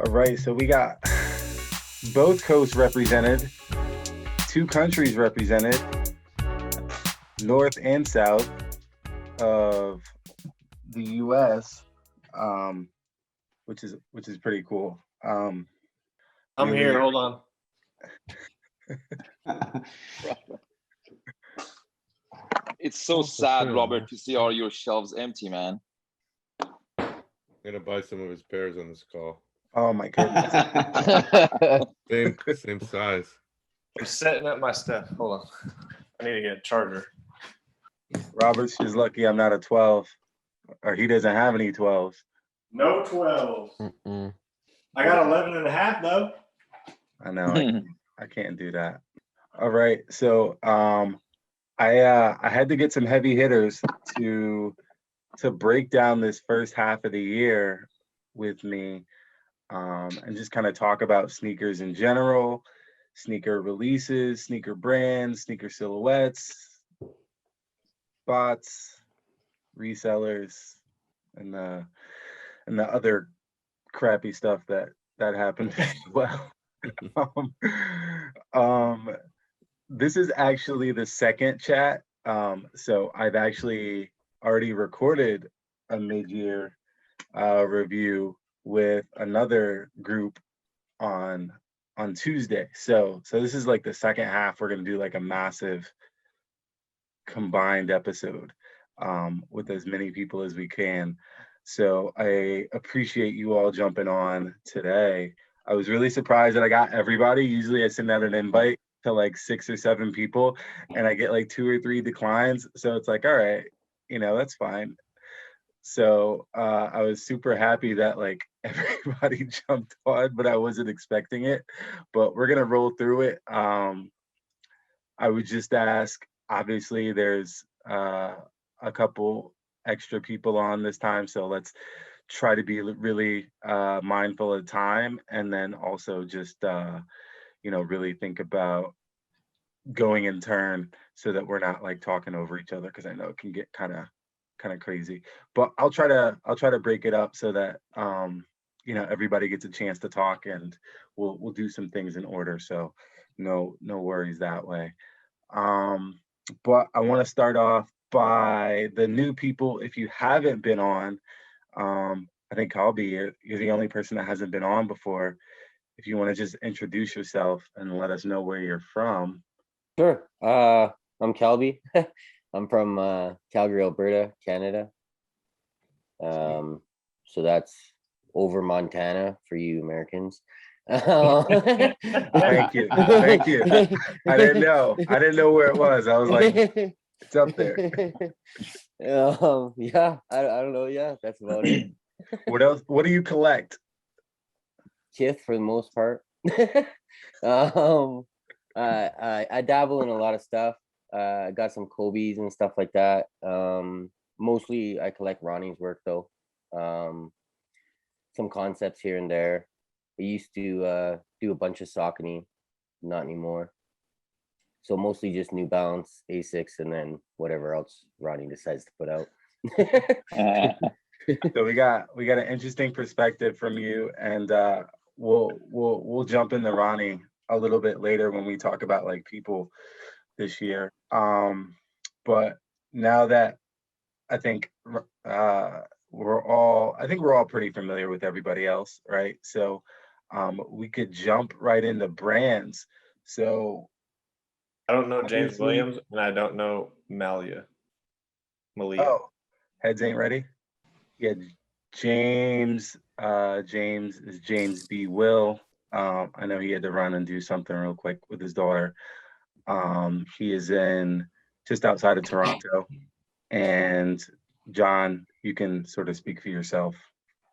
All right, so we got both coasts represented, two countries represented, north and south of the U.S., um, which is pretty cool. I'm really- here. Hold on. It's so sad, Robert, to see all your shelves empty, man. I'm gonna buy some of his pairs on this call. Oh my goodness! Same size. I'm setting up my stuff. Hold on. I need to get a charger. Robert's just lucky I'm not a 12, or he doesn't have any 12s. No 12. I got 11 and a half though. I know I can't do that. All right, so I had to get some heavy hitters to break down this first half of the year with me, and just kind of talk about sneakers in general, sneaker releases, sneaker brands, sneaker silhouettes, bots, resellers, and the other crappy stuff that happened as well. This is actually the second chat. So I've actually already recorded a mid-year review with another group on Tuesday. So this is like the second half. We're gonna do like a massive combined episode with as many people as we can. So I appreciate you all jumping on today. I was really surprised that I got everybody. Usually I send out an invite to like 6 or 7 people and I get like 2 or 3 declines. So it's like, all right, that's fine. So I was super happy that like everybody jumped on, but I wasn't expecting it. But we're gonna roll through it. I would just ask, obviously there's a couple extra people on this time, so let's try to be really mindful of time, and then also just really think about going in turn so that we're not like talking over each other, because I know it can get kind of crazy. But I'll try to break it up so that everybody gets a chance to talk, and we'll do some things in order, so no worries that way. But I want to start off by the new people. If you haven't been on, I think Kalby, you're the only person that hasn't been on before. If you want to just introduce yourself and let us know where you're from. Sure. I'm Kalby. I'm from Calgary, Alberta, Canada. So that's over Montana for you Americans. Thank you. I didn't know where it was. I was like, it's up there. Yeah, I don't know. Yeah, that's about it. What else? What do you collect? Kith for the most part. I dabble in a lot of stuff. I got some Kobe's and stuff like that. Mostly I collect Ronnie's work though. Some concepts here and there. I used to do a bunch of Saucony, not anymore. So mostly just New Balance, Asics, and then whatever else Ronnie decides to put out. So we got an interesting perspective from you, and we'll jump into Ronnie a little bit later when we talk about like people this year. But now that I think we're all pretty familiar with everybody else, right? So we could jump right into brands. So I don't know James obviously- Williams, and I don't know Malia. Oh, heads ain't ready. Yeah, James is James B. Will. I know he had to run and do something real quick with his daughter. He is in just outside of Toronto. And John, you can sort of speak for yourself.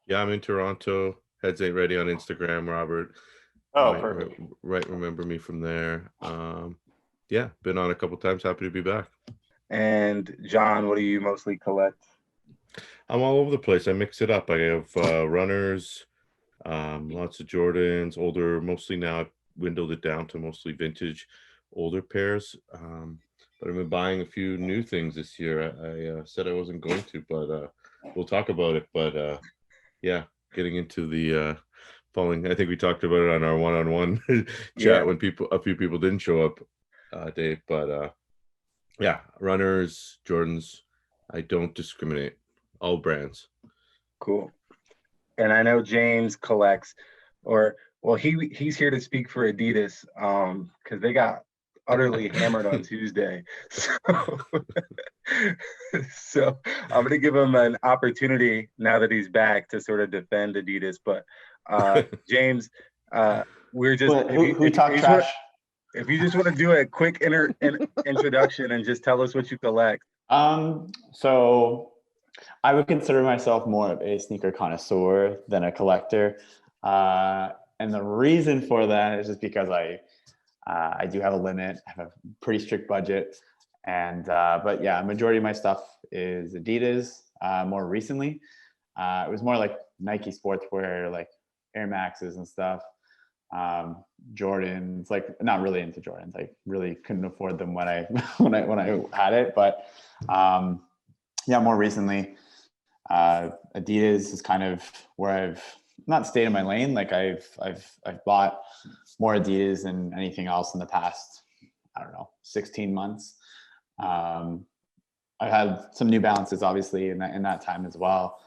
Yeah, I'm in Toronto. Heads ain't ready on Instagram, Robert. Oh, Might perfect. remember me from there. Yeah, been on a couple times. Happy to be back. And John, what do you mostly collect? I'm all over the place. I mix it up. I have runners, lots of Jordans, older. Mostly now I've windowed it down to mostly vintage, older pairs. But I've been buying a few new things this year. I said I wasn't going to, but we'll talk about it. But yeah, getting into the following. I think we talked about it on our one-on-one chat when a few people didn't show up, Dave. But yeah, runners, Jordans, I don't discriminate. All brands. Cool. And I know James collects, he's here to speak for Adidas, because they got utterly hammered on Tuesday. So I'm gonna give him an opportunity now that he's back to sort of defend Adidas. But James, we're just who talked trash? If you just want to do a quick introduction and just tell us what you collect. So I would consider myself more of a sneaker connoisseur than a collector. And the reason for that is just because I do have a limit. I have a pretty strict budget. But yeah, majority of my stuff is Adidas. More recently, it was more like Nike sportswear, like Air Maxes and stuff. Jordans, like not really into Jordans. I really couldn't afford them when I when I had it. But yeah, more recently, Adidas is kind of where I've not stayed in my lane. Like I've bought more Adidas than anything else in the past, I don't know, 16 months. I've had some New Balances obviously in that time as well.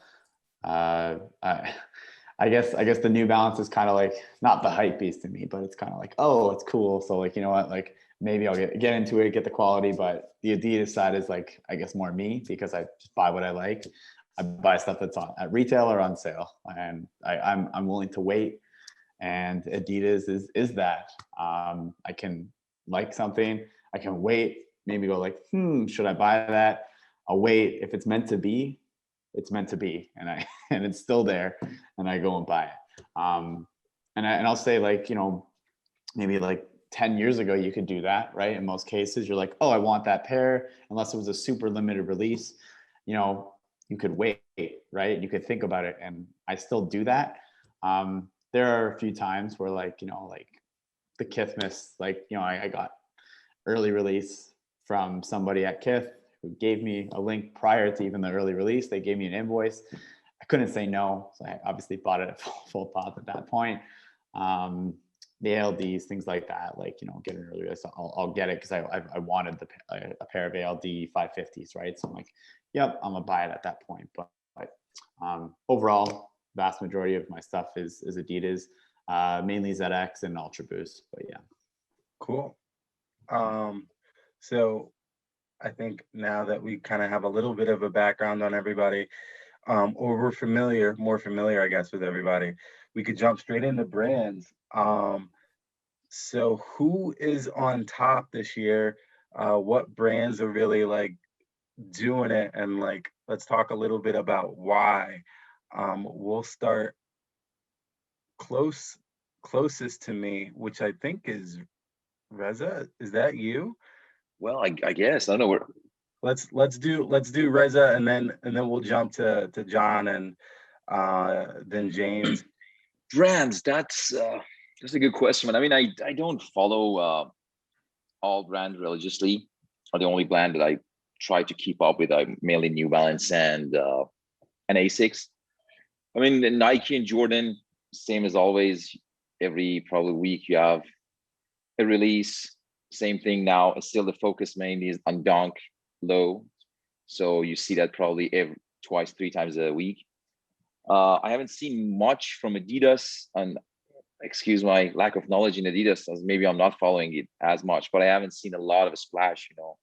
I guess the New Balance is kind of like not the hype beast to me, but it's kind of like, oh, it's cool. So like, you know what, like maybe I'll get into it, get the quality, but the Adidas side is like, I guess more me because I just buy what I like. I buy stuff that's at retail or on sale, and I'm willing to wait. And Adidas is that. I can like something, I can wait, maybe go like, should I buy that? I'll wait. If it's meant to be, it's meant to be, and it's still there, and I go and buy it. And I'll say, like, you know, maybe like 10 years ago you could do that, right? In most cases, you're like, oh, I want that pair, unless it was a super limited release. You know, you could wait, right? You could think about it, and I still do that. There are a few times where, like, you know, like the Kith miss, like, you know, I got early release from somebody at Kith who gave me a link prior to even the early release. They gave me an invoice. I couldn't say no, so I obviously bought it at full pop at that point. The ALDs, things like that, like, you know, get an early release, I'll get it because I wanted a pair of ALD 550s, right? So I'm like, yep, I'm gonna buy it at that point. But overall, vast majority of my stuff is Adidas, mainly ZX and Ultra Boost. But yeah, cool. So I think now that we kind of have a little bit of a background on everybody, or we're more familiar, I guess, with everybody, we could jump straight into brands. So who is on top this year? What brands are really like doing it? And like, let's talk a little bit about why. We'll start closest to me, which I think is Reza. Is that you? Well, I guess I don't know where. Let's do Reza, and then we'll jump to John and then James. Brands, that's a good question. I mean, I don't follow all brands religiously. The only brand that I try to keep up with are mainly New Balance and Asics. I mean, the Nike and Jordan, same as always. Every probably week you have a release. Same thing now. Still, the focus mainly is on Dunk Low, so you see that probably twice, 3 times a week. I haven't seen much from Adidas, and excuse my lack of knowledge in Adidas, as maybe I'm not following it as much, but I haven't seen a lot of a splash, you know,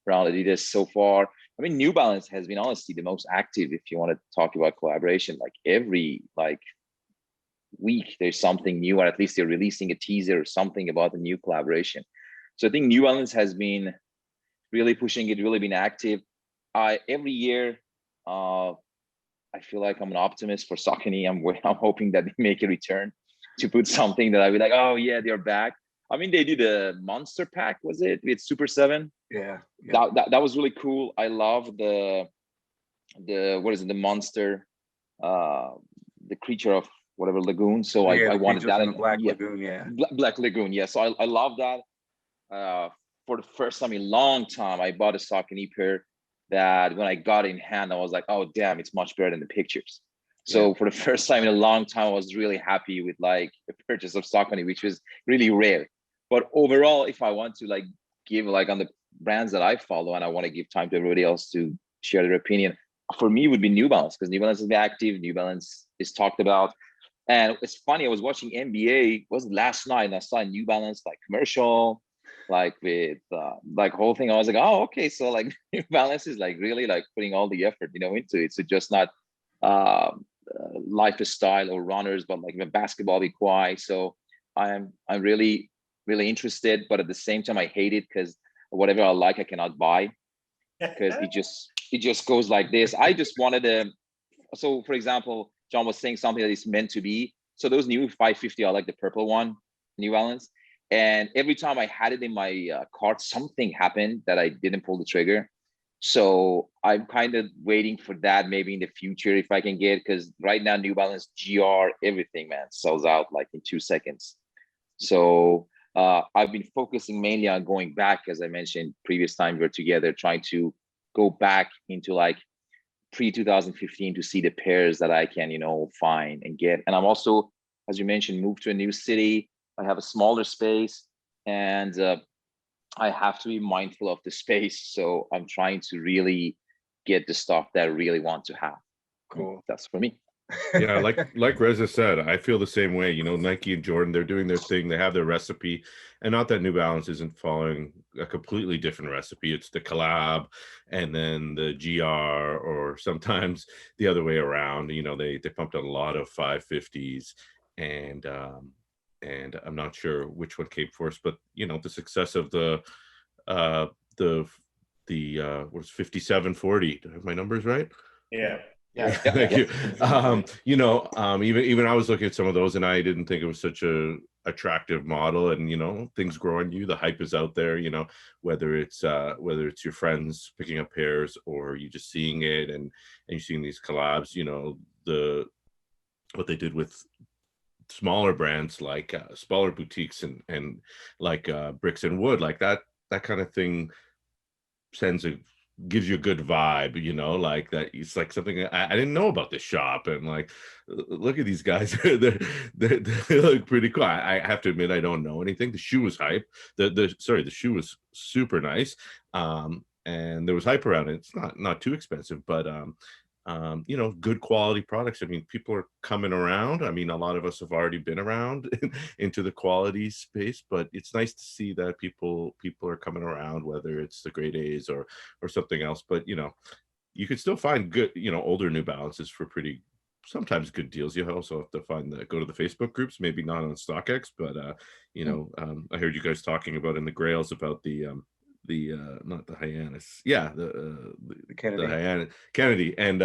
around Adidas so far. I mean, New Balance has been honestly the most active if you want to talk about collaboration. Like every week there's something new, or at least they're releasing a teaser or something about a new collaboration. So I think New Balance has been really pushing it, really been active. Every year, I feel like I'm an optimist for Saucony. I'm hoping that they make a return to put something that I'd be like, oh yeah, they're back. I mean, they did a monster pack, was it, with Super 7? Yeah. That was really cool. I love the what is it, the monster, the creature of whatever lagoon. So I wanted that. And Black Lagoon, yeah. Black Lagoon, yeah. So I love that. For the first time in a long time, I bought a Saucony pair that when I got it in hand, I was like, oh damn, it's much better than the pictures. So for the first time in a long time, I was really happy with like the purchase of Saucony, which was really rare. But overall, if I want to like give like on the brands that I follow, and I want to give time to everybody else to share their opinion, for me would be New Balance, because New Balance is active, New Balance is talked about. And it's funny, I was watching NBA, was last night, and I saw a New Balance like commercial, like with like whole thing. I was like, oh, okay, so like New Balance is like really like putting all the effort, you know, into it. So just not lifestyle or runners, but like even basketball be quiet. So I'm really interested, but at the same time I hate it because whatever I like I cannot buy, because it just goes like this. I just wanted to, so for example, John was saying something that is meant to be. So those new 550, I like the purple one, New Balance. And every time I had it in my cart, something happened that I didn't pull the trigger. So I'm kind of waiting for that maybe in the future if I can get, because right now New Balance GR, everything, man, sells out like in 2 seconds. So I've been focusing mainly on going back, as I mentioned previous time we were together, trying to go back into like pre-2015 to see the pairs that I can, you know, find and get. And I'm also, as you mentioned, moved to a new city. I have a smaller space, and I have to be mindful of the space. So I'm trying to really get the stuff that I really want to have. Cool. That's for me. Yeah, like Reza said, I feel the same way. You know, Nike and Jordan, they're doing their thing. They have their recipe, and not that New Balance isn't following a completely different recipe. It's the collab, and then the GR, or sometimes the other way around. You know, they pumped out a lot of 550s, and I'm not sure which one came first, but you know, the success of the what's 5740. Do I have my numbers right? Yeah. Yeah. Thank you. You know, even I was looking at some of those, and I didn't think it was such a attractive model. And you know, things grow on you. The hype is out there. You know, whether it's your friends picking up pairs, or you just seeing it, and you're seeing these collabs. You know, what they did with smaller brands like smaller boutiques and like Bricks and Wood, like that kind of thing gives you a good vibe, you know, like that. It's like something I didn't know about this shop, and like, look at these guys. they look pretty cool. I have to admit, I don't know anything. The shoe was hype. The shoe was super nice, and there was hype around it. It's not too expensive, but you know, good quality products. I mean, people are coming around. I mean, a lot of us have already been around into the quality space, but it's nice to see that people are coming around, whether it's the grade A's or something else. But you know, you could still find good, you know, older New Balances for pretty sometimes good deals. You also have to go to the Facebook groups, maybe not on StockX, but you know, I heard you guys talking about in the Grails about the not the Hyannis, yeah, the Kennedy. the Hyannis Kennedy, and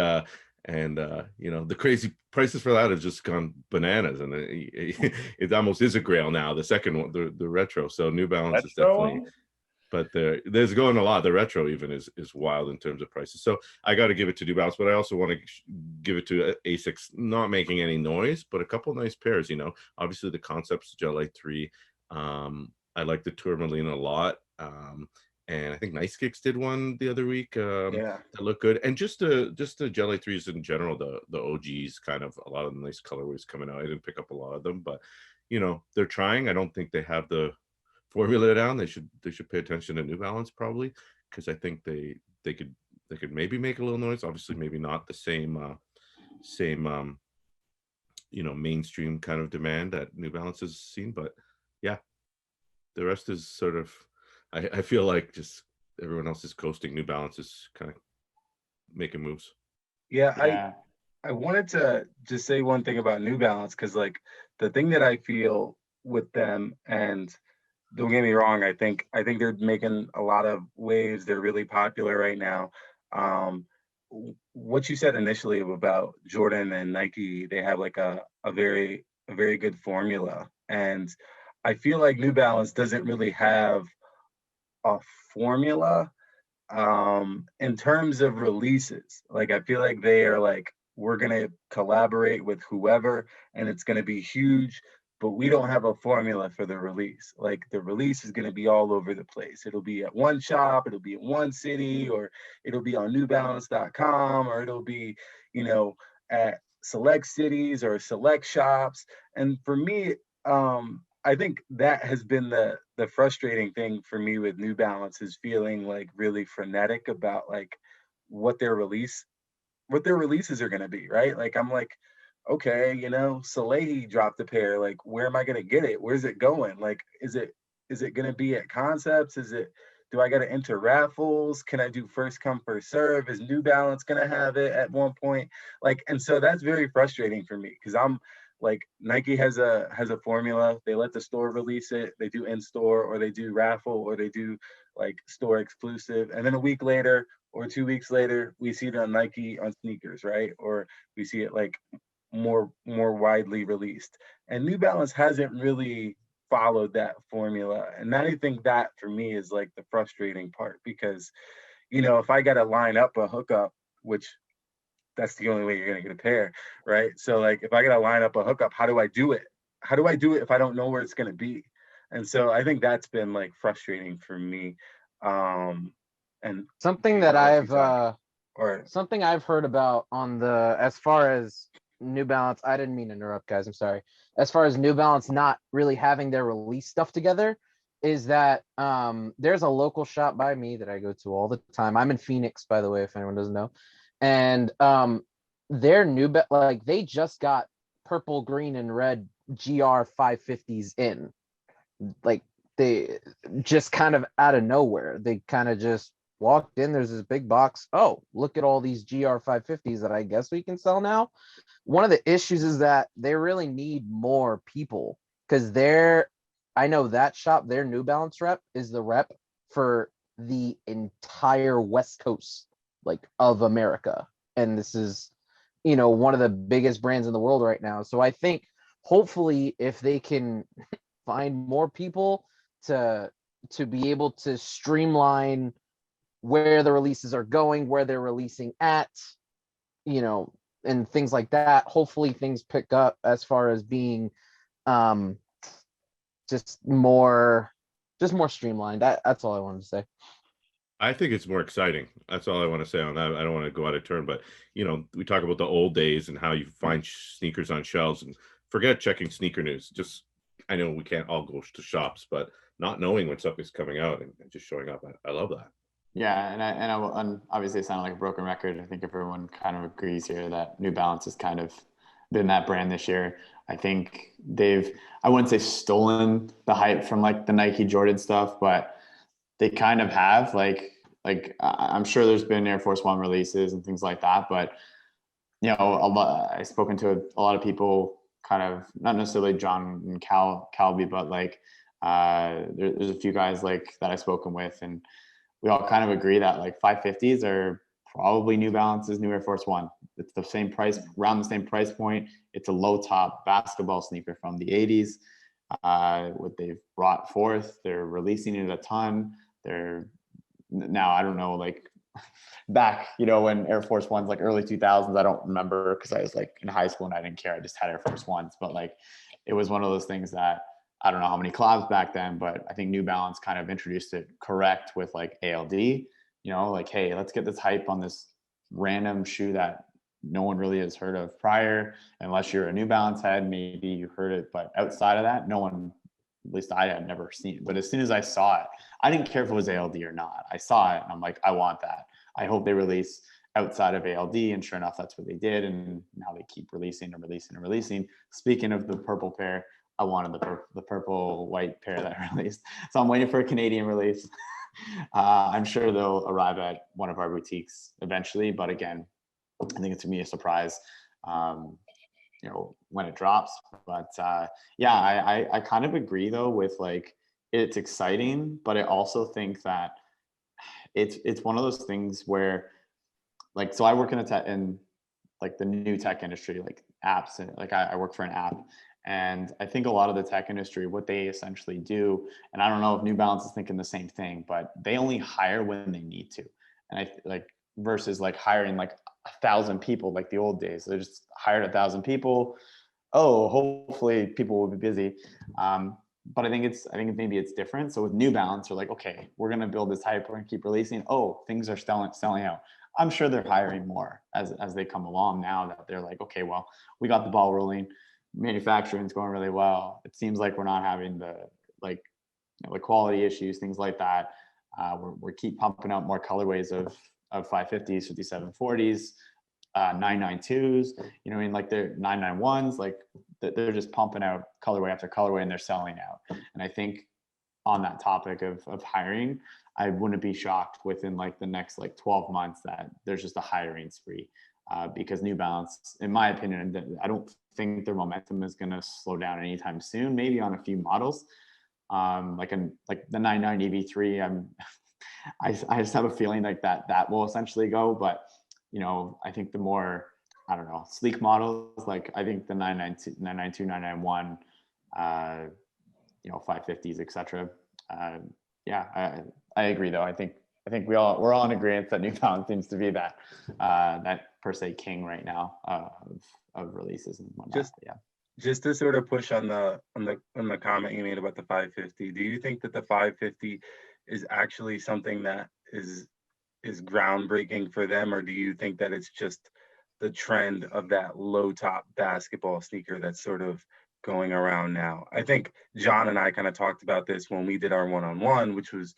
you know, the crazy prices for that have just gone bananas, and it almost is a grail now. The second one, the retro. So New Balance is definitely, but there's going a lot. The retro even is wild in terms of prices. So I got to give it to New Balance, but I also want to give it to Asics, not making any noise, but a couple nice pairs. You know, obviously the Concepts Gel Light 3. I like the Tourmaline a lot. And I think Nice Kicks did one the other week Yeah. that looked good. And just the Jelly 3s in general, the OGs, kind of a lot of the nice colorways coming out. I didn't pick up a lot of them, but you know, they're trying. I don't think they have the formula down. They should pay attention to New Balance probably, because I think they could maybe make a little noise. Obviously, maybe not the same you know, mainstream kind of demand that New Balance has seen, but yeah, the rest is sort of, I feel like just everyone else is coasting. New Balance is kind of making moves. Yeah, I wanted to just say one thing about New Balance, because like the thing that I feel with them, and don't get me wrong, I think they're making a lot of waves. They're really popular right now. What you said initially about Jordan and Nike, they have like a very good formula, and I feel like New Balance doesn't really have a formula in terms of releases. Like I feel like they are like, we're gonna collaborate with whoever and it's gonna be huge, but we don't have a formula for the release. Like the release is gonna be all over the place. It'll be at one shop, it'll be in one city, or it'll be on newbalance.com, or it'll be, you know, at select cities or select shops. And for me, I think that has been the frustrating thing for me with New Balance, is feeling like really frenetic about like what their release what their releases are going to be, right? Like I'm like, okay, you know, Salehi dropped a pair. Like, where am I going to get it? Where's it going? Like, is it going to be at concepts? Do I got to enter raffles? Can I do first come first serve? Is New Balance going to have it at one point? Like, and so that's very frustrating for me, because I'm like, Nike has a formula. They let the store release it. They do in store, or they do raffle, or they do like store exclusive, and then a week later or 2 weeks later, we see it on Nike on sneakers, right? Or we see it like more widely released. And New Balance hasn't really followed that formula. And I think that for me is like the frustrating part, because if I got to line up a hookup, which that's the only way you're gonna get a pair, right? So like if I gotta line up a hookup, how do I do it? How do I do it if I don't know where it's gonna be? And so I think that's been like frustrating for me. And Something I'll that let you I've talk. Or something I've heard about on the, as far as New Balance, I didn't mean to interrupt, guys, I'm sorry. As far as New Balance not really having their release stuff together, is that there's a local shop by me that I go to all the time. I'm in Phoenix, by the way, if anyone doesn't know. And their like they just got purple, green, and red GR 550s in. Like they just kind of out of nowhere. They kind of just walked in. There's this big box. Oh, look at all these GR 550s that I guess we can sell now. One of the issues is that they really need more people, because I know that shop, their New Balance rep is the rep for the entire West Coast, like, of America. And this is, one of the biggest brands in the world right now. So I think hopefully if they can find more people to be able to streamline where the releases are going, where they're releasing at, and things like that, hopefully things pick up as far as being just more streamlined. That's all I wanted to say. I think it's more exciting. That's all I want to say on that. I don't want to go out of turn, but we talk about the old days and how you find sneakers on shelves, and forget checking sneaker news. Just, I know we can't all go to shops, but not knowing when stuff is coming out and just showing up. I love that. Yeah, and obviously it sounded like a broken record. I think everyone kind of agrees here that New Balance has kind of been that brand this year. I think I wouldn't say stolen the hype from like the Nike Jordan stuff, but they kind of have like I'm sure there's been Air Force One releases and things like that, but I've spoken to a lot of people, kind of not necessarily Jon and Kalby, but like there's a few guys like that I've spoken with, and we all kind of agree that like 550s are probably New Balance's new Air Force One. It's the same price, around the same price point. It's a low top basketball sneaker from the 80s. What they've brought forth, they're releasing it a ton. They're now, I don't know, like back, when Air Force Ones, like early 2000s, I don't remember because I was like in high school and I didn't care. I just had Air Force Ones, but like it was one of those things that I don't know how many collabs back then, but I think New Balance kind of introduced it correct with like ALD, like, hey, let's get this hype on this random shoe that no one really has heard of prior, unless you're a New Balance head, maybe you heard it, but outside of that, no one, at least I had never seen it. But as soon as I saw it, I didn't care if it was ALD or not. I saw it and I'm like, I want that. I hope they release outside of ALD, and sure enough, that's what they did. And now they keep releasing and releasing and releasing. Speaking of the purple pair, I wanted the purple white pair that I released. So I'm waiting for a Canadian release. I'm sure they'll arrive at one of our boutiques eventually. But again, I think it's gonna be a surprise, when it drops. But yeah, I kind of agree though with like, it's exciting, but I also think that it's one of those things where like, so I work in like the new tech industry, like apps, and like I work for an app. And I think a lot of the tech industry, what they essentially do, and I don't know if New Balance is thinking the same thing, but they only hire when they need to. And I like, versus like hiring like 1,000 people like the old days. They just hired 1,000 people. Oh, hopefully people will be busy. But I think maybe it's different. So with New Balance, they're like, okay, we're gonna build this hype. We're gonna keep releasing. Oh, things are selling out. I'm sure they're hiring more as they come along now that they're like, okay, well, we got the ball rolling, manufacturing's going really well. It seems like we're not having the the quality issues, things like that. We're keep pumping out more colorways of 550s, 5740s, 992s. You know, what I mean, like they're 991s, like they're just pumping out colorway after colorway, and they're selling out. And I think on that topic of hiring, I wouldn't be shocked within like the next like 12 months that there's just a hiring spree, because New Balance, in my opinion, I don't think their momentum is going to slow down anytime soon. Maybe on a few models, like the 990 V3. I just have a feeling like that will essentially go. But you know, I think the more, I don't know, sleek models, like I think the 992, 991, you know, 550s, etc. Yeah, I agree though. I think we're all in agreement that New Balance seems to be that per se king right now of releases and whatnot. Just to sort of push on the comment you made about the 550, do you think that the 550 is actually something that is groundbreaking for them, or do you think that it's just the trend of that low top basketball sneaker that's sort of going around now? I think John and I kind of talked about this when we did our one-on-one, which was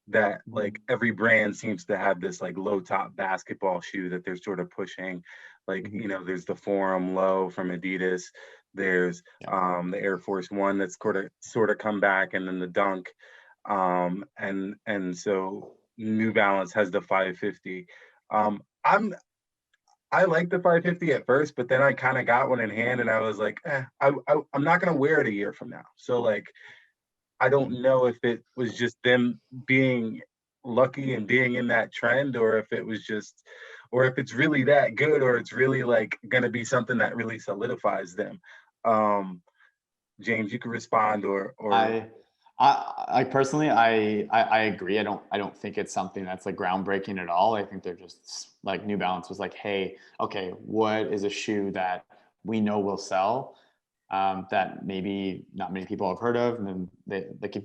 that like every brand seems to have this like low top basketball shoe that they're sort of pushing. Like, you know, there's the Forum Low from Adidas, there's the Air Force One that's sort of come back, and then the Dunk, and so New Balance has the 550. I like the 550 at first, but then I kind of got one in hand and I was like, I'm not gonna wear it a year from now. So like, I don't know if it was just them being lucky and being in that trend, or if it's really that good, or it's really like gonna be something that really solidifies them. James, you can respond, or I personally, I agree. I don't think it's something that's like groundbreaking at all. I think they're just like, New Balance was like, hey, okay, what is a shoe that we know will sell, that maybe not many people have heard of? And then they like,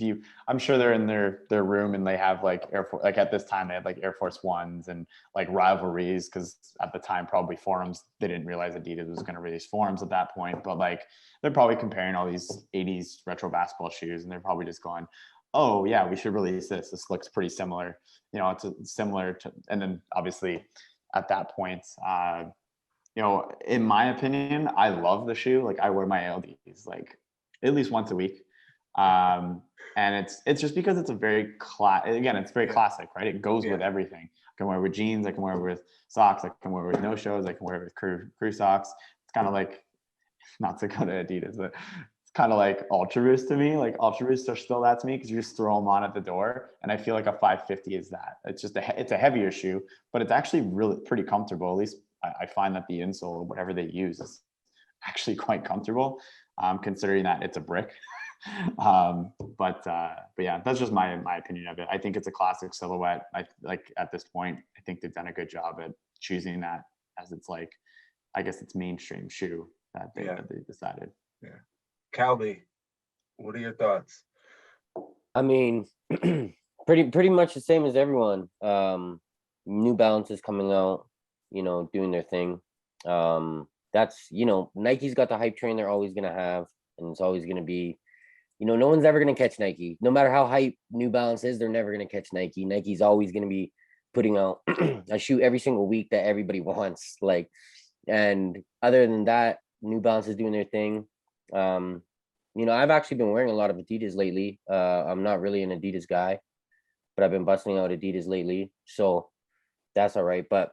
I'm sure they're in their room and they have like Air Force, like at this time they had like Air Force Ones and like rivalries, because at the time probably Forums, they didn't realize Adidas was going to release Forums at that point, but like they're probably comparing all these 80s retro basketball shoes, and they're probably just going, oh yeah, we should release this. This looks pretty similar. You know, it's similar to, and then obviously at that point, you know, in my opinion, I love the shoe. Like I wear my LDs like at least once a week. And it's just because it's a very it's very classic, right? It goes with everything. I can wear it with jeans, I can wear it with socks, I can wear it with no-shows, I can wear it with crew socks. It's kind of like, not to go to Adidas, but it's kind of like Ultra Boost to me. Like Ultra Boosts are still that to me, because you just throw them on at the door. And I feel like a 550 is that. It's just it's a heavier shoe, but it's actually really pretty comfortable. At least I find that the insole or whatever they use is actually quite comfortable, considering that it's a brick. But yeah, that's just my opinion of it. I think it's a classic silhouette. Like at this point, I think they've done a good job at choosing that as it's like, I guess it's mainstream shoe that they decided. Yeah. Kalby, what are your thoughts? I mean, pretty much the same as everyone. New Balance is coming out, you know, doing their thing. That's, you know, Nike's got the hype train they're always gonna have, and it's always gonna be, you know, no one's ever gonna catch Nike. No matter how hype New Balance is, they're never gonna catch Nike. Nike's always gonna be putting out a shoe every single week that everybody wants. Like, and other than that, New Balance is doing their thing. You know, I've actually been wearing a lot of Adidas lately. I'm not really an Adidas guy, but I've been busting out Adidas lately, so that's all right. But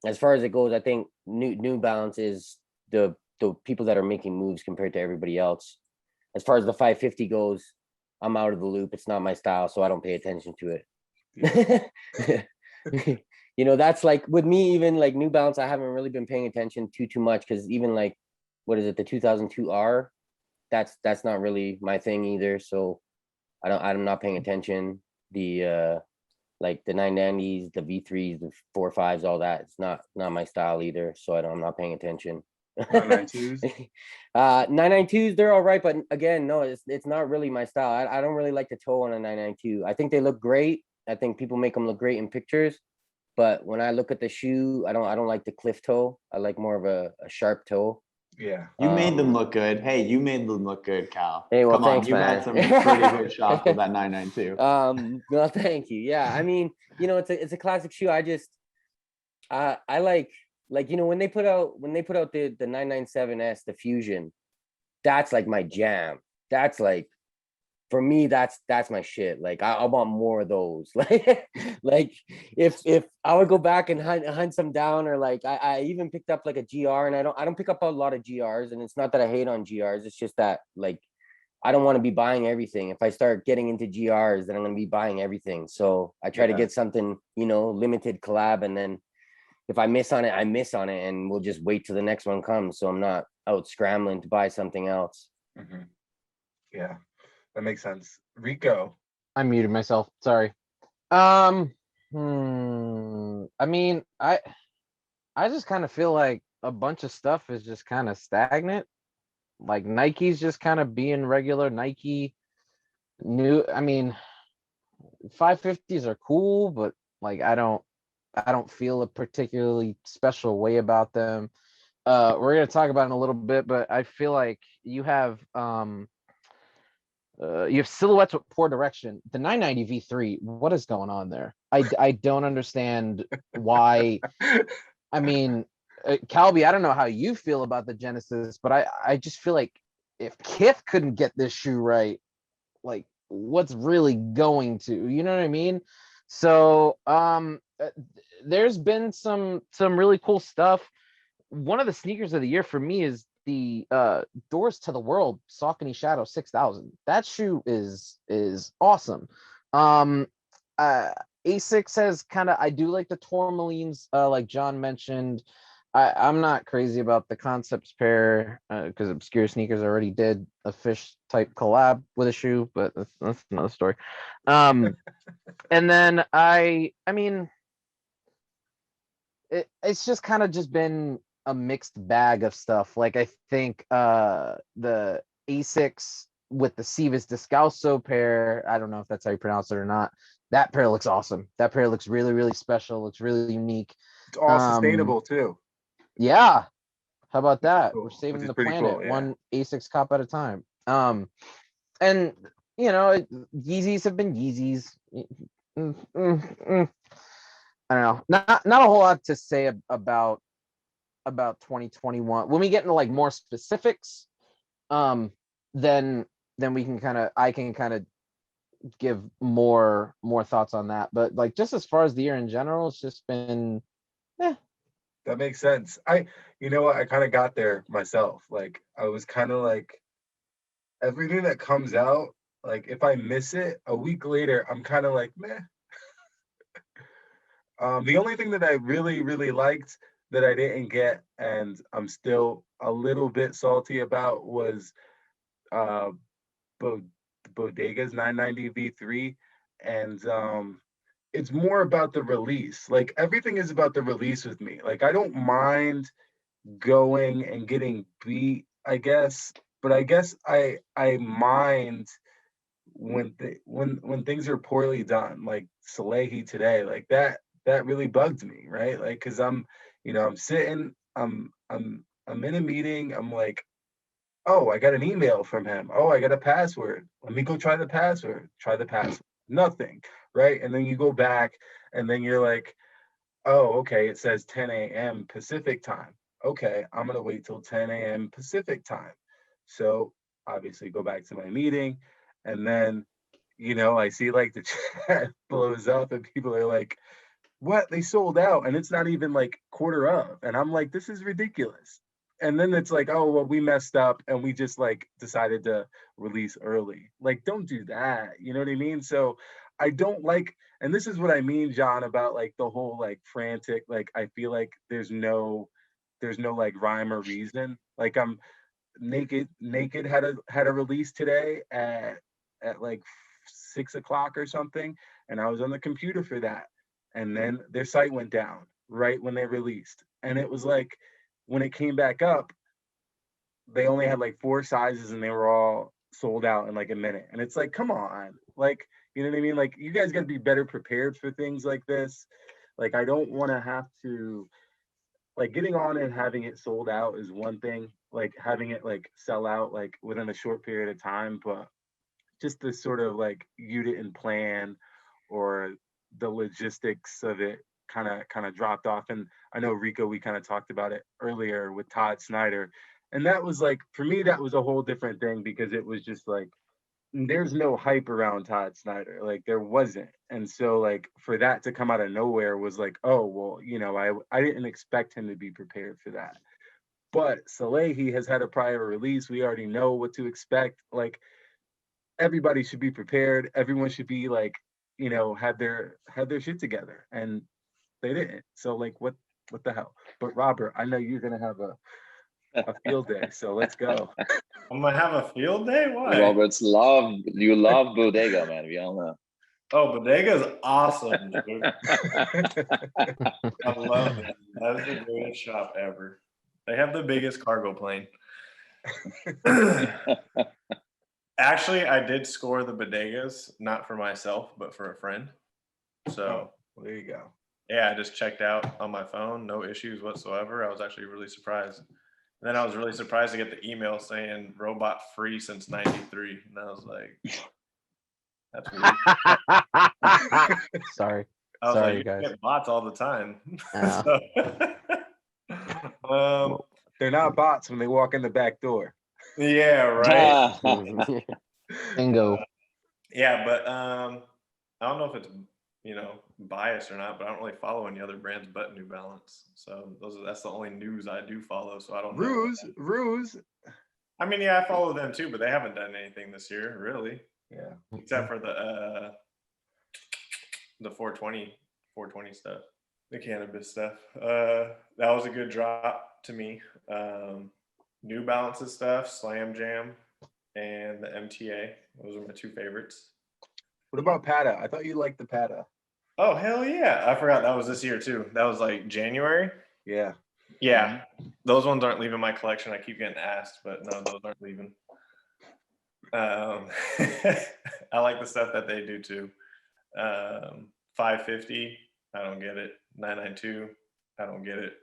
as far as it goes, I think New Balance is the people that are making moves compared to everybody else. As far as the 550 goes, I'm out of the loop. It's not my style, so I don't pay attention to it. Yeah. You know, that's like with me, even like New Balance, I haven't really been paying attention too much, because even like, what is it, the 2002R, that's not really my thing either. So I'm not paying attention. The like the 990s, the V3s, the 4.5s, all that, it's not my style either. So I'm not paying attention. 992s? 992s, they're all right, but again, no, it's not really my style. I don't really like the toe on a 992. I think they look great. I think people make them look great in pictures, But when I look at the shoe, I don't like the cliff toe. I like more of a sharp toe. Yeah. You made them look good. Hey, you made them look good, Cal. Hey, well, Come on, thanks, you man. had some pretty good shots with that 992. Well, thank you. Yeah, I mean, it's a classic shoe. I just, I like when they put out the 997S, the Fusion, that's like my jam. That's like, for me, that's my shit. Like I want more of those. Like if I would go back and hunt some down, or like I even picked up like a GR, and I don't pick up a lot of GRs, and it's not that I hate on GRs. It's just that like I don't want to be buying everything. If I start getting into GRs, then I'm going to be buying everything. So I try to get something, limited collab, and then if I miss on it, I miss on it, and we'll just wait till the next one comes. So I'm not out scrambling to buy something else. Mm-hmm. Yeah, that makes sense. Rico. I muted myself. Sorry. I mean, I just kind of feel like a bunch of stuff is just kind of stagnant. Like Nike's just kind of being regular Nike. I mean, 550s are cool, but like I don't feel a particularly special way about them. We're gonna talk about it in a little bit, but I feel like you have silhouettes with poor direction. The 990 V3, what is going on there? I don't understand why. I mean, Kalby, I don't know how you feel about the Genesis, but I just feel like if Kith couldn't get this shoe right, like what's really going to, you know what I mean? So there's been some really cool stuff. One of the sneakers of the year for me is the Doors to the World Saucony Shadow 6000. That shoe is awesome. Asics has I do like the tourmalines, like John mentioned. I'm not crazy about the Concepts pair because Obscure Sneakers already did a fish type collab with a shoe, but that's another story. And then I mean, it's just kind of just been a mixed bag of stuff. Like I think the Asics with the Sivas Descalzo pair, I don't know if that's how you pronounce it or not. That pair looks awesome. That pair looks really, really special. Looks really unique. It's all sustainable too. Yeah. How about that? Cool. We're saving the pretty planet cool, yeah. one Asics cop at a time. And Yeezys have been Yeezys. I don't know. Not a whole lot to say about 2021. When we get into like more specifics, then we can I can give more thoughts on that. But like just as far as the year in general, it's just been That makes sense. You know what? I kind of got there myself. Like I was kind of like everything that comes out, like if I miss it a week later, I'm kind of like, meh. The only thing that I really, really liked that I didn't get, and I'm still a little bit salty about, was Bodega's 990 V3. And it's more about the release. Like everything is about the release with me. Like I don't mind going and getting beat, I guess, but I guess I mind when things are poorly done, like Salehi today, like that really bugged me, right? Like because I'm sitting, I'm in a meeting, I'm like, oh, I got an email from him. Oh, I got a password. Let me go try the password. Nothing, right? And then you go back, and then you're like, oh, okay, it says 10 a.m. Pacific time. Okay, I'm gonna wait till 10 a.m. Pacific time. So obviously go back to my meeting, and then I see like the chat blows up, and people are like, what? They sold out, and it's not even like quarter of. And I'm like, this is ridiculous. And then it's like, oh, well, we messed up and we just like decided to release early. Like, don't do that. You know what I mean? So I don't like, and this is what I mean, John, about like the whole like frantic, like I feel like there's no like rhyme or reason. Like I'm naked had a release today at like 6 o'clock or something, and I was on the computer for that. And then their site went down right when they released. And it was like, when it came back up, they only had like 4 sizes and they were all sold out in like a minute. And it's like, come on, like, you know what I mean? Like, you guys got to be better prepared for things like this. Like, I don't want to have to, like, getting on and having it sold out is one thing, like having it like sell out like within a short period of time, but just the sort of like you didn't plan or the logistics of it kind of dropped off. And I know Rico, we kind of talked about it earlier with Todd Snyder. And that was like, for me, that was a whole different thing because it was just like, there's no hype around Todd Snyder. Like there wasn't. And so like for that to come out of nowhere was like, oh, well, you know, I didn't expect him to be prepared for that. But Salehi has had a prior release. We already know what to expect. Like everybody should be prepared. Everyone should be like, you know, had their shit together. And they didn't. So like what the hell? But Robert, I know you're gonna have a field day. So let's go. I'm gonna have a field day. Why? You love Bodega, man. We all know. Oh, Bodega's awesome, dude. I love it. That is the greatest shop ever. They have the biggest cargo plane. Actually, I did score the bodegas, not for myself, but for a friend. So Well, there you go. yeah, I just checked out on my phone, no issues whatsoever. I was actually really surprised. And then I was really surprised to get the email saying robot free since '93. And I was like, that's weird. Sorry. I was Sorry, like, you guys. get bots all the time. Yeah. They're not bots when they walk in the back door. Yeah, right. Bingo. Yeah, but I don't know if it's, you know, biased or not, but I don't really follow any other brands but New Balance. So that's the only news I do follow. So I don't know. Ruse. I mean, yeah, I follow them too, but they haven't done anything this year, really. Yeah. Except for the 420 stuff, the cannabis stuff. That was a good drop to me. New Balance's stuff, Slam Jam, and the MTA. Those are my two favorites. What about Pata? I thought you liked the Pata. Oh, hell yeah. I forgot that was this year too. That was like January. Yeah. Yeah. Those ones aren't leaving my collection. I keep getting asked, but no, those aren't leaving. I like the stuff that they do too. 550, I don't get it. 992, I don't get it.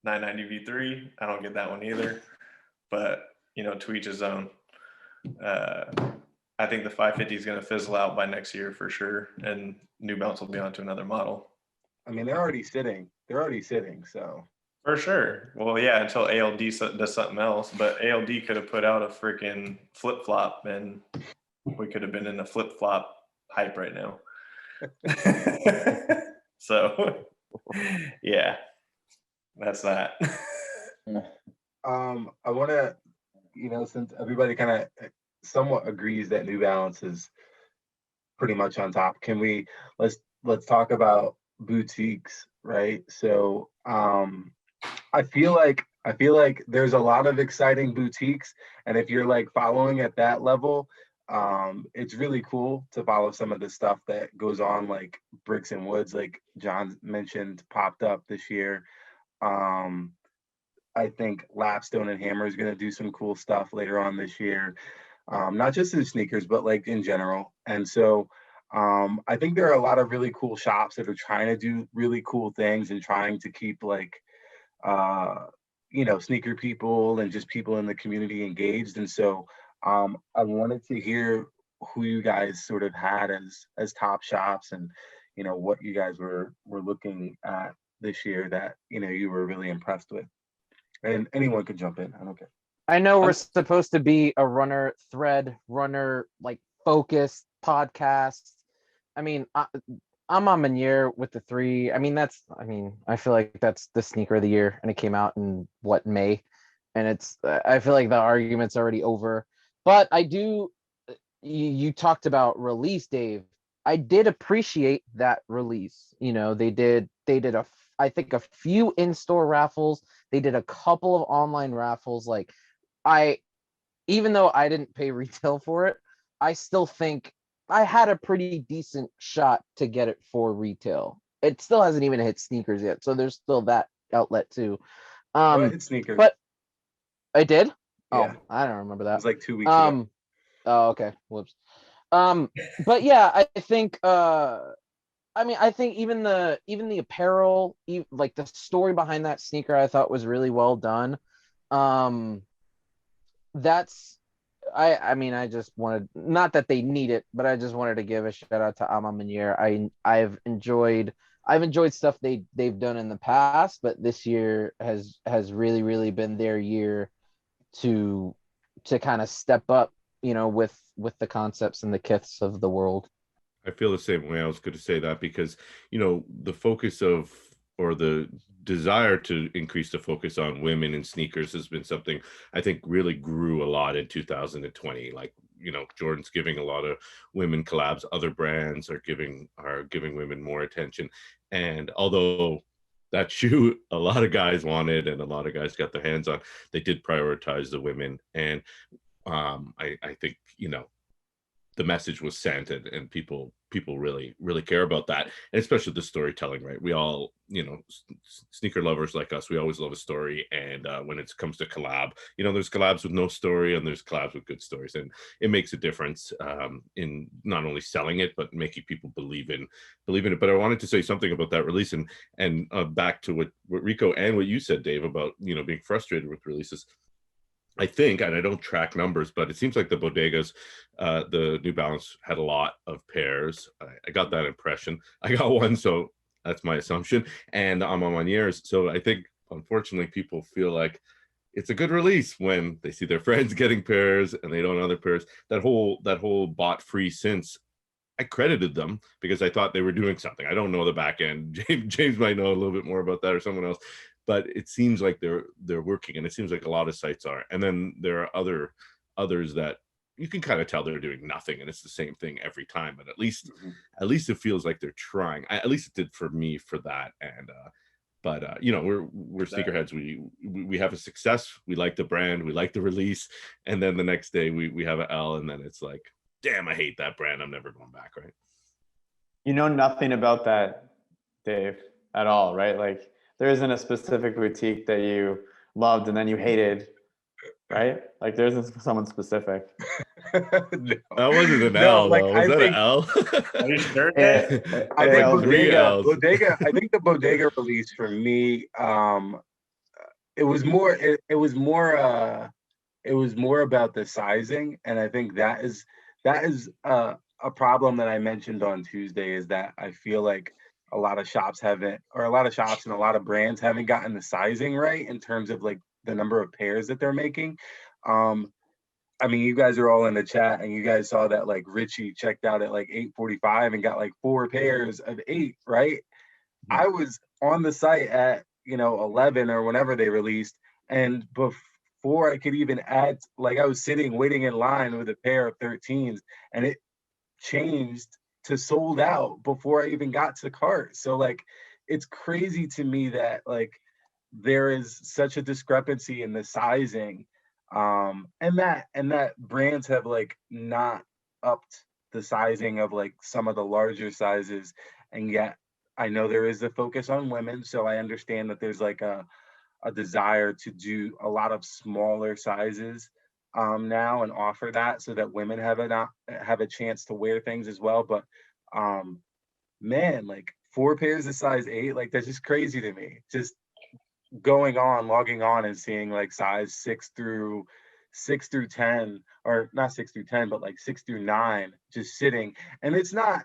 990 V3, I don't get that one either. But, you know, to each his own. I think the 550 is going to fizzle out by next year for sure, and New Balance will be on to another model. I mean, they're already sitting. So For sure. Well, yeah, until ALD does something else. But ALD could have put out a freaking flip flop, and we could have been in a flip flop hype right now. So, yeah, that's that. I want to, you know, since everybody kind of somewhat agrees that New Balance is pretty much on top, can we let's talk about boutiques, right? So I feel like there's a lot of exciting boutiques, and if you're like following at that level, it's really cool to follow some of the stuff that goes on, like Bricks and Woods, like John mentioned, popped up this year. I think Lapstone and Hammer is going to do some cool stuff later on this year, not just in sneakers, but like in general. And so I think there are a lot of really cool shops that are trying to do really cool things and trying to keep like, you know, sneaker people and just people in the community engaged. And so I wanted to hear who you guys sort of had as top shops, and, you know, what you guys were looking at this year that, you know, you were really impressed with. And anyone could jump in. I don't care. I know we're supposed to be a runner like focused podcast. I mean, I'm on Meunier with the 3. I mean, I feel like that's the sneaker of the year, and it came out in May, and I feel like the argument's already over. But I do. You talked about release, Dave. I did appreciate that release. You know, they did I think a few in-store raffles. They did a couple of online raffles. Like, even though I didn't pay retail for it, I still think I had a pretty decent shot to get it for retail. It still hasn't even hit sneakers yet, so there's still that outlet too. It's sneakers. But I did. Yeah. Oh, I don't remember that. It was like 2 weeks ago. Oh, okay. Whoops. But yeah, I think I mean, I think even the apparel, like the story behind that sneaker, I thought was really well done. Um, that's I mean, I just wanted, not that they need it, but I just wanted to give a shout out to Ama Manier. I've enjoyed stuff they've done in the past, but this year has really been their year to kind of step up, with the concepts and the kiths of the world. I feel the same way. I was going to say that because, the focus of, or the desire to increase the focus on women in sneakers has been something I think really grew a lot in 2020. Like, Jordan's giving a lot of women collabs, other brands are giving women more attention. And although that shoe a lot of guys wanted and a lot of guys got their hands on, they did prioritize the women. And I think, the message was sent, and people really care about that, and especially the storytelling, right? We all, sneaker lovers like us, we always love a story. And when it comes to collab, there's collabs with no story and there's collabs with good stories, and it makes a difference in not only selling it but making people believe in it. But I wanted to say something about that release, and back to what Rico and what you said, Dave, about being frustrated with releases. I think, and I don't track numbers, but it seems like the bodegas, the New Balance had a lot of pairs. I got that impression. I got one, so that's my assumption. And I'm on years. So I think, unfortunately, people feel like it's a good release when they see their friends getting pairs and they don't have other pairs. That whole bought free since, I credited them because I thought they were doing something. I don't know the back end. James might know a little bit more about that, or someone else. But it seems like they're working, and it seems like a lot of sites are. And then there are others that you can kind of tell they're doing nothing, and it's the same thing every time. But at least it feels like they're trying. At least it did for me for that. And but we're sneakerheads. We have a success. We like the brand. We like the release, and then the next day we have an L, and then it's like, damn, I hate that brand. I'm never going back. Right? You know nothing about that, Dave, at all, right? Like, there isn't a specific boutique that you loved and then you hated, right? Like, there isn't someone specific. No. That wasn't an No, L, like, though. Was that an L? Are you sure? I think Three L's. Bodega. I think the Bodega release for me, it was more. It was more about the sizing, and I think that is a problem that I mentioned on Tuesday. Is that I feel like a lot of shops haven't, or a lot of shops and a lot of brands haven't gotten the sizing right in terms of like the number of pairs that they're making. I mean, you guys are all in the chat, and you guys saw that like Richie checked out at like 8:45 and got like 4 pairs of 8, right? I was on the site at 11 or whenever they released, and before I could even add, like, I was sitting waiting in line with a pair of 13s, and it changed to sold out before I even got to the cart. So like, it's crazy to me that like there is such a discrepancy in the sizing, and that brands have like not upped the sizing of like some of the larger sizes, and yet I know there is a focus on women, so I understand that there's like a desire to do a lot of smaller sizes now and offer that so that women have a chance to wear things as well. But man, like 4 pairs of size 8, like that's just crazy to me. Just logging on and seeing like size 6 through 10, or not 6 through 10, but like 6 through 9 just sitting. And it's not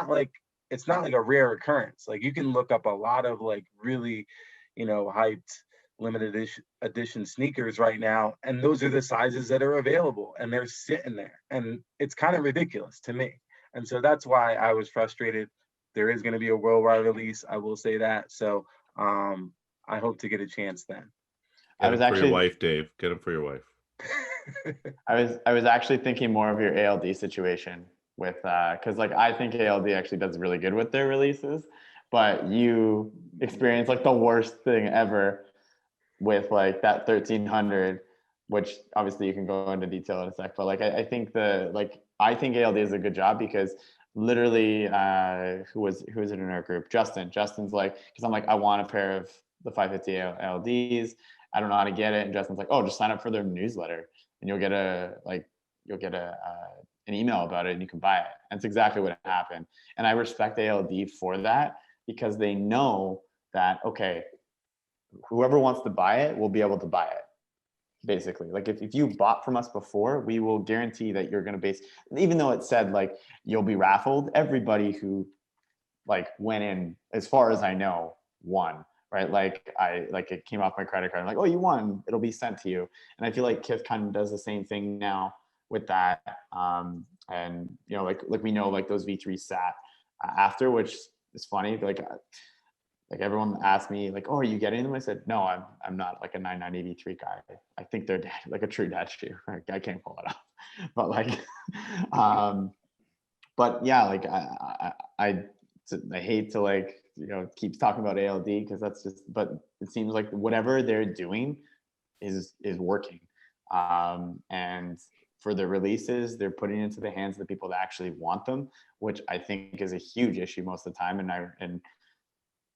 like a rare occurrence. Like, you can look up a lot of like really, hyped limited edition sneakers right now, and those are the sizes that are available, and they're sitting there, and it's kind of ridiculous to me. And so that's why I was frustrated. There is going to be a worldwide release, I will say that. So I hope to get a chance then. Get him for your wife, Dave. Get him for your wife. I was actually thinking more of your ALD situation with because like I think ALD actually does really good with their releases, but you experience like the worst thing ever with like that 1300, which obviously you can go into detail in a sec. But like I think I think ALD is a good job because literally who was it in our group? Justin's like, because I'm like, I want a pair of the 550 LDs. I don't know how to get it. And Justin's like, oh, just sign up for their newsletter and you'll get a an email about it and you can buy it. That's exactly what happened. And I respect ALD for that, because they know that, okay, whoever wants to buy it will be able to buy it. Basically, like if you bought from us before, we will guarantee that you're going to even though it said like you'll be raffled, everybody who like went in, as far as I know, won, right? Like it came off my credit card. I'm like, oh, you won, it'll be sent to you. And I feel like Kith kind of does the same thing now with that. And you know, like we know like those V3 sat after, which is funny. Like everyone asked me like, oh, are you getting them? I said, no, I'm not like a 990 V3 guy. I think they're like a true dad shoe. I can't pull it off, but like, but yeah, like I hate to like, you know, keep talking about ALD because that's just, but it seems like whatever they're doing is working. And for the releases, they're putting it into the hands of the people that actually want them, which I think is a huge issue most of the time. And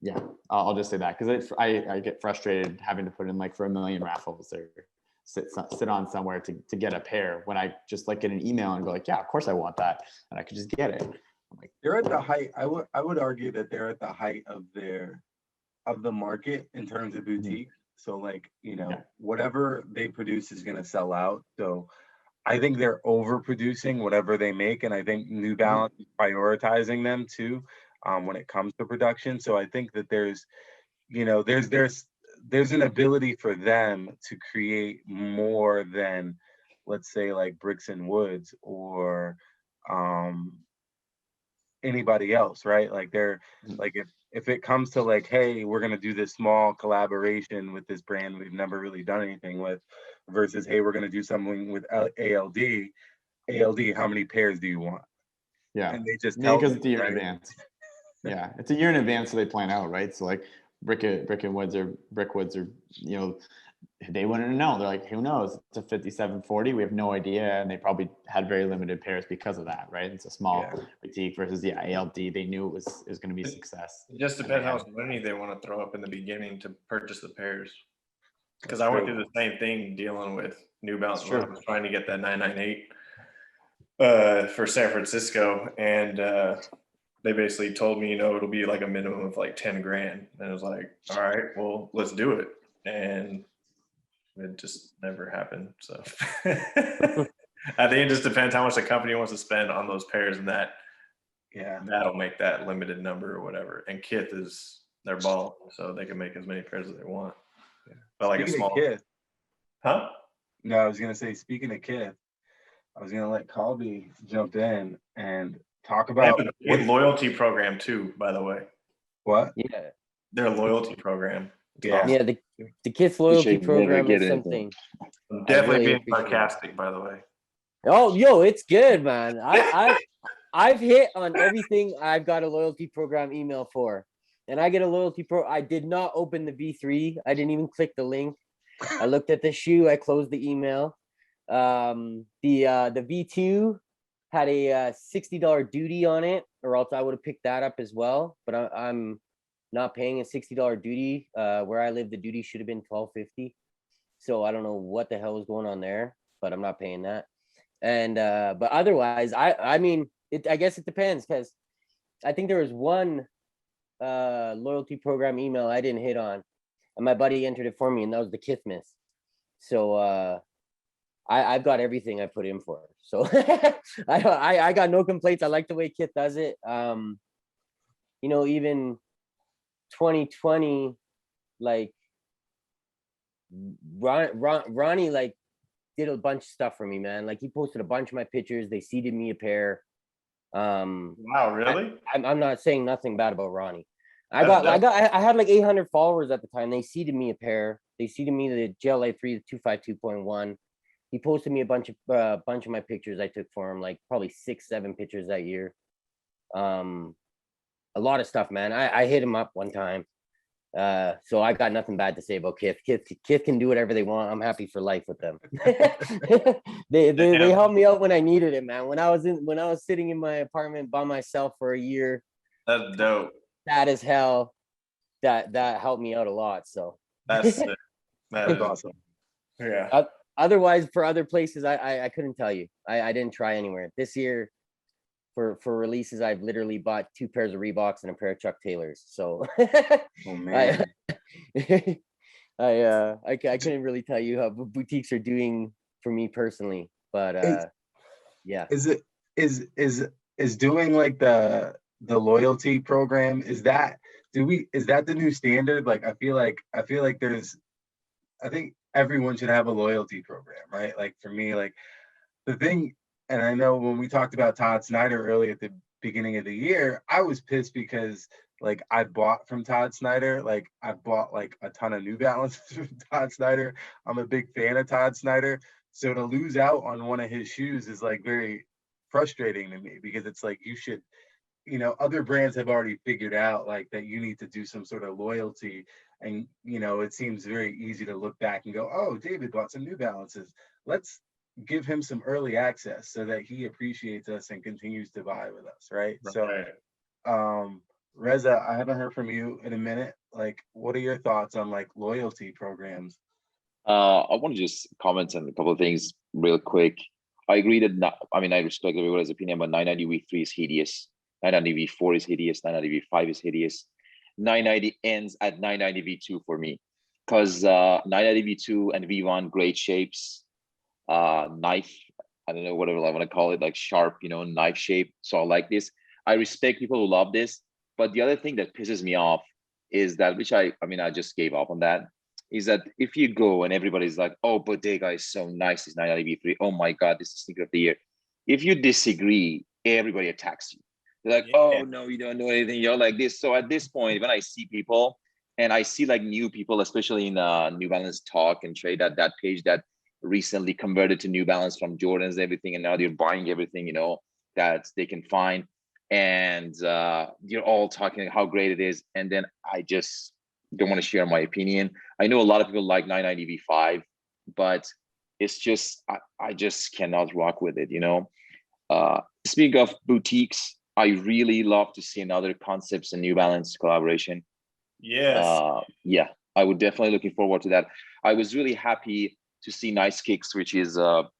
yeah, I'll just say that because I get frustrated having to put in like for 1 million raffles or sit on somewhere to get a pair when I just like get an email and go like, yeah, of course I want that, and I could just get it. I'm like, They're at the height. I would argue that they're at the height of the market in terms of boutique. So like, you know, Yeah. whatever they produce is gonna sell out. So I think they're overproducing whatever they make, and I think New Balance is prioritizing them too. When it comes to production. So I think that there's, you know, there's an ability for them to create more than, let's say, like Bricks and Woods or anybody else, right? Like they're like if it comes to like, hey, we're gonna do this small collaboration with this brand we've never really done anything with, versus hey, we're gonna do something with ALD. ALD, how many pairs do you want? yeah, And they just maybe tell because them, it's a year right? in advance. Yeah, it's a year in advance, so they plan out, right? So like Brickwoods are, you know, they wouldn't know. They're like, who knows? It's a 5740. We have no idea, and they probably had very limited pairs because of that, right? It's a small boutique versus ALD. They knew it was going to be a success. It just depends how much money they want to throw up in the beginning to purchase the pairs. Because I went through the same thing dealing with New Balance when I was trying to get that 998 for San Francisco, and they basically told me, you know, it'll be like a minimum of like 10 grand. And I was like, all right, well, let's do it. And it just never happened. So I think it just depends how much the company wants to spend on those pairs, and that'll make that limited number or whatever. And Kith is their ball, so they can make as many pairs as they want. But like Speaking a of small, Kith, huh? no, I was gonna say, speaking of Kith, I was gonna let Kalby jump in and talk about With loyalty program too, by the way. what? Yeah. Their loyalty program. Yeah. Yeah, the Kith loyalty should never program get is into something. I'm definitely really being appreciate sarcastic, by the way. Oh, yo, it's good, man. I've hit on everything I've got a loyalty program email for. And I get a loyalty I did not open the V3. I didn't even click the link. I looked at the shoe, I closed the email. The V2 had a $60 duty on it, or else I would have picked that up as well. But I'm not paying a $60 duty. Where I live, the duty should have been $12.50. So I don't know what the hell was going on there, but I'm not paying that. And but otherwise, I mean, I guess it depends, because I think there was one loyalty program email I didn't hit on, and my buddy entered it for me, and that was the Kith Miss. So I've got everything I put in for it. So I got no complaints. I like the way Kith does it. You know, even 2020, like Ronnie like did a bunch of stuff for me, man. Like he posted a bunch of my pictures. They seeded me a pair. Wow, really? I'm not saying nothing bad about Ronnie. I had like 800 followers at the time. They seeded me a pair. They seeded me the GLA 3 252.1. He posted me a bunch of my pictures I took for him, like probably 6-7 pictures that year. A lot of stuff, man. I hit him up one time. So I got nothing bad to say about Kith. Kith can do whatever they want. I'm happy for life with them. they helped me out when I needed it, man. When I was sitting in my apartment by myself for a year. That's dope. Sad as hell. That helped me out a lot. So that's sick. That is awesome. Yeah. otherwise, for other places, I couldn't tell you. I didn't try anywhere this year. For releases, I've literally bought 2 pairs of Reeboks and a pair of Chuck Taylors. So Oh man. I couldn't really tell you how boutiques are doing for me personally, but yeah. Is it is doing like the loyalty program, is that the new standard? Like I feel like I think everyone should have a loyalty program, right? Like for me, like the thing, and I know when we talked about Todd Snyder early at the beginning of the year, I was pissed because like I bought from Todd Snyder, like I bought like a ton of New Balances from Todd Snyder. I'm a big fan of Todd Snyder. So to lose out on one of his shoes is like very frustrating to me, because it's like you should, other brands have already figured out like that you need to do some sort of loyalty. And, it seems very easy to look back and go, oh, David bought some New Balances. Let's give him some early access so that he appreciates us and continues to buy with us. Right. Right. So, Reza, I haven't heard from you in a minute. Like, what are your thoughts on like loyalty programs? I want to just comment on a couple of things real quick. I agree that I respect everybody's opinion, but 990 V3 is hideous. 990 V4 is hideous. 990 V5 is hideous. 990 ends at 990 V2 for me, because 990 V2 and V1 great shapes. Knife, I don't know, whatever I want to call it, like sharp, knife shape. So I like this. I respect people who love this. But the other thing that pisses me off is that, which I just gave up on that, is that if you go and everybody's like, oh, Bodega is so nice, it's 990 V3, oh my God, this is the sneaker of the year. If you disagree, everybody attacks you. They're like, oh no, you don't know anything, you're like this. So at this point, when I see people, and I see like new people, especially in New Balance Talk and Trade, that page that recently converted to New Balance from Jordans and everything, and now they're buying everything, that they can find. And you're all talking how great it is. And then I just don't want to share my opinion. I know a lot of people like 990 V5, but it's just, I just cannot rock with it, Speaking of boutiques, I really love to see another Concepts and New Balance collaboration. Yes. Yeah, I would definitely looking forward to that. I was really happy to see Nice Kicks, which is not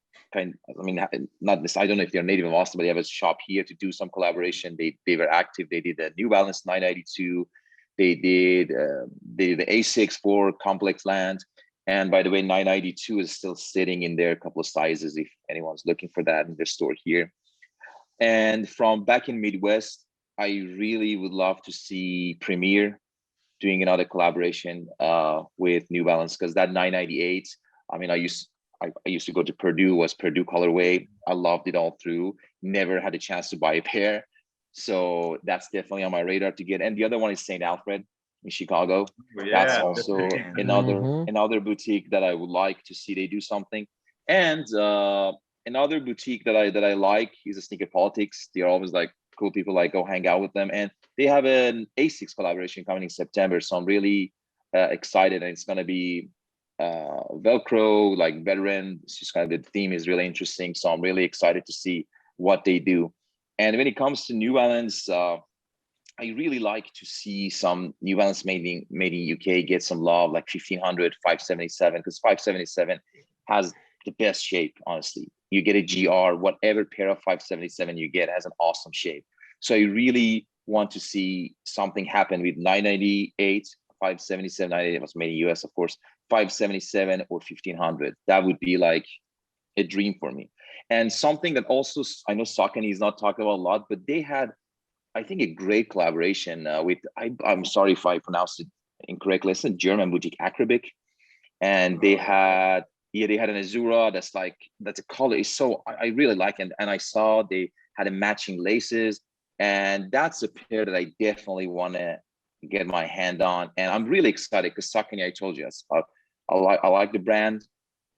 this, I don't know if they're native in Austin, but they have a shop here to do some collaboration. They were active. They did a New Balance 992. They did the A6 for Complex Land. And by the way, 992 is still sitting in there, a couple of sizes if anyone's looking for that in their store here. And from back in Midwest, I really would love to see Premier doing another collaboration with New Balance, because that 998, I used to go to Purdue, was Purdue colorway. I loved it all through. Never had a chance to buy a pair. So that's definitely on my radar to get. And the other one is St. Alfred in Chicago. Yeah, that's also another boutique that I would like to see they do something. And another boutique that I like is a Sneaker Politics. They're always like cool people, like go hang out with them. And they have an A6 collaboration coming in September. So I'm really excited, and it's going to be Velcro, like veteran. It's just kind of, the theme is really interesting. So I'm really excited to see what they do. And when it comes to New Balance, I really like to see some New Balance made in UK get some love, like 1500, 577, because 577 has the best shape, honestly. You get a GR, whatever pair of 577 you get has an awesome shape. So I really want to see something happen with 998, 577, 998 was made in US, of course, 577 or 1500. That would be like a dream for me. And something that also, I know Saucony is not talking about a lot, but they had, I think, a great collaboration with, I'm sorry if I pronounced it incorrectly, it's a German boutique, Acrobic. And they had, they had an Azura that's a color. It's so, I really like it. And I saw they had a matching laces. And that's a pair that I definitely want to get my hand on. And I'm really excited because Saucony, I told you, I like the brand.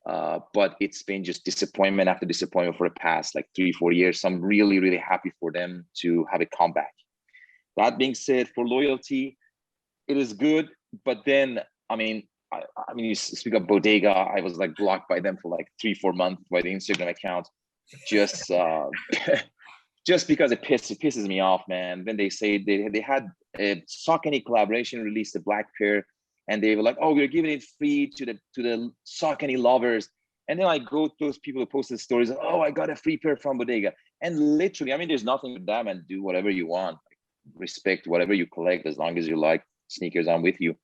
But it's been just disappointment after disappointment for the past like 3-4 years. So I'm really, really happy for them to have a comeback. That being said, for loyalty, it is good. But then, you speak of Bodega, I was like blocked by them for like 3-4 months by the Instagram account. Just just because it pisses me off, man. When they say they had a Saucony collaboration, released a black pair, and they were like, "Oh, we're giving it free to the Saucony lovers." And then I go to those people who posted stories, oh, I got a free pair from Bodega. And literally, I mean, there's nothing with that, man. Do whatever you want. Respect whatever you collect as long as you like sneakers. I'm with you.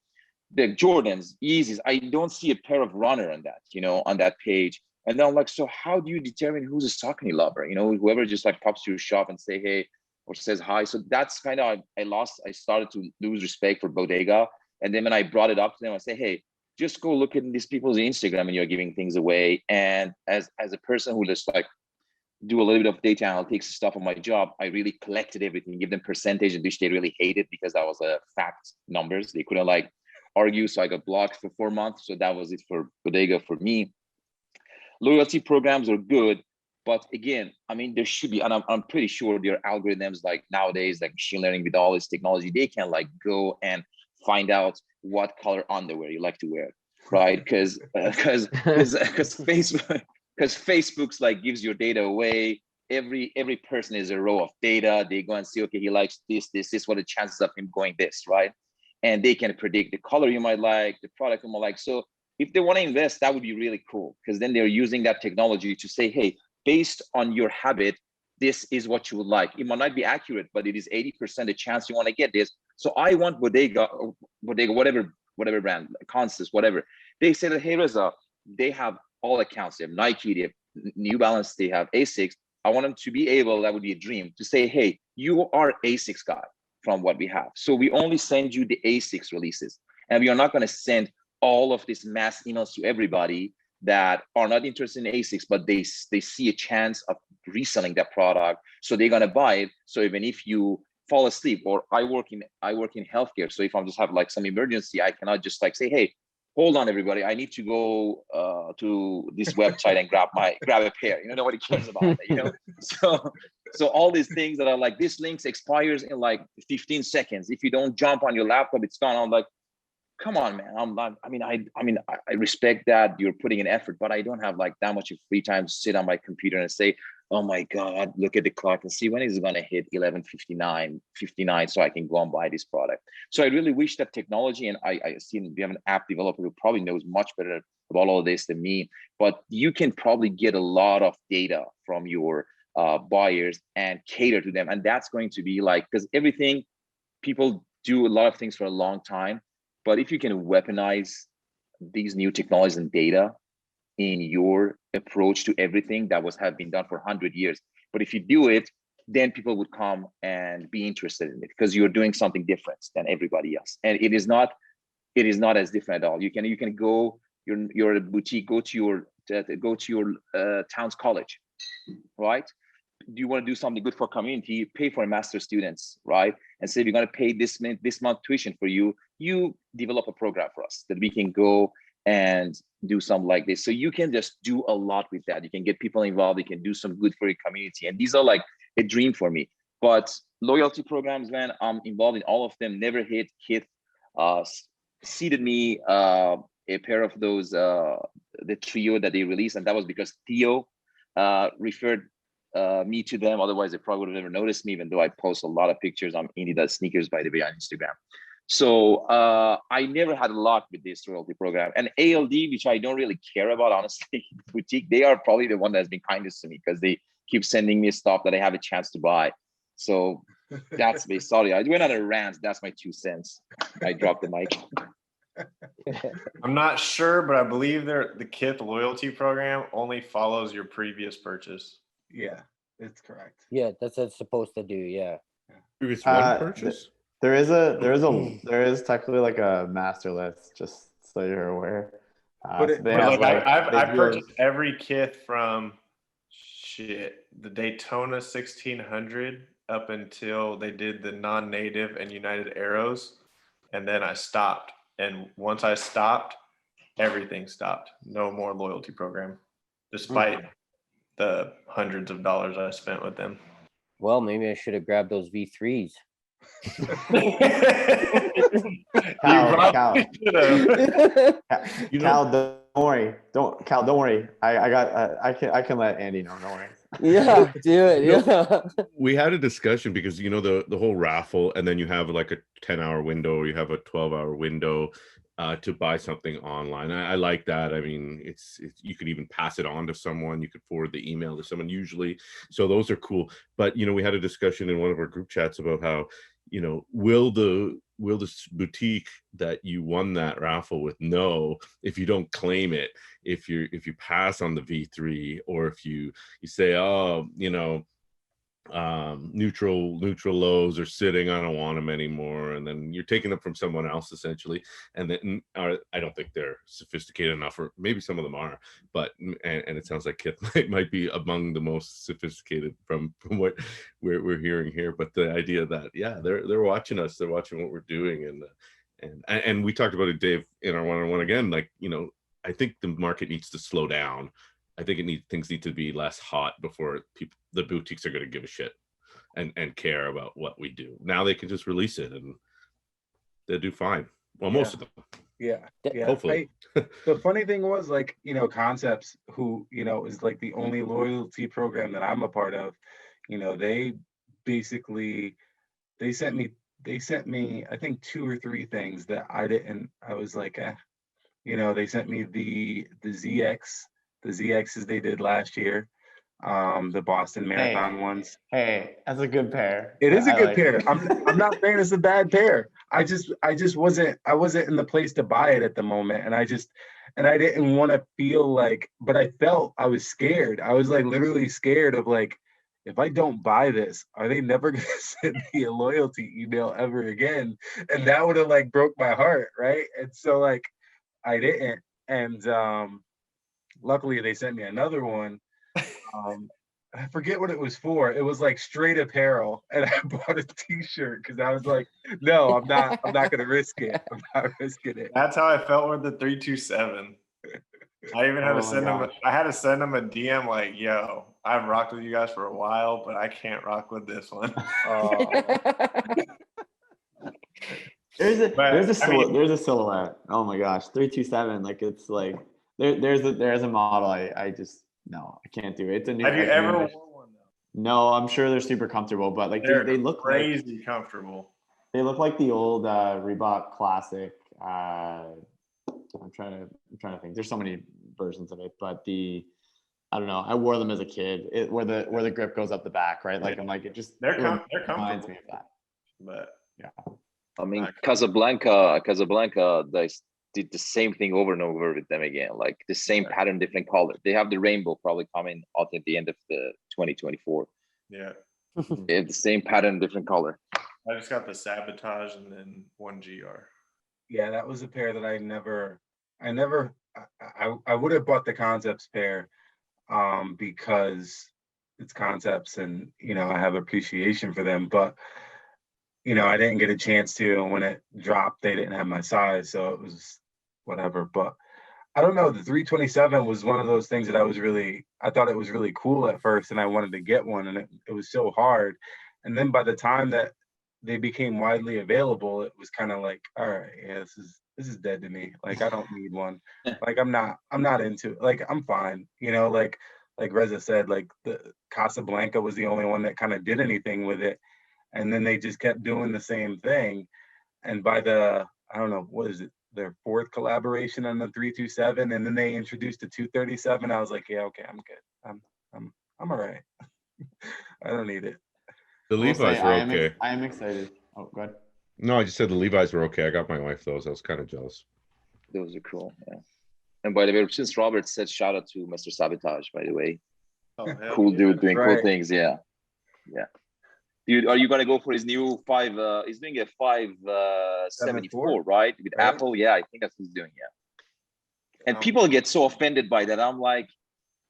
The Jordans, Yeezys, I don't see a pair of runner on that, on that page. And then I'm like, so how do you determine who's a Saucony lover? Whoever just like pops to your shop and say, hey, or says hi. So that's kind of, I started to lose respect for Bodega. And then when I brought it up to them, I say, hey, just go look at these people's Instagram and you're giving things away. And as a person who just like do a little bit of data analytics stuff on my job, I really collected everything, give them percentage, which they really hated because that was a fact numbers. They couldn't like argue. So I got blocked for 4 months. So that was it for Bodega for me. Loyalty programs are good. But again, I mean, there should be, and I'm pretty sure there are algorithms like nowadays, like machine learning with all this technology, they can like go and find out what color underwear you like to wear, right? Because Facebook's like gives your data away. Every person is a row of data. They go and see, okay, he likes this. What are the chances of him going this, right? And they can predict the color you might like, the product you might like. So if they want to invest, that would be really cool because then they're using that technology to say, hey, based on your habit, this is what you would like. It might not be accurate, but it is 80% the chance you want to get this. So I want Bodega, whatever brand, Constance, whatever. They say that, hey, Reza, they have all accounts. They have Nike, they have New Balance, they have Asics. I want them to be able, that would be a dream, to say, hey, you are Asics guy from what we have. So we only send you the Asics releases. And we are not going to send all of these mass emails to everybody that are not interested in Asics, but they see a chance of reselling that product. So they're going to buy it. So even if you fall asleep, or I work in healthcare. So if I'm just have like some emergency, I cannot just like say, hey, hold on everybody, I need to go to this website and grab a pair. Nobody cares about that, So all these things that are like, this link expires in like 15 seconds. If you don't jump on your laptop, it's gone. I'm like, come on, man. I respect that you're putting an effort, but I don't have like that much of free time to sit on my computer and say, oh my God, look at the clock and see when is it going to hit 11:59 so I can go and buy this product. So I really wish that technology, and I see we have an app developer who probably knows much better about all of this than me, but you can probably get a lot of data from your buyers and cater to them. And that's going to be like, because everything, people do a lot of things for a long time. But if you can weaponize these new technologies and data in your approach to everything that have been done for 100 years, but if you do it, then people would come and be interested in it because you're doing something different than everybody else. And it is not as different at all. You can go, you're a boutique, go to your town's college, right? Do you want to do something good for community? Pay for master students, right? And say, we're going to pay this month tuition for you. You develop a program for us that we can go and do something like this. So you can just do a lot with that. You can get people involved. You can do some good for your community. And these are like a dream for me. But loyalty programs, man, I'm involved in all of them. Never hit seeded me a pair of those, the trio that they released. And that was because Theo referred me to them. Otherwise, they probably would have never noticed me, even though I post a lot of pictures on Adidas sneakers, by the way, on Instagram. So I never had luck with this loyalty program. And ALD, which I don't really care about, honestly, boutique, they are probably the one that has been kindest to me because they keep sending me stuff that I have a chance to buy. So that's me. Sorry, I went on a rant. That's my 2 cents. I dropped the mic. I'm not sure, but I believe the Kith loyalty program only follows your previous purchase. Yeah, it's correct. Yeah, that's what it's supposed to do. Yeah. Previous one purchase. There is technically like a master list, just so you're aware. I purchased every Kith from the Daytona 1600 up until they did the non-native and United Arrows, and then I stopped. And once I stopped, everything stopped. No more loyalty program, despite the hundreds of dollars I spent with them. Well, maybe I should have grabbed those V3s. Cal, don't worry. Don't worry. I can let Andy know. Don't worry. Yeah, do it. Yeah. We had a discussion because the whole raffle, and then you have like a 10-hour window, or you have a 12-hour window. to buy something online. I like that. I mean, it's you could even pass it on to someone. You could forward the email to someone usually. So those are cool. But we had a discussion in one of our group chats about how, will this boutique that you won that raffle with know if you don't claim it, if you pass on the V3, or if you say, oh, neutral lows are sitting, I don't want them anymore, and then you're taking them from someone else essentially. And then I don't think they're sophisticated enough, or maybe some of them are, but and it sounds like Kith might be among the most sophisticated from what we're hearing here. But the idea that they're watching us, they're watching what we're doing, and we talked about it, Dave, in our one-on-one again, like, I think the market needs to slow down. I think things need to be less hot before the boutiques are going to give a shit and care about what we do. Now they can just release it and they'll do fine. Well, most of them. Yeah. Hopefully. The funny thing was, like, Concepts, who, is like the only loyalty program that I'm a part of, they basically, they sent me, I think 2 or 3 things that I was like, they sent me the ZXs they did last year, the Boston Marathon ones. Hey, that's a good pair. It is a good like pair. I'm not saying it's a bad pair. I wasn't in the place to buy it at the moment, and I didn't want to feel like, but I was scared. I was like literally scared of, like, if I don't buy this, are they never gonna send me a loyalty email ever again? And that would have like broke my heart, right? And so, like, I didn't, and luckily they sent me another one. I forget what it was for. It was like straight apparel, and I bought a T-shirt because I was like, no, I'm not gonna risk it. I'm not risking it. That's how I felt with the 327. I even had to send them. I had to send them a DM like, "Yo, I've rocked with you guys for a while, but I can't rock with this one." There's a silhouette. Oh my gosh, 327. Like, it's like there's a model. I just, no, I can't do it. It's a new. Have you ever worn one though? No, I'm sure they're super comfortable, but like they look crazy comfortable. They look like the old Reebok Classic. I'm trying to think. There's so many versions of it, but I don't know. I wore them as a kid. Where the grip goes up the back, right? Like, I'm like, it just they're reminds comfortable. me of that. But yeah, I mean, Casablanca, they did the same thing over and over with them again, like the same pattern, different color. They have the rainbow probably coming out at the end of the 2024. Yeah. They have the same pattern, different color. I just got the Sabotage and then 1GR. Yeah, that was a pair that I would have bought the Concepts pair, because it's Concepts and, I have appreciation for them, but, I didn't get a chance to, and when it dropped, they didn't have my size, so it was whatever. But I don't know, the 327 was one of those things that I thought it was really cool at first, and I wanted to get one, and it was so hard. And then by the time that they became widely available, it was kind of like, all right, yeah, this is dead to me. Like, I don't need one. Like, I'm not into it. Like, I'm fine. Like Reza said, like, the Casablanca was the only one that kind of did anything with it. And then they just kept doing the same thing. And by I don't know, what is it, their 4th collaboration on the 327, and then they introduced the 237. I was like, yeah, okay, I'm good. I'm all right. I don't need it. The Levi's were okay. I am excited. Oh, go ahead. No, I just said the Levi's were okay. I got my wife those. I was kind of jealous. Those are cool. Yeah. And by the way, since Robert said, shout out to Mr. Sabotage, by the way. Oh, cool dude doing right. cool things. Yeah. Dude, are you gonna go for his new 5? He's doing a 574, right? With Apple. Yeah, I think that's what he's doing. Yeah. And people get so offended by that. I'm like,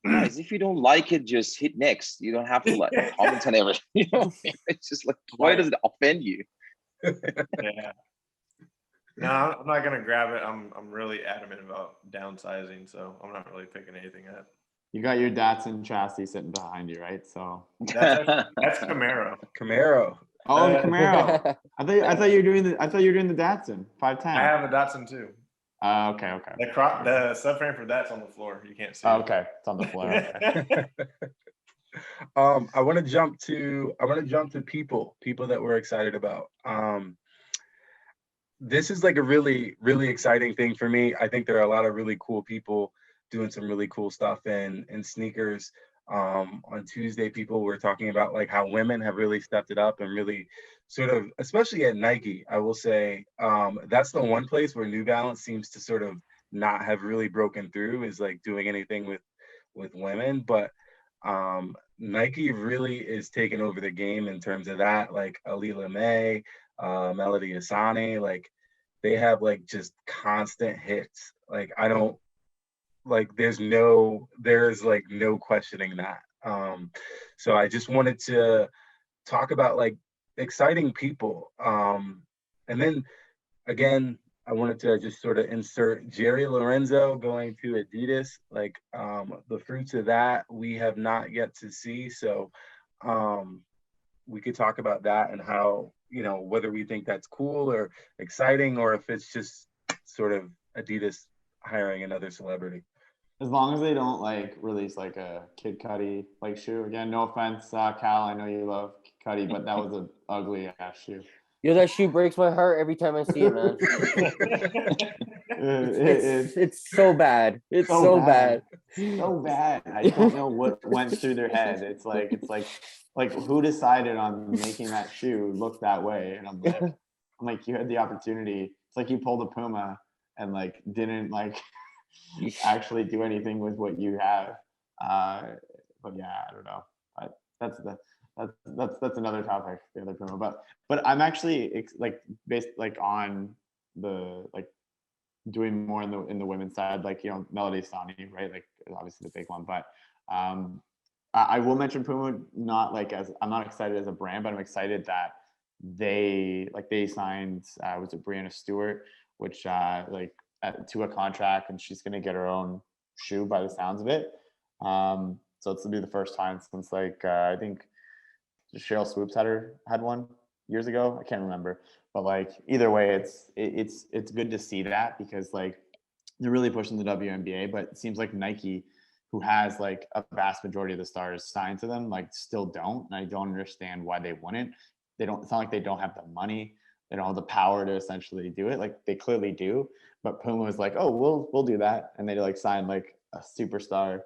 guys, if you don't like it, just hit next. You don't have to like comment on everything. It's just like, why does it offend you? Yeah. No, I'm not gonna grab it. I'm really adamant about downsizing, so I'm not really picking anything up. You got your Datsun chassis sitting behind you, right? So that's Camaro. Camaro. Oh, the Camaro. I thought you were doing the Datsun 510. I have a Datsun too. Okay. The subframe for that's on the floor. You can't see. Okay, it's on the floor. Okay. I want to jump to people that we're excited about. this is like a really, really exciting thing for me. I think there are a lot of really cool people doing some really cool stuff in sneakers. On Tuesday, people were talking about like how women have really stepped it up and really sort of, especially at Nike, I will say, that's the one place where New Balance seems to sort of not have really broken through, is like doing anything with women. But Nike really is taking over the game in terms of that. Like Alila May, Melody Asani, like they have like just constant hits. Like I don't like there's like no questioning that. So I just wanted to talk about like exciting people. And then again, I wanted to just sort of insert Jerry Lorenzo going to Adidas. Like the fruits of that we have not yet to see. So we could talk about that and how, you know, whether we think that's cool or exciting, or if it's just sort of Adidas hiring another celebrity. As long as they don't like release like a Kid Cudi like shoe. Again, no offense, Cal. I know you love Cudi, but that was an ugly ass shoe. Yo, that shoe breaks my heart every time I see it, man. It's so bad. It's so bad. So bad. I don't know what went through their head. It's like who decided on making that shoe look that way? And I'm like, you had the opportunity. It's like you pulled a Puma and like didn't like actually do anything with what you have. But yeah, I don't know. But that's another topic, the other Puma. But I'm actually like based like on the like doing more in the women's side, like, you know, Melody Sani, right? Like obviously the big one, but I will mention Puma, not like as I'm not excited as a brand, but I'm excited that they signed was it Brianna Stewart, which to a contract, and she's gonna get her own shoe by the sounds of it. So it's to be the first time since like I think Cheryl Swoops had one years ago. I can't remember, but like either way, it's good to see that, because like they're really pushing the WNBA, but it seems like Nike, who has like a vast majority of the stars signed to them, like still don't. And I don't understand why they wouldn't. It's not like they don't have the money. They don't have the power to essentially do it. Like they clearly do. But Puma was like, oh, we'll do that. And they like signed like a superstar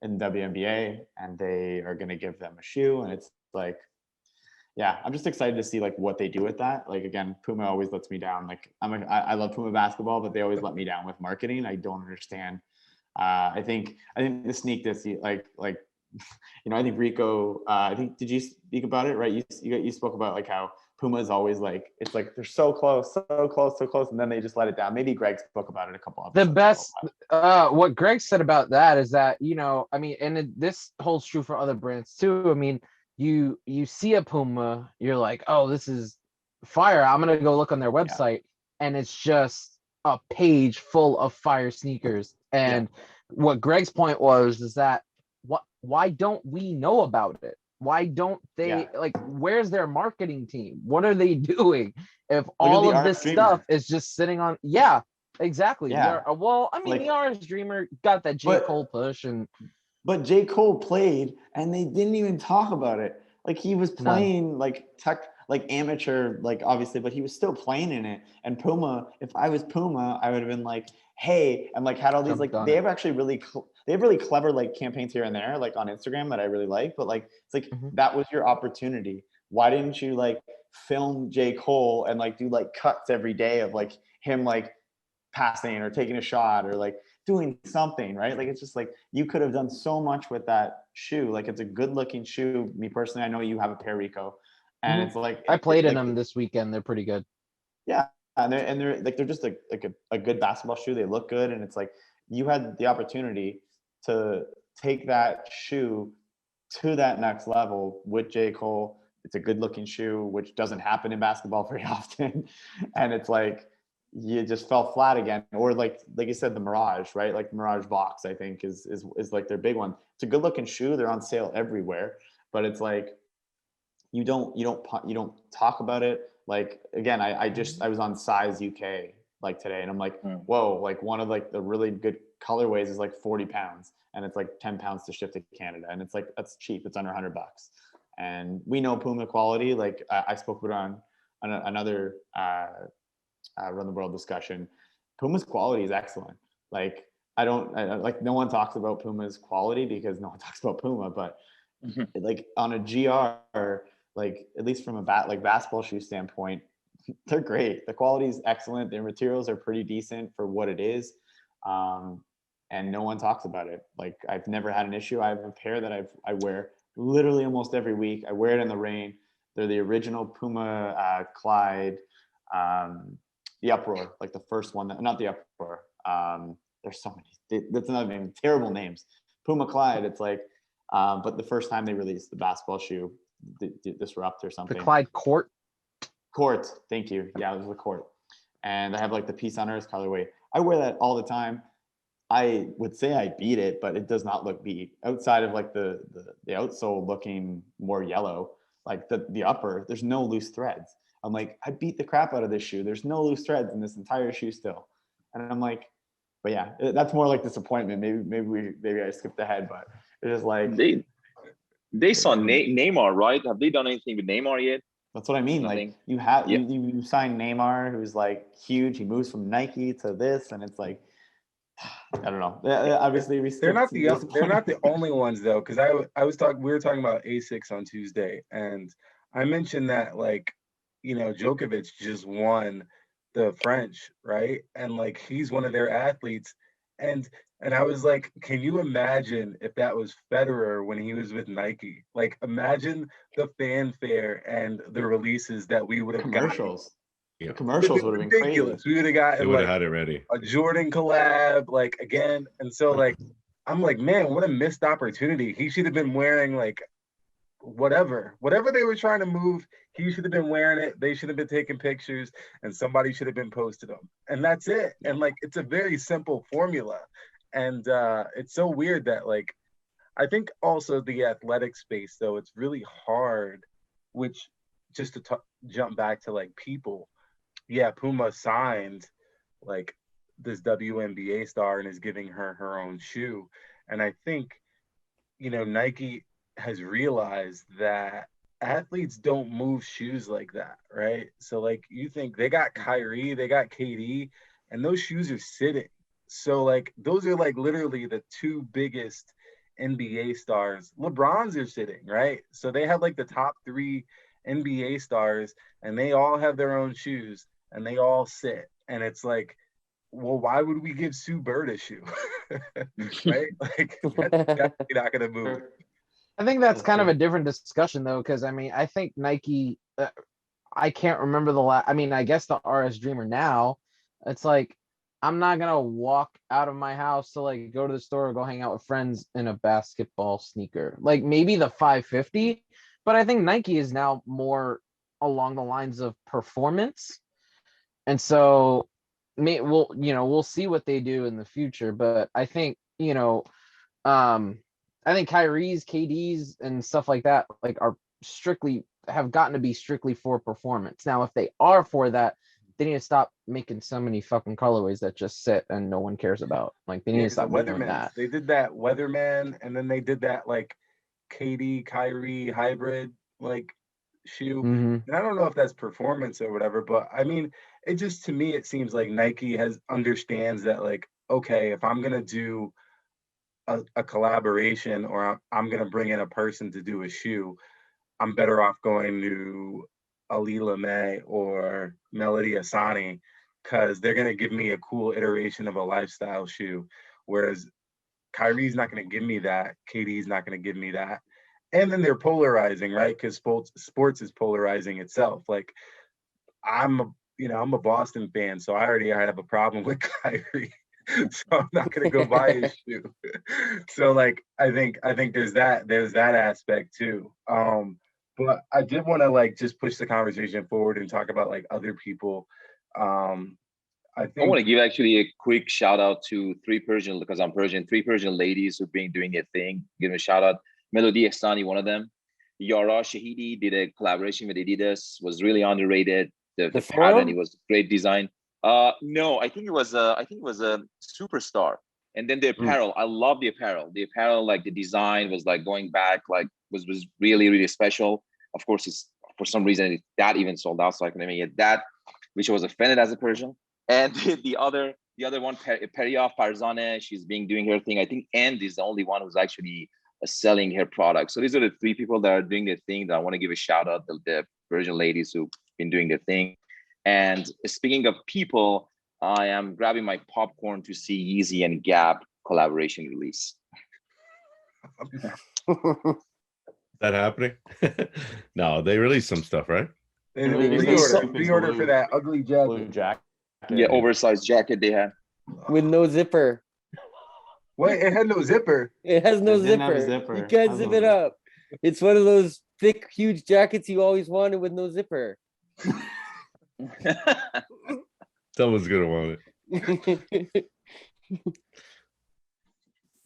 in WNBA, and they are going to give them a shoe. And it's like, yeah, I'm just excited to see like what they do with that. Like again, Puma always lets me down. Like I love Puma basketball, but they always let me down with marketing. I don't understand. I think the sneak this like you know, I think Rico. I think did you speak about it, right? You spoke about like how Puma is always like, it's like they're so close, and then they just let it down. Maybe Greg spoke about it a couple of The best, what Greg said about that is that, you know, I mean, and this holds true for other brands too. I mean, you see a Puma, you're like, oh, this is fire. I'm gonna go look on their website, and it's just a page full of fire sneakers. And what Greg's point was is that why don't we know about it? Why don't they like, where's their marketing team? What are they doing if all of this stuff is just sitting on? Yeah, exactly. Yeah. Well, I mean, Like, the Orange Dreamer got that J. Cole push, but J. Cole played and they didn't even talk about it. Like he was playing like amateur, like obviously, but he was still playing in it. And Puma, if I was Puma, I would have been like, hey, and like had all these like they have actually really clever like campaigns here and there, like on Instagram, that I really like. But like it's like that was your opportunity. Why didn't you like film J. Cole and like do like cuts every day of like him like passing or taking a shot or like doing something, right? Like it's just like you could have done so much with that shoe. Like it's a good looking shoe. Me personally, I know you have a pair, Rico, and it's like I played in them this weekend. They're pretty good. Yeah, and they're just like a good basketball shoe. They look good, and it's like you had the opportunity to take that shoe to that next level with J. Cole. It's a good looking shoe, which doesn't happen in basketball very often, and it's like you just fell flat again. Or like you said, the Mirage, right? Like Mirage Box, I think is like their big one. It's a good looking shoe. They're on sale everywhere, but it's like you don't talk about it. Like again, I was on Size UK like today, and I'm like, whoa, like one of like the really good colorways is like 40 pounds, and it's like 10 pounds to ship to Canada, and it's like that's cheap. It's under $100. And we know Puma Quality. Like I spoke about on another run the world discussion, Puma's quality is excellent. Like like no one talks about Puma's quality because no one talks about Puma, but like on a GR, like at least from a basketball shoe standpoint, they're great. The quality is excellent. Their materials are pretty decent for what it is. And no one talks about it. Like I've never had an issue. I have a pair that I wear literally almost every week. I wear it in the rain. They're the original Puma Clyde, the Uproar, like the first one, not the Uproar. There's so many, that's another name, terrible names. Puma Clyde, it's like, but the first time they released the basketball shoe, the Disrupt or something. The Clyde Court. Court, thank you. Yeah, it was the Court. And I have like the Peace on Earth colorway. I wear that all the time. I would say I beat it, but it does not look beat. Outside of like the outsole looking more yellow, like the upper, there's no loose threads. I'm like, I beat the crap out of this shoe. There's no loose threads in this entire shoe still. And I'm like, but yeah, that's more like disappointment. Maybe I skipped ahead, but it's just like they saw Neymar, right? Have they done anything with Neymar yet? That's what I mean. Nothing. Like you signed Neymar, who's like huge. He moves from Nike to this, and it's like, I don't know. Obviously, they're not the only ones though, because we were talking about Asics on Tuesday, and I mentioned that like, Djokovic just won the French, right? And like he's one of their athletes, and I was like, can you imagine if that was Federer when he was with Nike? Like, imagine the fanfare and the releases that we would have commercials. Yeah. The commercials would have been ridiculous. We would have gotten They would have had it ready. a Jordan collab, like again. And so like, I'm like, man, what a missed opportunity. He should have been wearing like whatever they were trying to move. He should have been wearing it. They should have been taking pictures, and somebody should have been posted them. And that's it. And like, it's a very simple formula. And it's so weird that like, I think also the athletic space though, it's really hard, which just to jump back to like people, yeah, Puma signed like this WNBA star and is giving her her own shoe. And I think, Nike has realized that athletes don't move shoes like that, right? So like you think they got Kyrie, they got KD, and those shoes are sitting. So like those are like literally the two biggest NBA stars. LeBron's are sitting, right? So they have like the top 3 NBA stars, and they all have their own shoes, and they all sit. And it's like, well, why would we give Sue Bird a shoe? Right? Like that's definitely not gonna move. I think that's kind of a different discussion though, because I mean, I think Nike. I can't remember the last. I mean, I guess the RS Dreamer now. It's like, I'm not gonna walk out of my house to like go to the store or go hang out with friends in a basketball sneaker. Like maybe the 550, but I think Nike is now more along the lines of performance, and so we'll see what they do in the future. But I think I think Kyrie's, KD's, and stuff like that like have gotten to be strictly for performance. Now, if they are for that, they need to stop making so many fucking colorways that just sit and no one cares about. Like they need to stop doing that. They did that Weatherman, and then they did that like KD Kyrie hybrid like shoe. And I don't know if that's performance or whatever, but I mean, it just, to me, it seems like Nike understands that like, okay, if I'm gonna do a collaboration, or I'm gonna bring in a person to do a shoe, I'm better off going to Alila May or Melody Asani, because they're gonna give me a cool iteration of a lifestyle shoe. Whereas Kyrie's not gonna give me that, KD's not gonna give me that. And then they're polarizing, right? Because sports is polarizing itself. Like I'm a Boston fan, so I already have a problem with Kyrie. So I'm not gonna go buy his shoe. So like I think there's that aspect too. But I did want to like just push the conversation forward and talk about like other people. I want to give actually a quick shout out to 3 Persian, because I'm Persian, 3 Persian ladies who've been doing their thing. Give them a shout out. Melody Ehsani, one of them. Yara Shahidi did a collaboration with Adidas, was really underrated. The pattern, it was great design. No, I think it was a Superstar. And then the apparel, I love the apparel. The apparel, like the design was like going back, like was really, really special. Of course, it's for some reason that even sold out, so I couldn't even get that. which I was offended as a Persian. And the other one, Periya Farzaneh, she's doing her thing. I think End is the only one who's actually selling her product. So these are the three people that are doing their thing that I want to give a shout out, the Persian ladies who've been doing their thing. And speaking of people, I am grabbing my popcorn to see Yeezy and Gap collaboration release. That happening? No, they released some stuff, right? And Released pre-order for that ugly blue jacket. jacket. Yeah, oversized jacket they had. With no zipper. Wait, it had no zipper. It has no It didn't have a zipper. zipper. You can't Has zip no it zipper. up. It's one of those thick, huge jackets you always wanted with no zipper. Someone's gonna want it.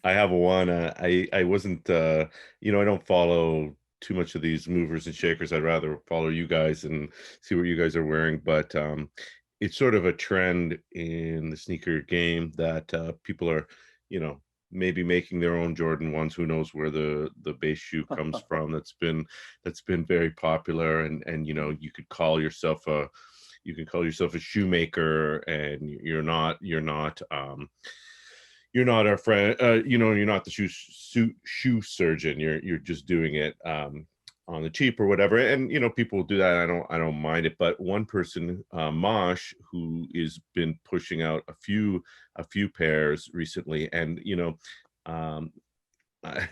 I have one. I wasn't. I don't follow too much of these movers and shakers. I'd rather follow you guys and see what you guys are wearing. But it's sort of a trend in the sneaker game that people are, maybe making their own Jordan ones. Who knows where the base shoe comes from? That's been very popular, and you could call yourself a shoemaker, and you're not our friend. You're not the shoe surgeon. You're just doing it on the cheap or whatever. And people will do that. I don't mind it. But one person, Mosh, who has been pushing out a few pairs recently, and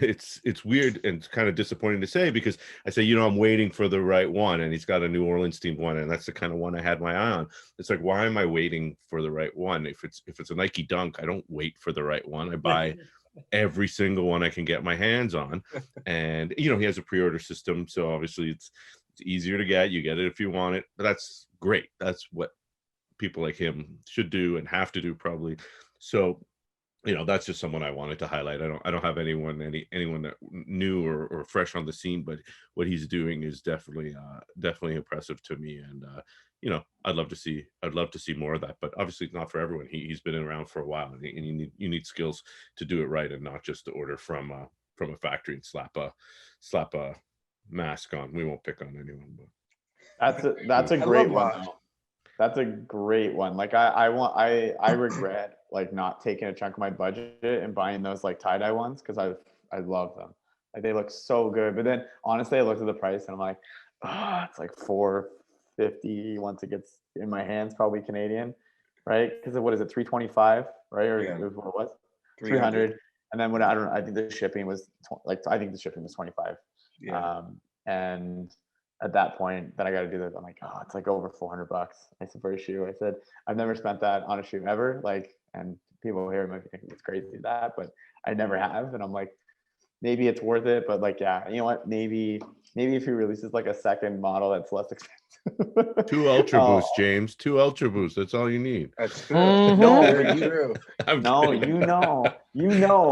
it's weird and it's kind of disappointing to say, because I say, I'm waiting for the right one, and he's got a New Orleans themed one, and that's the kind of one I had my eye on. It's like, why am I waiting for the right one? If it's a Nike Dunk, I don't wait for the right one. I buy every single one I can get my hands on. And he has a pre-order system, so obviously it's easier to get. You get it if you want it, but that's great. That's what people like him should do and have to do, probably. So that's just someone I wanted to highlight. I don't have anyone that new or fresh on the scene, but what he's doing is definitely impressive to me. And I'd love to see more of that, but obviously it's not for everyone. He's been around for a while, and you need skills to do it right, and not just to order from a factory and slap a mask on. We won't pick on anyone, but That's a I great love one. Mosh. Though. That's a great one. Like I regret like not taking a chunk of my budget and buying those like tie-dye ones, because I love them. Like they look so good. But then honestly, I looked at the price and I'm like, it's like $450 once it gets in my hands, probably Canadian, right? Because what is it, $325, right? Or Yeah. it was, what it was? 300. And then I think the shipping was 25. Yeah. And at that point, then I got to do this. I'm like, it's like over $400. I said, for a shoe. I said, I've never spent that on a shoe ever. Like, and people here might think it's crazy that, but I never have. And I'm like, maybe it's worth it. But like, yeah, you know what? Maybe if he releases like a second model that's less expensive. 2 Ultra Boost, James. 2 Ultra Boost. That's all you need. That's true. No, Very true. no, Kidding. you know,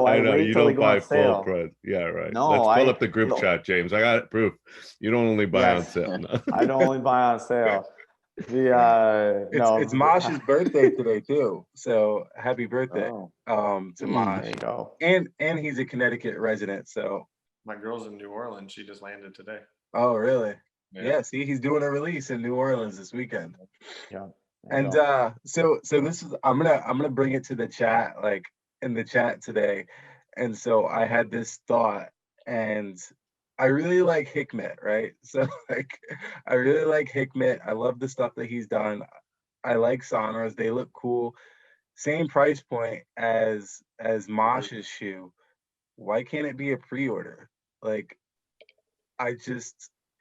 I I know wait you till they don't go buy on full sale. price. Yeah, right. No, Let's pull I- up the group no. chat, James. I got proof. You don't only buy on Yes. sale. No. I don't only buy on sale. No, It's Mosh's birthday today too. So happy birthday Oh, to Mosh. there you go. And he's a Connecticut resident. So My girl's in New Orleans. She just landed today. oh really? Yeah, see, he's doing a release in New Orleans this weekend. Yeah. there you And go. so this is I'm gonna bring it to the chat, like in the chat today. And so I had this thought, and I really like Hikmet, right? So like I really like Hikmet. I love the stuff that he's done. I like Sonoras, they look cool. Same price point as Mosh's shoe. Why can't it be a pre-order? Like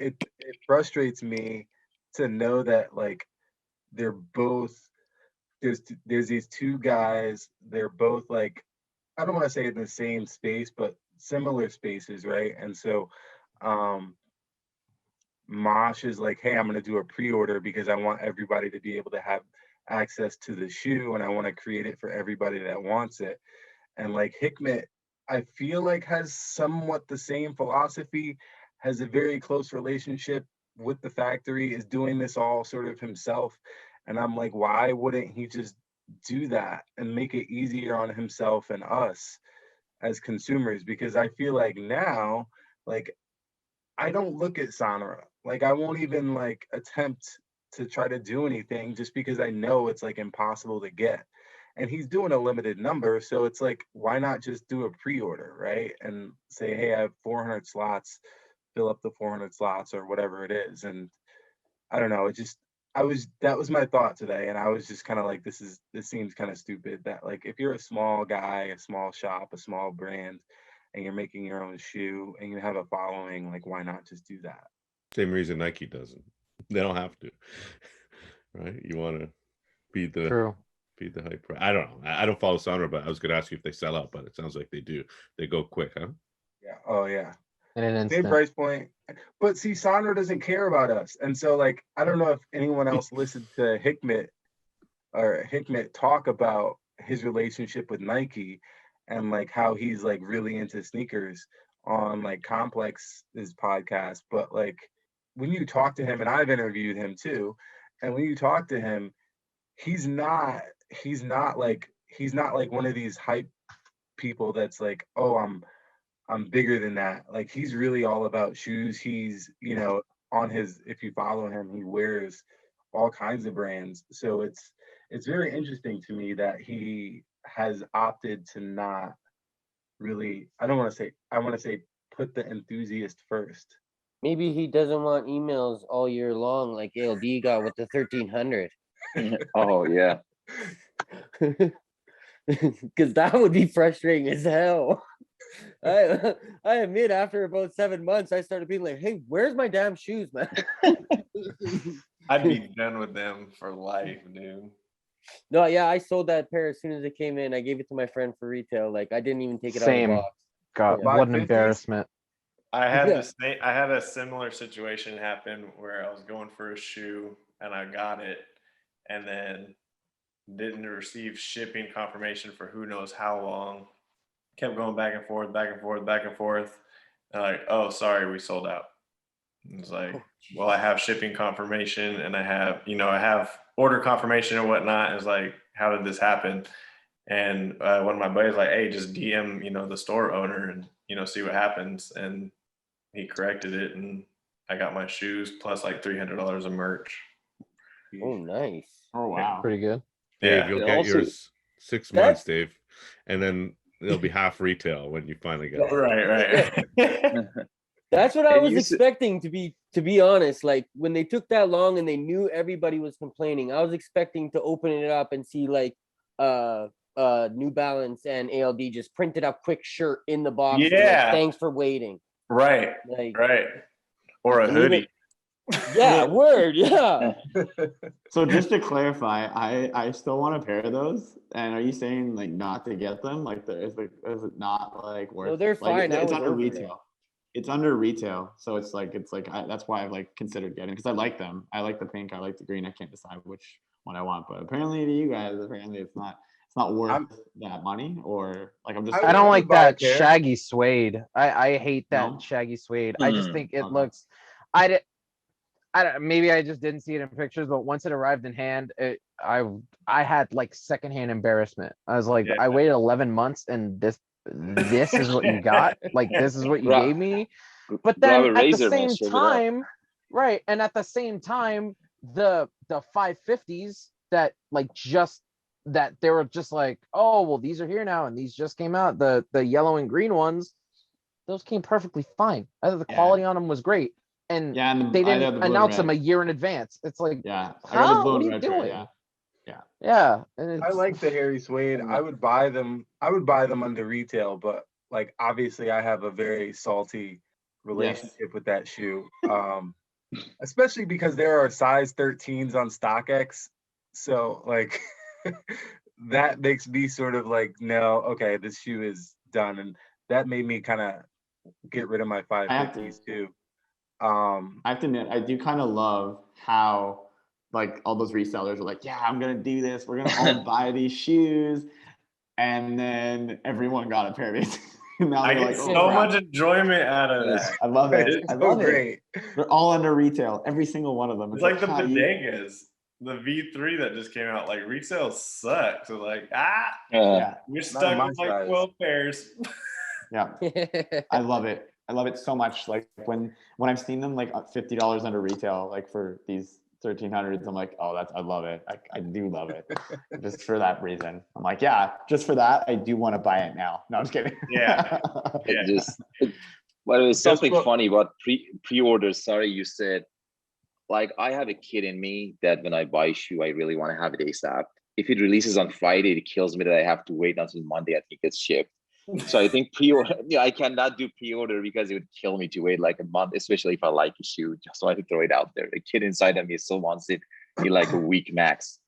it frustrates me to know that like they're both there's these two guys, they're both like, I don't want to say in the same space, but similar spaces, right? And so Mosh is like, hey, I'm gonna do a pre-order because I want everybody to be able to have access to the shoe, and I want to create it for everybody that wants it. And like Hikmet, I feel like has somewhat the same philosophy, has a very close relationship with the factory, is doing this all sort of himself. And I'm like, why wouldn't he just do that and make it easier on himself and us as consumers? Because I feel like now, like, I don't look at Sonora. Like, I won't even like attempt to try to do anything just because I know it's like impossible to get. And he's doing a limited number, so it's like, why not just do a pre-order, right? And say, hey, I have 400 slots, fill up the 400 slots or whatever it is. And I don't know, it just, that was my thought today. And I was just kind of like, this seems kind of stupid that like, if you're a small guy, a small shop, a small brand, and you're making your own shoe and you have a following, like, why not just do that? Same reason Nike doesn't. They don't have to, right? You want to be the True. hype. I don't know. I don't follow Sonra, but I was going to ask you if they sell out, but it sounds like they do. They go quick, huh? Yeah. Oh yeah. In an Same instant. price point. But see, Sandro doesn't care about us. And so like, I don't know if anyone else listened to Hikmet talk about his relationship with Nike and like how he's like really into sneakers on like Complex's podcast. But like when you talk to him, and I've interviewed him too, and when you talk to him, he's not like one of these hype people that's like, oh, I'm bigger than that. Like he's really all about shoes. He's, you know, on his, if you follow him, he wears all kinds of brands. So it's very interesting to me that he has opted to not really, I want to say put the enthusiast first. Maybe he doesn't want emails all year long like ALD got with the 1300. Oh yeah. Because that would be frustrating as hell. I admit, after about 7 months, I started being like, "Hey, where's my damn shoes, man?" I'd be done with them for life, dude. No, yeah, I sold that pair as soon as it came in. I gave it to my friend for retail. Like, I didn't even take it out of Same. the box. God, Yeah. what an 550s? embarrassment. I had Yeah. I had a similar situation happen where I was going for a shoe and I got it and then didn't receive shipping confirmation for who knows how long. Kept going back and forth, back and forth, back and forth. And like, oh, sorry, we sold out. It's like, well, I have shipping confirmation and I have order confirmation and whatnot. It's like, how did this happen? And one of my buddies like, hey, just DM, the store owner and, see what happens. And he corrected it and I got my shoes plus like $300 of merch. Oh, nice. Oh wow. Pretty good. Dave, Yeah. you'll And get also- yours 6 That's- months, Dave, and then it'll be half retail when you finally get it. Right. That's what I And was you said- expecting, to be honest. Like, when they took that long and they knew everybody was complaining, I was expecting to open it up and see like New Balance and ALD just printed up quick shirt in the box. and, like, Yeah. thanks for waiting. Right. Like, Right. Or a And even- hoodie. yeah, word, yeah. So just to clarify, I still want a pair of those. And are you saying like not to get them? Like, is it not like worth? No, they're like, fine. I It's was under over it. retail. It's under retail, so it's like that's why I've like considered getting, because I like them. I like the pink. I like the green. I can't decide which one I want, but apparently to you guys, it's not worth that money, or like I'm just. I don't would like buy a that pair. shaggy suede. I hate that No? shaggy suede. I just Mm. think it Okay. looks. Maybe I just didn't see it in pictures, but once it arrived in hand, I had like secondhand embarrassment. I was like, Yeah. I waited 11 months, and this is what you got. Like, this is what you Ra- gave me. But Grab then a at the razor, man, same shave it up. time, right? And at the same time, the 550s that like just that they were just like, oh well, these are here now, and these just came out. The yellow and green ones, those came perfectly fine. I thought the Yeah. quality on them was great, and Yeah, and they I had didn't the blue and announce them a red. year in advance. It's like, Yeah, I got huh? the blue What and are you red pair, doing? yeah. Yeah, and I it's, like the hairy suede. I would buy them under retail, but like obviously I have a very salty relationship with that shoe. Especially because there are size 13s on StockX. So like that makes me sort of like, no, okay, this shoe is done. And that made me kind of get rid of my have to- 550s too. I have to admit, I do kind of love how like all those resellers are like, yeah, I'm gonna do this. We're gonna all buy these shoes, and then everyone got a pair of these. Now I they're get like, so oh, crap. much enjoyment out of that. I love it. It's I so love it. great. They're all under retail, every single one of them. It's like the how you- bodegas, the V3 that just came out. Like resale sucks. So like, Yeah, you're Not stuck my with like size. 12 pairs. yeah. I love it. I love it so much. Like when I've seen them like $50 under retail, like for these 1300s. I'm like, oh, I love it. I do love it. Just for that reason. I'm like, yeah, just for that, I do want to buy it now. No, I'm just kidding. Yeah. It just, but it was something what- funny about pre-orders. Sorry, you said, like, I have a kid in me that when I buy a shoe, I really want to have it ASAP. If it releases on Friday, it kills me that I have to wait until Monday. I think it's shipped. So I think pre-order, yeah, I cannot do pre-order because it would kill me to wait like a month, especially if I like a shoe. Just so I to throw it out there. The kid inside of me still wants it in like a week max.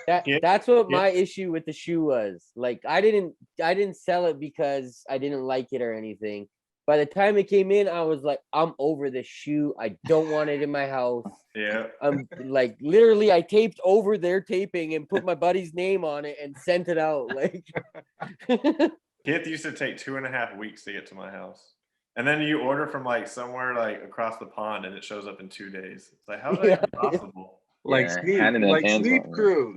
That's what my issue with the shoe was. Like I didn't sell it because I didn't like it or anything. By the time it came in, I was like, I'm over this shoe. I don't want it in my house. Yeah. I'm like, literally, I taped over their taping and put my buddy's name on it and sent it out. Like, Kith used to take 2.5 weeks to get to my house. And then you order from like somewhere like across the pond and it shows up in 2 days. It's like, how is that even possible? Like Yeah,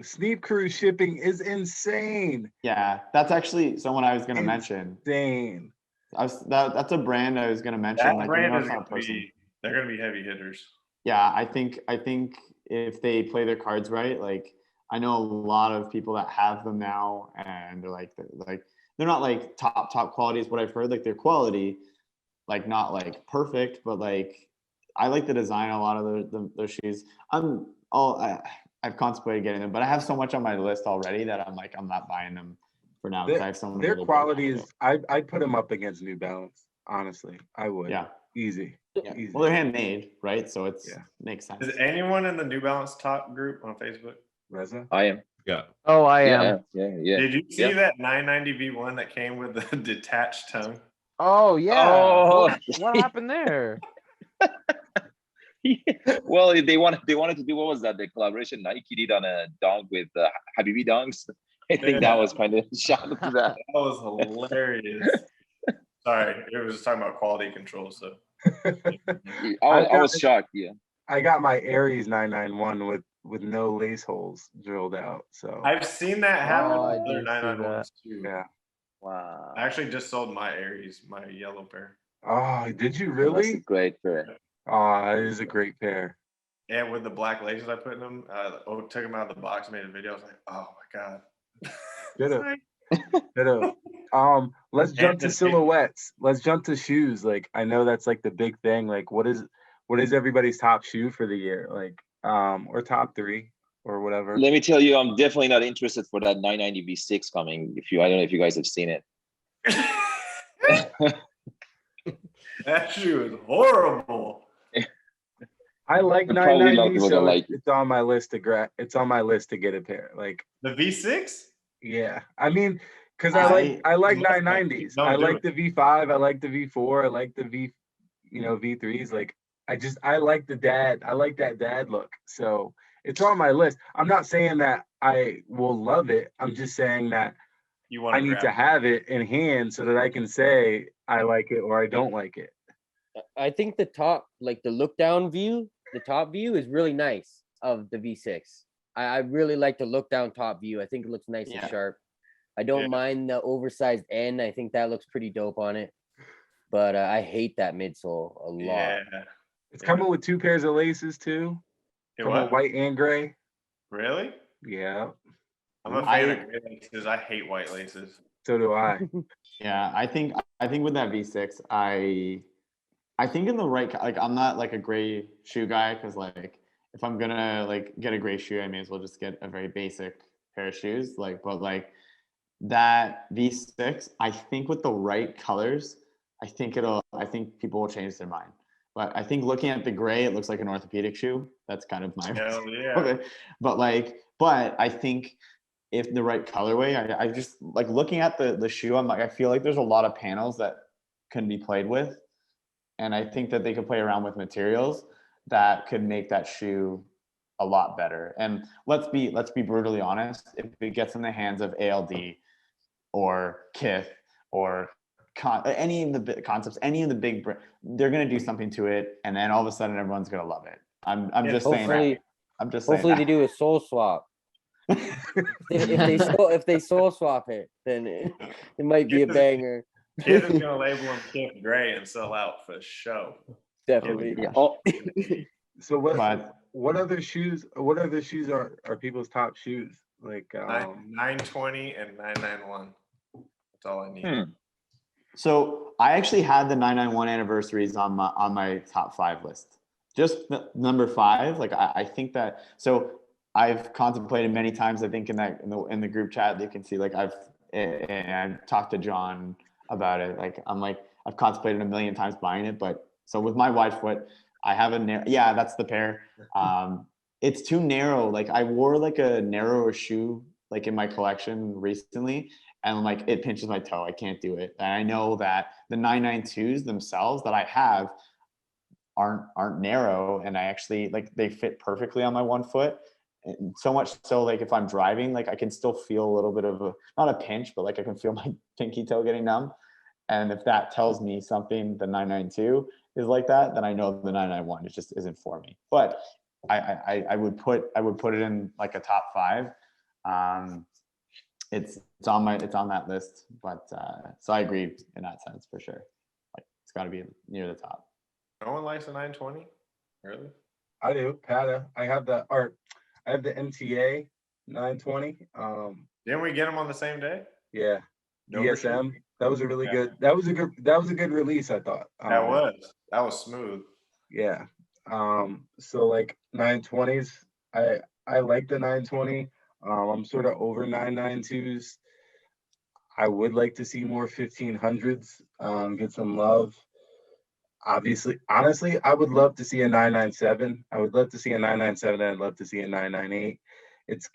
Sneap Crew shipping is insane. Yeah, that's actually someone I was going to mention. Insane. That's a brand I was going to mention. That like, brand is not a person. they're going to be heavy hitters. Yeah, I think if they play their cards right, like I know a lot of people that have them now, and they're not like top quality is what I've heard. Like their quality, like not like perfect, but like I like the design of a lot of those shoes. I've contemplated getting them, but I have so much on my list already that I'm like I'm not buying them for now because I have so many. Their quality is I'd put them up against New Balance. Honestly, I would. Yeah. Easy. Yeah. Easy. Well, they're handmade, right? So it's makes sense. Is anyone in the New Balance Talk group on Facebook? Reza? I am. Yeah. Oh, I am. Yeah. Did you see that 990 V1 that came with the detached tongue? Oh, yeah. Oh. What happened there? Well, they wanted to do, what was that? The collaboration Nike did on a dunk with Habibi dunks. I think that was kind of shot to that. That was hilarious. Sorry, it was talking about quality control. So I was shocked. Yeah. I got my Aries 991 with no lace holes drilled out. So I've seen that happen Oh, I with other did see 991s too. yeah. Wow. I actually just sold my Aries, my yellow pair. Oh, did you That's a really? great pair. Oh, it is a great pair. And with the black laces I put in them, took them out of the box, made a video. I was like, oh my God. Ditto. Ditto. Let's jump to silhouettes. Let's jump to shoes. Like I know that's like the big thing. Like what is everybody's top shoe for the year? Like or top 3 or whatever. Let me tell you, I'm definitely not interested for that 990 V6 coming. I don't know if you guys have seen it. That shoe is horrible. I like And probably a lot of 990, people so don't like it's on my list to it's on my list to get a pair. Like The V6? yeah, I mean, because I like 990s. Don't I do like it. the V5. I like the V4. I like the V3s. Like I like the dad. I like that dad look. So it's on my list. I'm not saying that I will love it. I'm just saying that You want I need to have it in hand so that I can say I like it or I don't like it. I think the top, like the look down view, the top view is really nice of the V6. I really like the look down top view. I think it looks nice Yeah. and sharp. I don't mind the oversized N. I think that looks pretty dope on it. But I hate that midsole a lot. Yeah. It's coming with 2 pairs of laces too. Hey, Coming what? white and gray. Really? Yeah, I'm a fan of gray laces. I hate white laces. so do I. Yeah, I think with that V6, I think in the right, like I'm not like a gray shoe guy because like if I'm gonna like get a gray shoe, I may as well just get a very basic pair of shoes. Like, but like that V6, I think with the right colors, I think people will change their mind. But I think looking at the gray, it looks like an orthopedic shoe. That's kind of my Hell yeah. okay. But I think if the right colorway, I just like looking at the shoe, I'm like, I feel like there's a lot of panels that can be played with. And I think that they could play around with materials that could make that shoe a lot better. And let's be brutally honest, if it gets in the hands of ALD or Kith or any of the concepts, any of the big they're going to do something to it, and then all of a sudden everyone's going to love it. I'm just saying that. I'm just saying Hopefully that. they do a soul swap. if they soul swap it, then it might be a banger. Kid is gonna label them Kith Gray and sell out for show. Definitely. Yeah. Oh, So what what other shoes are people's top shoes? Like 920 and 991. That's all I need. So I actually had the 991 anniversaries on my top 5 list. Just number 5, like I think that, so I've contemplated many times. I think in the group chat you can see, like I've talked to John about it. Like I've contemplated a million times buying it, but so with my wide foot, I have that's the pair. It's too narrow. Like I wore like a narrower shoe like in my collection recently, and like it pinches my toe. I can't do it. And I know that the 992s themselves that I have aren't narrow, and I actually like they fit perfectly on my one foot. And so much so, like if I'm driving, like I can still feel a little bit of not a pinch, but like I can feel my pinky toe getting numb. And if that tells me something, the 992 is like that, then I know the 991 it just isn't for me. But I would put it in like a top 5. It's on that list, but so I agree in that sense for sure. Like it's got to be near the top. No one likes a 920, really? I do. Pata. I have the MTA 920. Didn't we get them on the same day? Yeah. No DSM. That was a really good. That was a good release, I thought. That was smooth. Yeah. So like 920s, I like the 920. I'm sort of over 992s. I would like to see more 1500s get some love. Honestly, I would love to see a 997. I would love to see a 997, and I'd love to see a 998. It's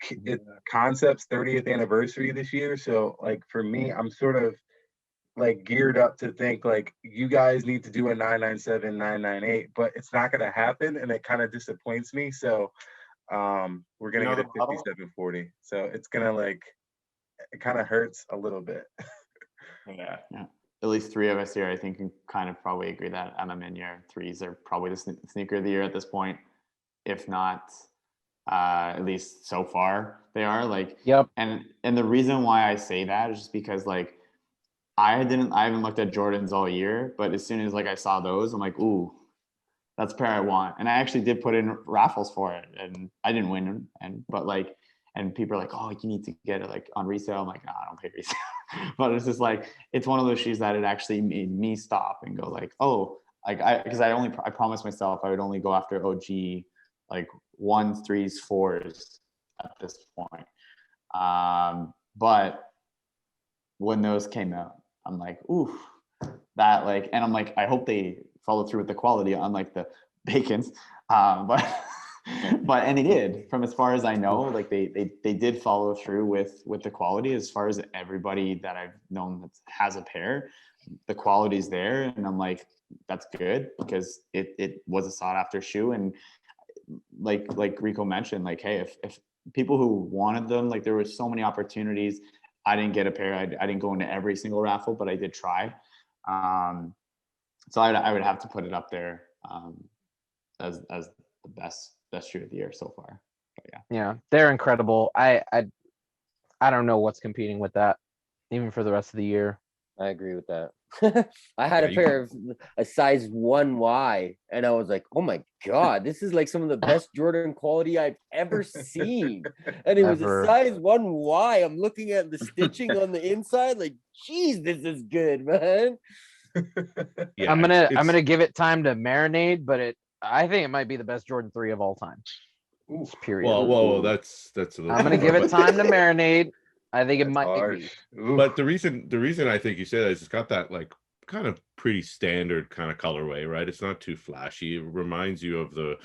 Concept's 30th anniversary this year, so like for me, I'm sort of like geared up to think like you guys need to do a 997, 998, but it's not going to happen, and it kind of disappoints me. So we're gonna get a 5740. So it's gonna like it kind of hurts a little bit. Yeah. At least 3 of us here, I think, can kind of probably agree that in your 3s are probably the sneaker of the year at this point, if not at least so far they are. Like, Yep. And the reason why I say that is just because like I haven't looked at Jordans all year, but as soon as like I saw those, I'm like, ooh, that's a pair I want. And I actually did put in raffles for it, and I didn't win. And people are like, oh, you need to get it like on resale. I'm like, no, I don't pay resale. But it's just like, it's one of those shoes that it actually made me stop and go like, oh, like because I promised myself I would only go after OG like 1s, 3s, 4s at this point. But when those came out, I'm like, ooh, that like, and I'm like, I hope they follow through with the quality, unlike the Bacons. But and they did, from as far as I know, like they did follow through with the quality. As far as everybody that I've known that has a pair, the quality's there, and I'm like, that's good, because it was a sought after shoe. And like Rico mentioned, like, hey, if people who wanted them, like there was so many opportunities. I didn't get a pair. I didn't go into every single raffle, but I did try. So I would have to put it up there as the best shoe of the year so far. But Yeah, they're incredible. I don't know what's competing with that, even for the rest of the year. I agree with that. I had a pair of a size 1Y, and I was like, oh my God, this is like some of the best Jordan quality I've ever seen. And it was a size 1Y. I'm looking at the stitching on the inside, like, geez, this is good, man. Yeah, I'm gonna give it time to marinate, but I think it might be the best Jordan 3 of all time. Period. Well, that's a little. I'm gonna give it time to marinate. I think it might be. But the reason I think you say that is it's got that like kind of pretty standard kind of colorway, right? It's not too flashy. It reminds you of the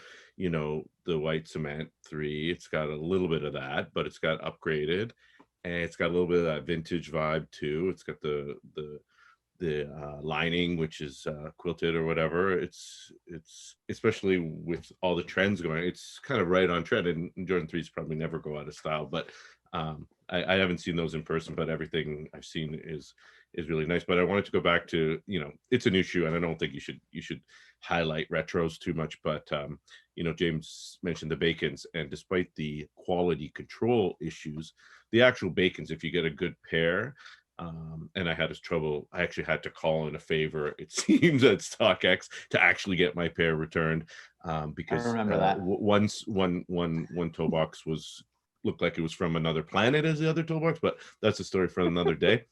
white cement 3. It's got a little bit of that, but it's got upgraded, and it's got a little bit of that vintage vibe too. It's got the lining, which is quilted or whatever. It's especially with all the trends going, it's kind of right on trend. And Jordan 3s probably never go out of style, but I haven't seen those in person, but everything I've seen is really nice. But I wanted to go back to, it's a new shoe, and I don't think you should highlight retros too much, but James mentioned the Bacons, and despite the quality control issues, the actual Bacons, if you get a good pair, And I had trouble. I actually had to call in a favor, it seems, at StockX to actually get my pair returned, because remember that. one toe box looked like it was from another planet as the other toe box, but that's a story for another day.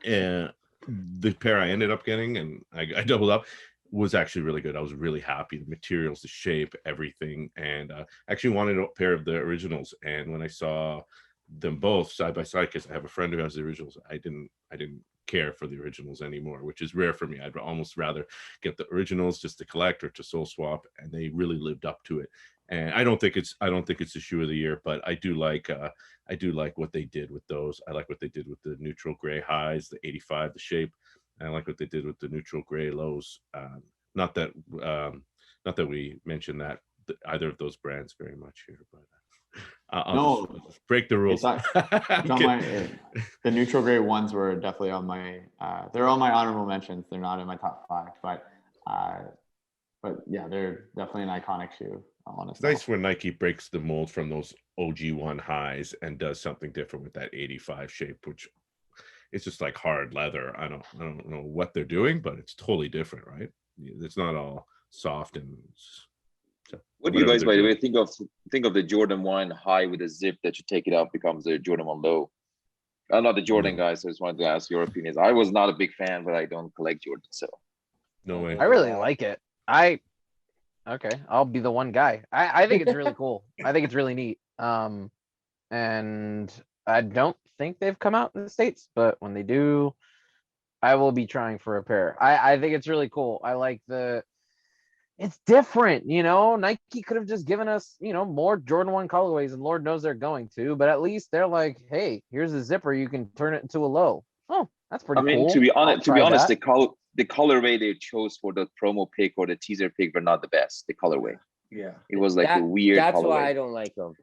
And the pair I ended up getting, and I doubled up, was actually really good. I was really happy. The materials, the shape, everything, and actually wanted a pair of the originals. And when I saw them both side by side, because I have a friend who has the originals, I didn't care for the originals anymore, which is rare for me. I'd almost rather get the originals just to collect or to soul swap, and they really lived up to it. And I don't think it's the shoe of the year, but I do like what they did with those. I like what they did with the neutral gray highs, the 85, the shape. And I like what they did with the neutral gray lows. Not that we mentioned that either of those brands very much here, but I'll just break the rules. It's on my, the neutral gray ones were definitely on my, they're on my honorable mentions. They're not in my top 5, but yeah, they're definitely an iconic shoe. It's nice when Nike breaks the mold from those OG1 highs and does something different with that 85 shape, which it's just like hard leather. I don't know what they're doing, but it's totally different, right? It's not all soft and. What do you guys, by the way, think of the Jordan 1 high with a zip that you take it out becomes the Jordan 1 low? I'm not the Jordan guy, so I just wanted to ask your opinions. I was not a big fan, but I don't collect Jordan, so. No way. I really like it. Okay, I'll be the one guy. I think it's really cool. I think it's really neat. And I don't think they've come out in the States, but when they do, I will be trying for a pair. I think it's really cool. I like it's different, Nike could have just given us, more Jordan 1 colorways, and Lord knows they're going to, but at least they're like, hey, here's a zipper, you can turn it into a low. Oh, that's pretty cool. To be honest, the colorway they chose for the promo pick or the teaser pick were not the best. The colorway. Yeah. It was like a weird That's colorway. why I don't like them.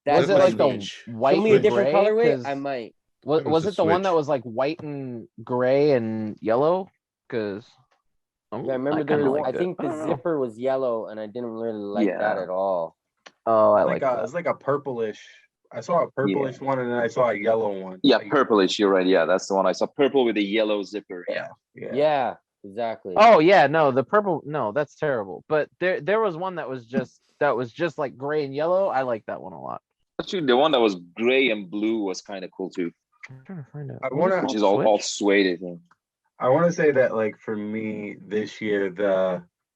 Was it like the white Show me a and different gray? colorway, I might. Was it the one that was like white and gray and yellow? Because I remember I think the zipper was yellow, and I didn't really like that at all. Oh, I like that. It's like a purplish. I saw a purplish one, and then I saw a yellow one. Yeah, purplish. You're right. Yeah, that's the one I saw. Purple with a yellow zipper. Yeah, exactly. Oh yeah, no, the purple. No, that's terrible. But there was one that was just like gray and yellow. I like that one a lot. Actually, the one that was gray and blue was kind of cool too. I'm trying to find out. Which is all suede, I think. I want to say that, like, for me this year,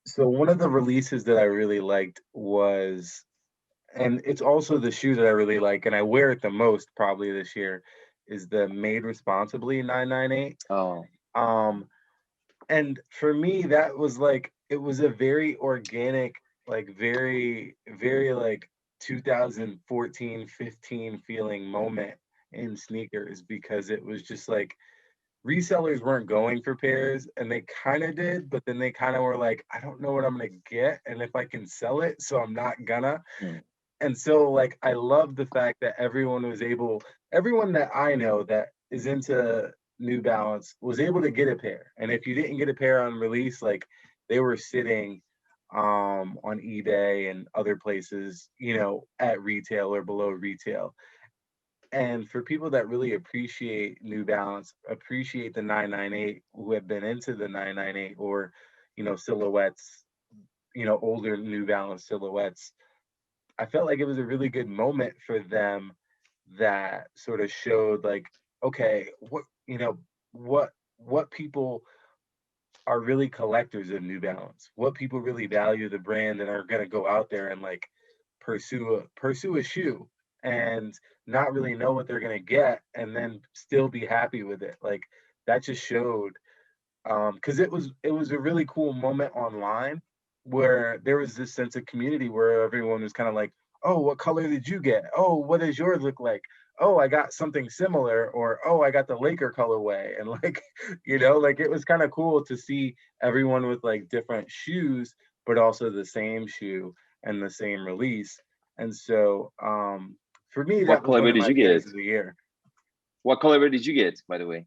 so one of the releases that I really liked was, and it's also the shoe that I really like, and I wear it the most probably this year, is the Made Responsibly 998. Oh. And for me, that was like, it was a very organic, like very, very like 2014, 15 feeling moment in sneakers, because it was just like, resellers weren't going for pairs, and they kind of did, but then they kind of were like, I don't know what I'm gonna get, and if I can sell it, so I'm not gonna. And so, like, I love the fact that everyone that I know that is into New Balance was able to get a pair. And if you didn't get a pair on release, like, they were sitting on eBay and other places, at retail or below retail. And for people that really appreciate New Balance, appreciate the 998, who have been into the 998 or, silhouettes, older New Balance silhouettes, I felt like it was a really good moment for them that sort of showed, like, okay, what people are really collectors of New Balance, what people really value the brand and are going to go out there and like pursue a shoe and not really know what they're going to get and then still be happy with it. Like, that just showed, because it was a really cool moment online where there was this sense of community where everyone was kind of like, oh, what color did you get? Oh, what does yours look like? Oh, I got something similar, or oh, I got the Laker colorway. And like, like, it was kind of cool to see everyone with like different shoes, but also the same shoe and the same release. And so for me, that was one of my pairs of the year. What colorway did you get, by the way?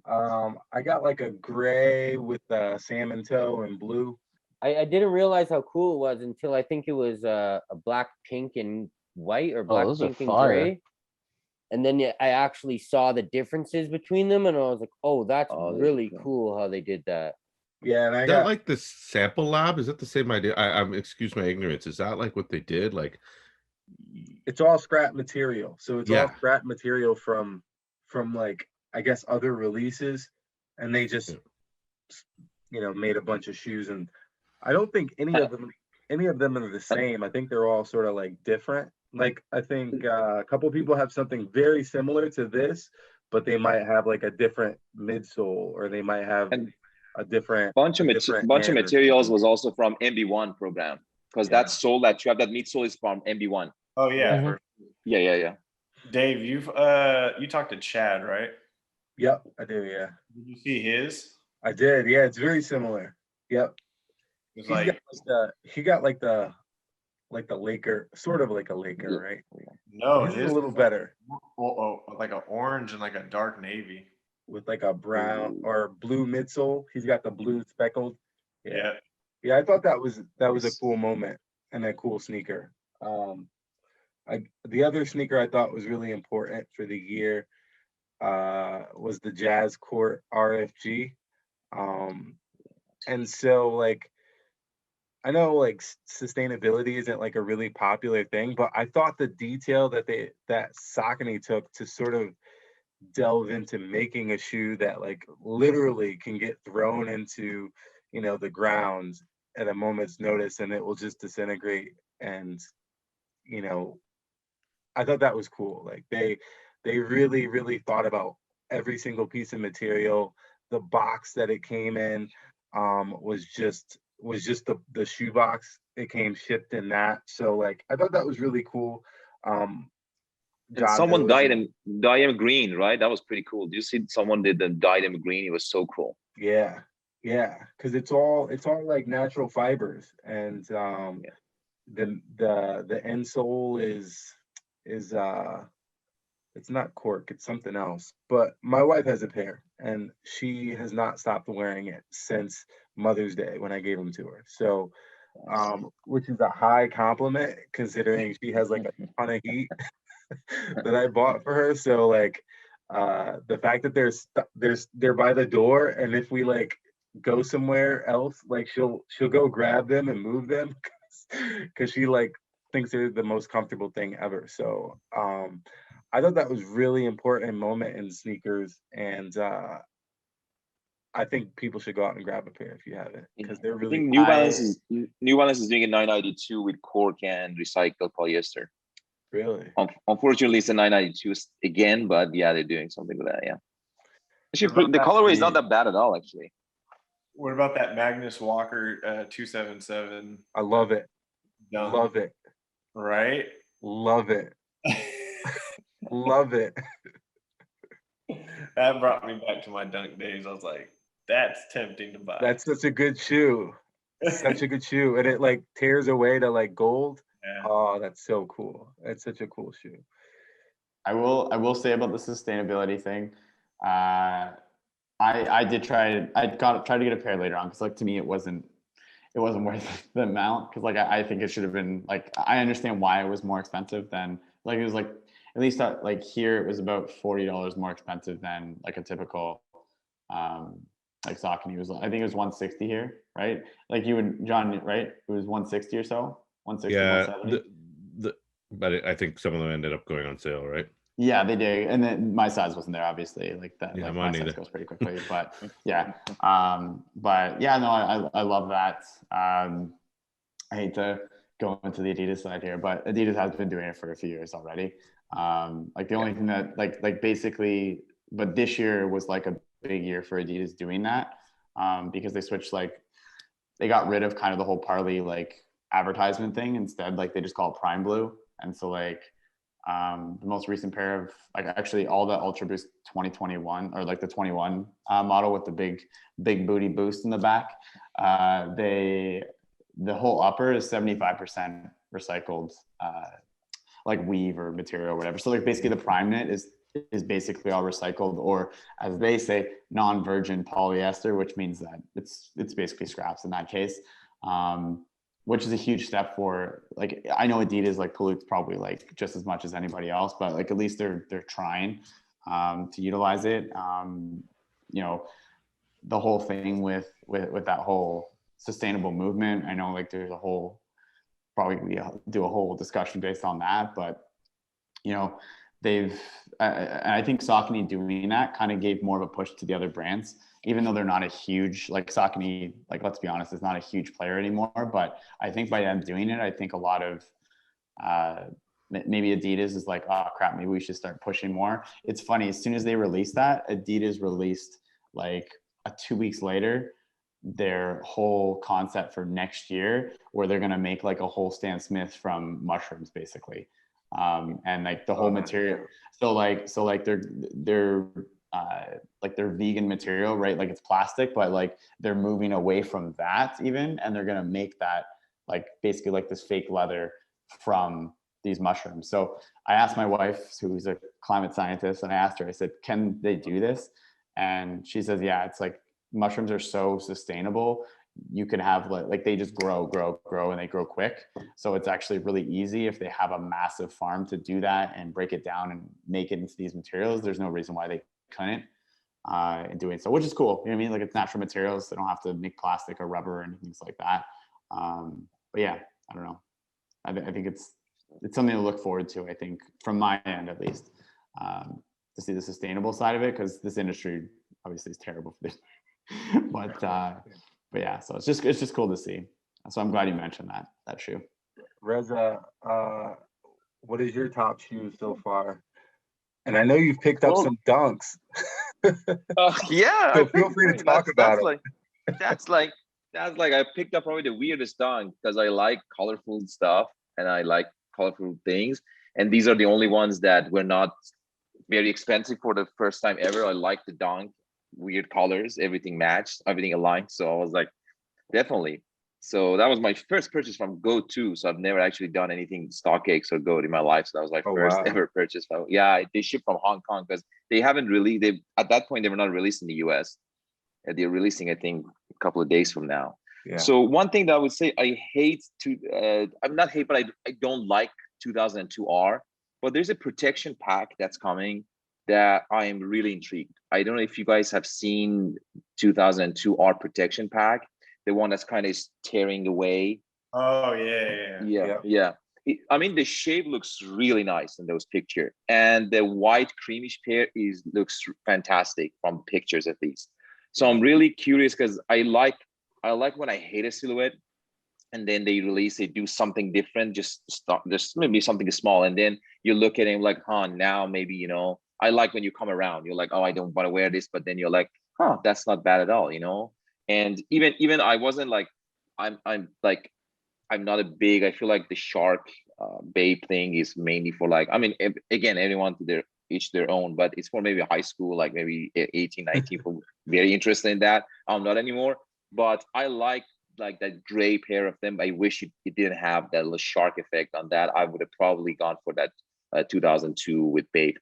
I got like a gray with salmon toe and blue. I didn't realize how cool it was until I think it was a black, pink, and white, or black, pink, and gray. And then I actually saw the differences between them, and I was like, oh, that's Oh, there you really go. cool how they did that. Yeah, and I Is that got like the sample lab? Is that the same idea? I'm excuse my ignorance. Is that like what they did? Like, it's all scrap material. So it's all yeah, scrap material from like I guess other releases, and they just made a bunch of shoes. And I don't think any of them are the same. I think they're all sort of like different. Like I think a couple people have something very similar to this, but they might have like a different midsole, or they might have And a different bunch of end or materials something. was also from MB1 program, because Yeah. that sole that you have, that midsole is from MB1. Oh yeah. Right. for- Yeah. Dave, you talked to Chad, right? Yep, I do. Yeah, Did you see his? I did. Yeah, it's very similar. Yep. It's He got like the Laker, sort of like a Laker, right? no, His is his a little better, like an orange and like a dark navy. with like a brown or blue midsole. He's got the blue speckled. Yeah. Yeah, I thought that was a cool moment and a cool sneaker. The other sneaker I thought was really important for the year was the Jazz Court RFG. And so like I know like sustainability isn't like a really popular thing, but I thought the detail that Saucony took to sort of delve into making a shoe that like literally can get thrown into the ground at a moment's notice, and it will just disintegrate. And I thought that was cool. Like they really thought about every single piece of material. The box that it came in was just the shoe box. It came shipped in that. So like I thought that was really cool. And someone dyed and him green, right? That was pretty cool. Do you see someone did them dyed him green? It was so cool. yeah, because it's all like natural fibers. And the insole is it's not cork, it's something else. But my wife has a pair, and she has not stopped wearing it since Mother's Day when I gave them to her. So which is a high compliment considering she has like a ton of heat that I bought for her. So like the fact that they're by the door, and if we like go somewhere else, like she'll go grab them and move them because she like thinks they're the most comfortable thing ever. So I thought that was really important moment in sneakers, and I think people should go out and grab a pair if you haven't, because they're I really think New Balance is doing a 992 with cork and recycled polyester. really. Unfortunately, it's a 992 again, but yeah, they're doing something with that. Yeah, actually, What about the that- colorway is not that bad at all. Actually, What about that Magnus Walker 277? I love it. Dunk, Love it. right? Love it. Love it. That brought me back to my dunk days. I was like, that's tempting to buy. That's such a good shoe. Such a good shoe. And it like tears away to like gold. Yeah. Oh, that's so cool. That's such a cool shoe. I will say about the sustainability thing. I did try to get a pair later on, because like to me it wasn't worth the amount, because like I think it should have been like, I understand why it was more expensive than like, it was like at least like here it was about $40 more expensive than like a typical like Saucony was. I think it was 160 here, right? Like you and John, right? It was 160 or so, 160, yeah. 170. But I think some of them ended up going on sale, right? Yeah, they did. And then my size wasn't there, obviously. Like that, Yeah, like mine my size neither. goes pretty quickly. But yeah. But yeah, no, I love that. I hate to go into the Adidas side here, but Adidas has been doing it for a few years already. Like the only thing that like basically, but this year was like a big year for Adidas doing that, because they switched, like they got rid of kind of the whole Parley like advertisement thing. Instead, like they just call it Prime Blue. And so like the most recent pair of like actually all the Ultra Boost 2021, or like the 21 model with the big booty boost in the back, the whole upper is 75% recycled like weave or material or whatever. So like basically the prime knit is basically all recycled, or as they say, non-virgin polyester, which means that it's basically scraps in that case. which is a huge step for, like, I know Adidas like pollutes probably like just as much as anybody else, but like at least they're trying to utilize it. You know, the whole thing with that whole sustainable movement. I know like there's a whole, probably do a whole discussion based on that, but you know, I think Saucony doing that kind of gave more of a push to the other brands, even though they're not a huge, like Saucony, like, let's be honest, is not a huge player anymore. But I think by them doing it, I think a lot of maybe Adidas is like, oh crap, maybe we should start pushing more. It's funny, as soon as they released that, Adidas released like 2 weeks later their whole concept for next year, where they're going to make like a whole Stan Smith from mushrooms basically. And like the whole material, so like they're like their vegan material, right? Like it's plastic, but like they're moving away from that even, and they're gonna make that like basically like this fake leather from these mushrooms. So I asked my wife, who's a climate scientist, and I asked her, I said, can they do this? And she says, yeah, it's like mushrooms are so sustainable. You can have like they just grow and they grow quick. So it's actually really easy if they have a massive farm to do that and break it down and make it into these materials. There's no reason why they couldn't in doing so, which is cool. You know what I mean? Like it's natural materials. They don't have to make plastic or rubber and things like that. But yeah, I don't know. I think it's something to look forward to, I think, from my end at least, to see the sustainable side of it, because this industry obviously is terrible for this. But yeah, so it's just cool to see. So I'm glad you mentioned that shoe. Reza, what is your top shoe so far? And I know you've picked up some dunks. Yeah. So feel free to talk about it. That's like I picked up probably the weirdest dunk, because I like colorful stuff and I like colorful things. And these are the only ones that were not very expensive for the first time ever. I like the dunk, weird colors, everything matched, everything aligned. So I was like, definitely. So that was my first purchase from Go-To. So I've never actually done anything StockX or Go in my life. So that was my first ever purchase. Yeah, they ship from Hong Kong, because they haven't really, at that point, they were not released in the US. They're releasing, I think, a couple of days from now. Yeah. So one thing that I would say, I hate I'm not hate, but I don't like 2002R, but there's a protection pack that's coming that I am really intrigued. I don't know if you guys have seen 2002R protection pack, the one that's kind of tearing away. Oh yeah. I mean, the shape looks really nice in those pictures, and the white creamish pair looks fantastic from pictures at least. So I'm really curious, because I like when I hate a silhouette, and then they do something different, just maybe something small, and then you look at him like, now maybe, you know, I like when you come around, you're like, oh, I don't want to wear this, but then you're like, that's not bad at all, you know. And even I wasn't like, I'm not a big, I feel like the shark babe thing is mainly for like, I mean, again, everyone to each their own, but it's for maybe high school, like maybe 18, 19, people very interested in that. I'm not anymore, but I like that gray pair of them. I wish it didn't have that little shark effect on that. I would have probably gone for that 2002 with babe.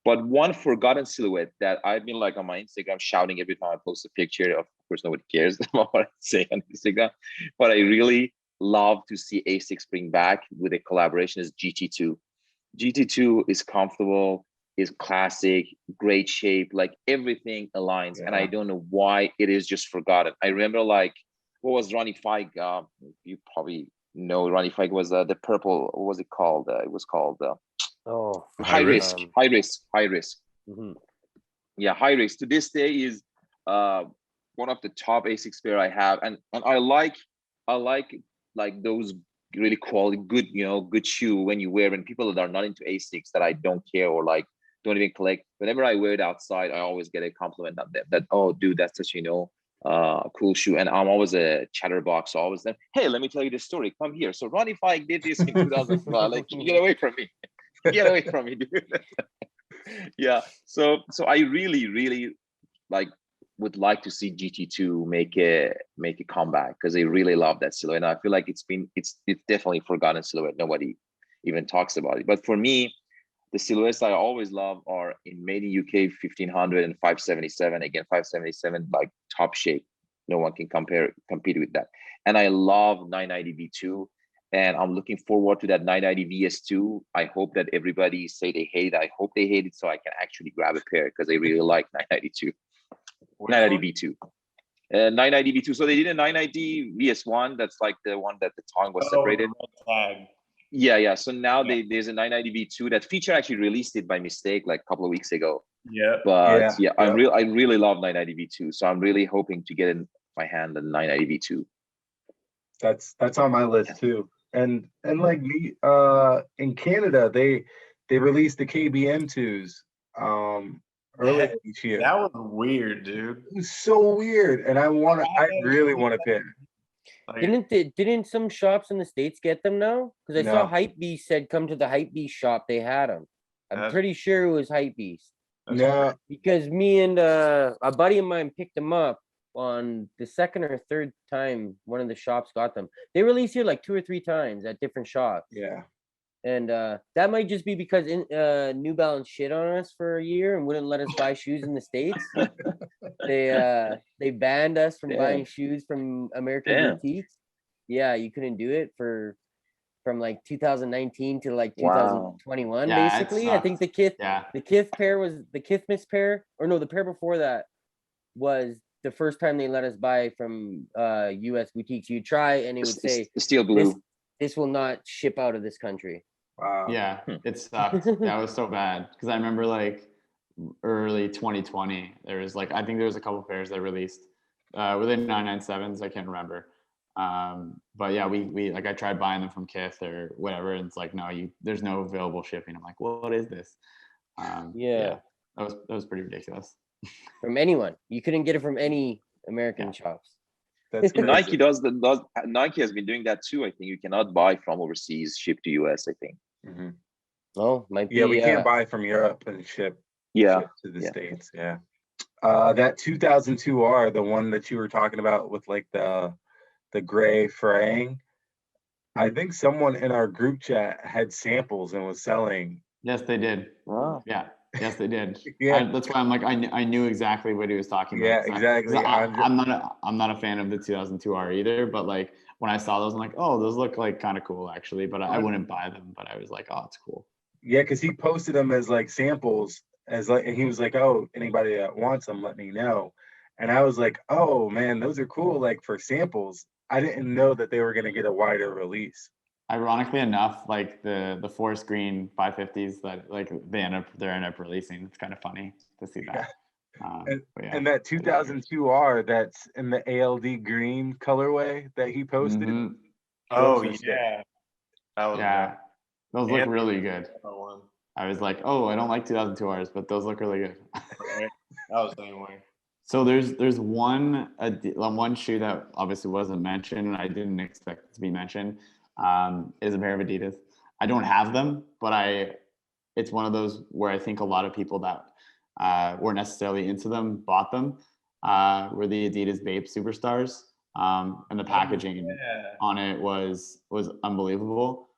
But one forgotten silhouette that I've been like on my Instagram shouting every time I post a picture. Of course, nobody cares about what I say on Instagram, but I really love to see ASICS bring back with a collaboration is GT2. GT2 is comfortable, is classic, great shape, like everything aligns. Yeah. And I don't know why it is just forgotten. I remember like, what was Ronnie Fike? You probably know Ronnie Fike was the purple, what was it called? It was called High Risk. Mm-hmm. Yeah, High Risk to this day is one of the top ASICS pair I have, and I like those really quality, good, you know, good shoe when you wear, and people that are not into ASICS that I don't care or like don't even collect. Whenever I wear it outside, I always get a compliment on them that, oh dude, that's such, you know, cool shoe. And I'm always a chatterbox, so always then, hey, let me tell you the story, come here. So Ronnie Fike did this in 2005. Like, get away from me. Get away from me, dude. Yeah. So I really like would like to see GT2 make a comeback, because I really love that silhouette. And I feel like it's definitely a forgotten silhouette. Nobody even talks about it. But for me, the silhouettes I always love are in made in UK 1500 and 577. Again, 577 like top shape. No one can compete with that. And I love 990 V2, and I'm looking forward to that 990 VS2. I hope that everybody say they hate it. I hope they hate it so I can actually grab a pair because I really like 992, 990 V2. 990 V2. So they did a 990 VS1. That's like the one that the tongue was separated. Tag. Yeah. So now there's a 990 V2. That feature actually released it by mistake like a couple of weeks ago. Yeah. But I really love 990 V2. So I'm really hoping to get in my hand the 990 V2. That's on my list too. And like me, in Canada, they released the KBM2s earlier each year. That was weird, dude. It was so weird, and I really want a pair. Like, Didn't some shops in the States get them now? Because I saw No. Hypebeast said come to the Hypebeast shop, they had them. I'm That's- pretty sure it was Hypebeast. that's No, Because me and a buddy of mine picked them up on the second or third time one of the shops got them. They released here like 2 or 3 times at different shops. yeah. And that might just be because New Balance shit on us for a year and wouldn't let us buy shoes in the States. They banned us from buying shoes from American boutiques. Yeah, you couldn't do it from like 2019 to like 2021, Yeah, it basically. I think sucks. the Kith pair was the Kithmas pair, or no, the pair before that was the first time they let us buy from US boutiques. You try and it would say the steel blue. this will not ship out of this country. Wow. Yeah, it sucked. That was so bad because I remember like early 2020, there was like I think there was a couple pairs that released within 997s. I can't remember, but yeah, we like I tried buying them from Kith or whatever, and it's like no, there's no available shipping. I'm like, what is this? Yeah. That was pretty ridiculous. From anyone, you couldn't get it from any American shops. That's Nike Nike has been doing that too. I think you cannot buy from overseas, ship to US. I think. Mm-hmm. Oh, might be. Yeah, we can't buy from Europe and ship to the States. Yeah. That 2002R, the one that you were talking about with like the gray fraying, I think someone in our group chat had samples and was selling. Yes, they did. Wow. Yeah. Yes, they did. Yeah. That's why I'm like I knew exactly what he was talking about. Yeah, exactly. I'm not a fan of the 2002R either, but like when I saw those, I'm like, oh, those look like kind of cool actually, but I wouldn't buy them. But I was like, oh, it's cool. Yeah, because he posted them as like samples, and he was like, oh, anybody that wants them, let me know. And I was like, oh man, those are cool, like for samples. I didn't know that they were gonna get a wider release. Ironically enough, like the forest green 550s that like they end up releasing. It's kind of funny to see that. And that 2002R that's in the ALD green colorway that he posted. Mhm. Oh Those are sick. yeah. That was Yeah, those look And- really good. that one. I was like, oh, I don't like 2002Rs, but those look really good. Right? That was the same way. So there's one shoe that obviously wasn't mentioned, and I didn't expect it to be mentioned. Is a pair of Adidas. I don't have them, but it's one of those where I think a lot of people that weren't necessarily into them bought them. Were the Adidas Babe Superstars, and the packaging on it was unbelievable.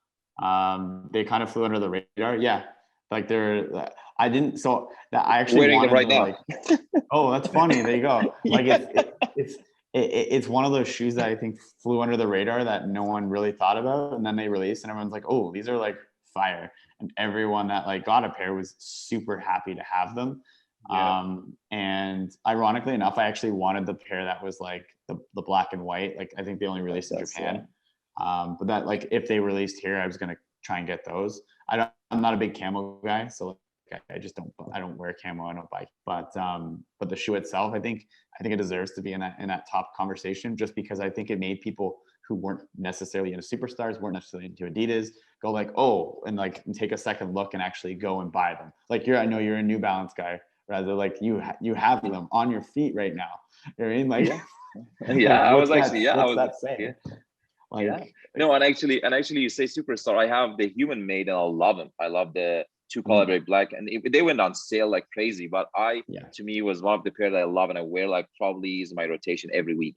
They kind of flew under the radar. Yeah, like I didn't. So that I actually Wearing them wanted right to, now. like, oh, that's funny. There you go. Like it's one of those shoes that I think flew under the radar that no one really thought about, and then they released, and everyone's like, "Oh, these are like fire!" And everyone that like got a pair was super happy to have them. Yeah. And ironically enough, I actually wanted the pair that was like the black and white. Like I think they only released in Japan, but that like if they released here, I was gonna try and get those. I'm not a big camo guy, so I just don't wear camo. I don't buy, but the shoe itself, I think it deserves to be in that top conversation, just because I think it made people who weren't necessarily into Superstars, weren't necessarily into Adidas, go like, oh, and like and take a second look and actually go and buy them. Like I know you're a New Balance guy, rather like you have them on your feet right now. You know what I mean? Like Yeah, I was what's actually that- I what's was that saying? yeah. Like Yeah. No, and actually you say Superstar. I have the human made and I love them. I love the 2 colorway black, and they went on sale like crazy. But to me, was one of the pair that I love, and I wear like probably is my rotation every week.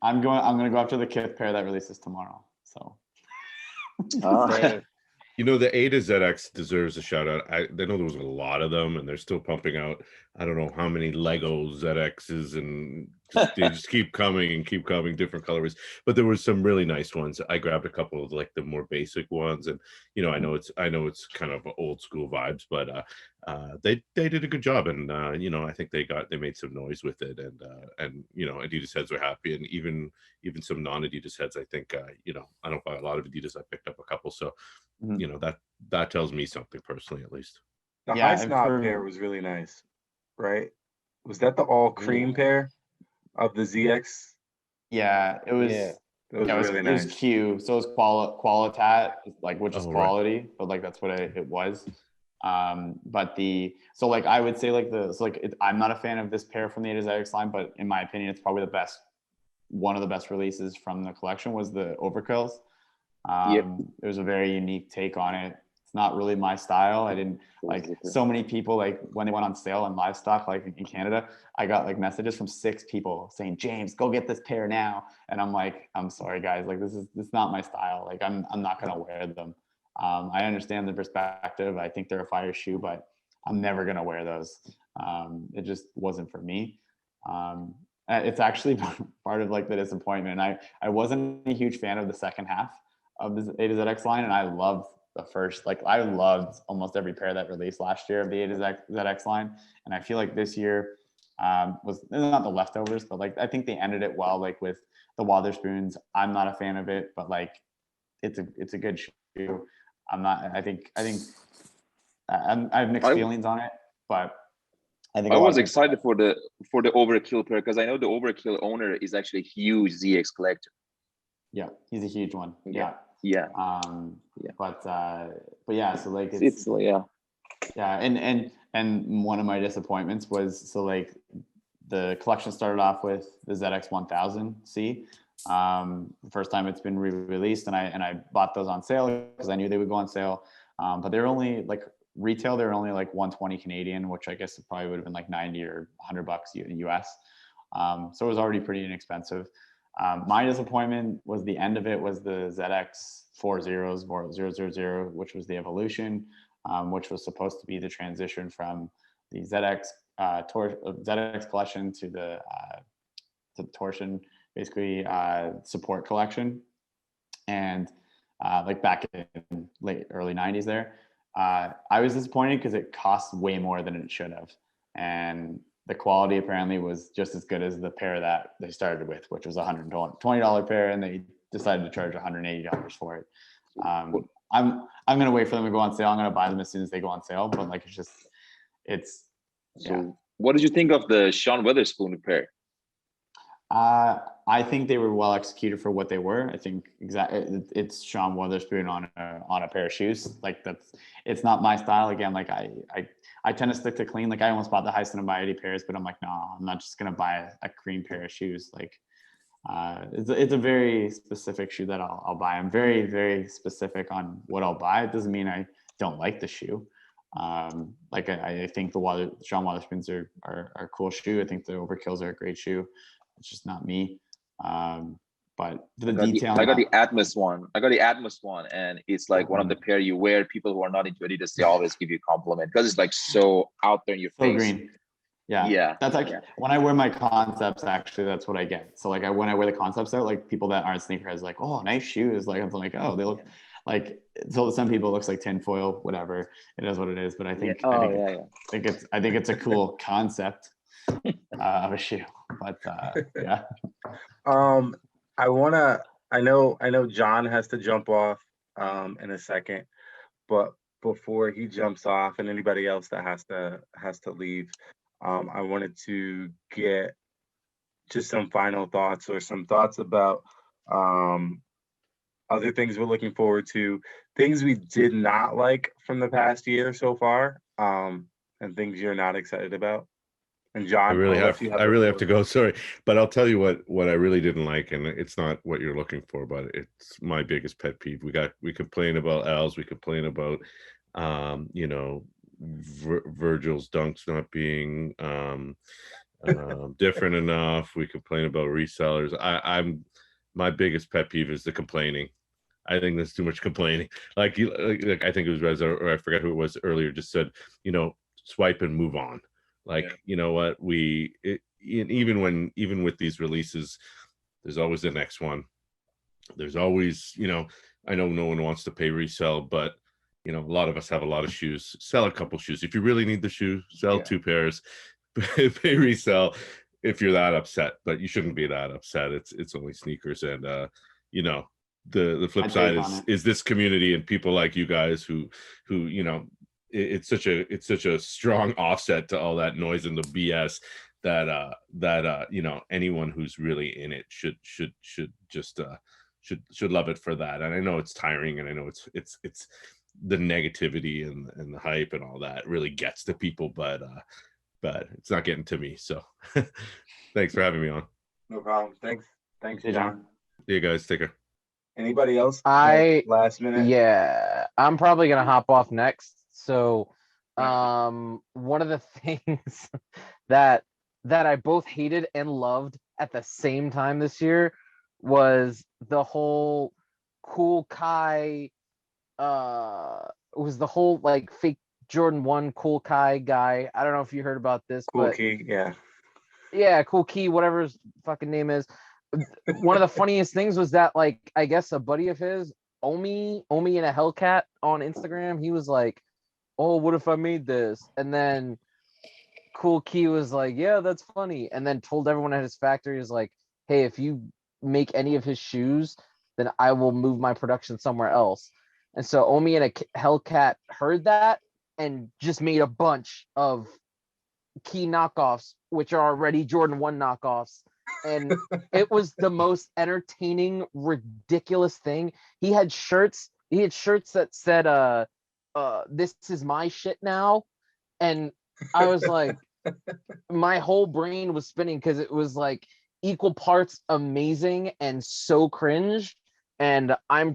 I'm gonna go after the Kith pair that releases tomorrow. So You know, the Ada ZX deserves a shout out. I know there was a lot of them, and they're still pumping out. I don't know how many Lego ZXs and They just keep coming and keep coming, different colorways. But there were some really nice ones. I grabbed a couple of like the more basic ones, and I know it's kind of old school vibes, but they did a good job, and I think they made some noise with it, and Adidas heads were happy, and even some non-Adidas heads. I think I don't buy a lot of Adidas. I picked up a couple, so that tells me something personally, at least. The Yeah, high and snob for- pair was really nice, right? Was that the all cream pair of the ZX? Yeah, it was. Yeah. That was Yeah, really it nice. was Q. So it was Qualitat, like, which is Oh, right. quality, but like that's what it was. But I would say I'm not a fan of this pair from the Adidas ZX line, but in my opinion, it's probably one of the best releases from the collection was the Overkills. It was a very unique take on it. It's not really my style. I didn't like so many people, like when they went on sale in livestock, like in Canada, I got like messages from 6 people saying, James, go get this pair now. And I'm like, I'm sorry guys, like this is not my style. Like I'm not gonna wear them. I understand the perspective. I think they're a fire shoe, but I'm never gonna wear those. It just wasn't for me. It's actually part of like the disappointment. I wasn't a huge fan of the second half of the Adidas ZX line, and I loved the first. Like I loved almost every pair that released last year of the Adidas ZX line, and I feel like this year was not the leftovers, but like I think they ended it well. Like with the Wotherspoons, I'm not a fan of it, but like it's a good shoe. I'm not. I think I have mixed feelings on it, but I think I was excited for the Overkill pair because I know the Overkill owner is actually a huge ZX collector. Yeah, he's a huge one. Yeah. Yeah. But yeah, so like it's yeah. Yeah, and one of my disappointments was the collection started off with the ZX 1000C. The first time it's been re-released, and I bought those on sale because I knew they would go on sale. But they're only like retail, they're only like 120 Canadian, which I guess it probably would have been like 90 or $100 US. So it was already pretty inexpensive. My disappointment was the end of it was the ZX 40, which was the Evolution, which was supposed to be the transition from the ZX ZX collection to the Torsion, basically support collection. And like back in early 90s there, I was disappointed because it cost way more than it should have. And the quality apparently was just as good as the pair that they started with, which was a $120 pair, and they decided to charge $180 for it. I'm gonna wait for them to go on sale. I'm gonna buy them as soon as they go on sale. But like So what did you think of the Sean Weatherspoon pair? I think they were well executed for what they were. I think it's Sean Weatherspoon on a pair of shoes. Like it's not my style. Again, like I tend to stick to clean. Like I almost bought the high Cinnabite pairs, but I'm like, no, I'm not just gonna buy a cream pair of shoes. Like it's a very specific shoe that I'll buy. I'm very, very specific on what I'll buy. It doesn't mean I don't like the shoe. Like I think the Sean Weatherspoons are a cool shoe. I think the Overkills are a great shoe. It's just not me. But the detail. I got the Atmos one, and it's like one of the pair you wear. People who are not into Adidas, they always give you a compliment because it's like so out there in your face. Green. Yeah. That's like when I wear my Concepts, actually, that's what I get. So like when I wear the Concepts out, like people that aren't sneakerheads, like, oh, nice shoes. Like I'm like, oh, they look like. So some people it looks like tinfoil, whatever. It is what it is. But I think I think it's a cool concept of a shoe. But yeah. I know John has to jump off in a second, but before he jumps off and anybody else that has to leave, I wanted to get just some final thoughts or some thoughts about other things we're looking forward to, things we did not like from the past year so far, and things you're not excited about. And John, I really have to go. Sorry, but I'll tell you what I really didn't like, and it's not what you're looking for, but it's my biggest pet peeve. We complain about Al's, we complain about Virgil's dunks not being different enough. We complain about resellers. My biggest pet peeve is the complaining. I think there's too much complaining. Like I think it was Reza, or I forgot who it was earlier, just said, swipe and move on. Like, you know what, even with these releases, there's always the next one. There's always, I know no one wants to pay resell, but a lot of us have a lot of shoes. Sell a couple shoes. If you really need the shoe, sell 2 pairs, pay resell if you're that upset, but you shouldn't be that upset. It's only sneakers. And the flip side is this community and people like you guys who it's such a strong offset to all that noise and the BS that anyone who's really in it should just should love it for that. And I know it's tiring, and I know it's the negativity and the hype and all that really gets to people, but it's not getting to me. So thanks for having me on. No problem. Thanks, John. See you guys. Take care. Anybody else? Last minute. Yeah, I'm probably gonna hop off next. So, one of the things that I both hated and loved at the same time this year was the whole Cool Kai. It was the whole like fake Jordan 1 Cool Kai guy. I don't know if you heard about this. Cool Key, yeah. Yeah, Cool Key, whatever his fucking name is. One of the funniest things was that, like, I guess a buddy of his, Omi in a Hellcat on Instagram, he was like, "Oh, what if I made this?" And then Cool Key was like, "Yeah, that's funny." And then told everyone at his factory, is like, "Hey, if you make any of his shoes, then I will move my production somewhere else." And so Omi and a Hellcat heard that and just made a bunch of Key knockoffs, which are already Jordan 1 knockoffs. And it was the most entertaining, ridiculous thing. He had shirts that said, "This is my shit now." And I was like, my whole brain was spinning because it was like equal parts amazing and so cringe. And I'm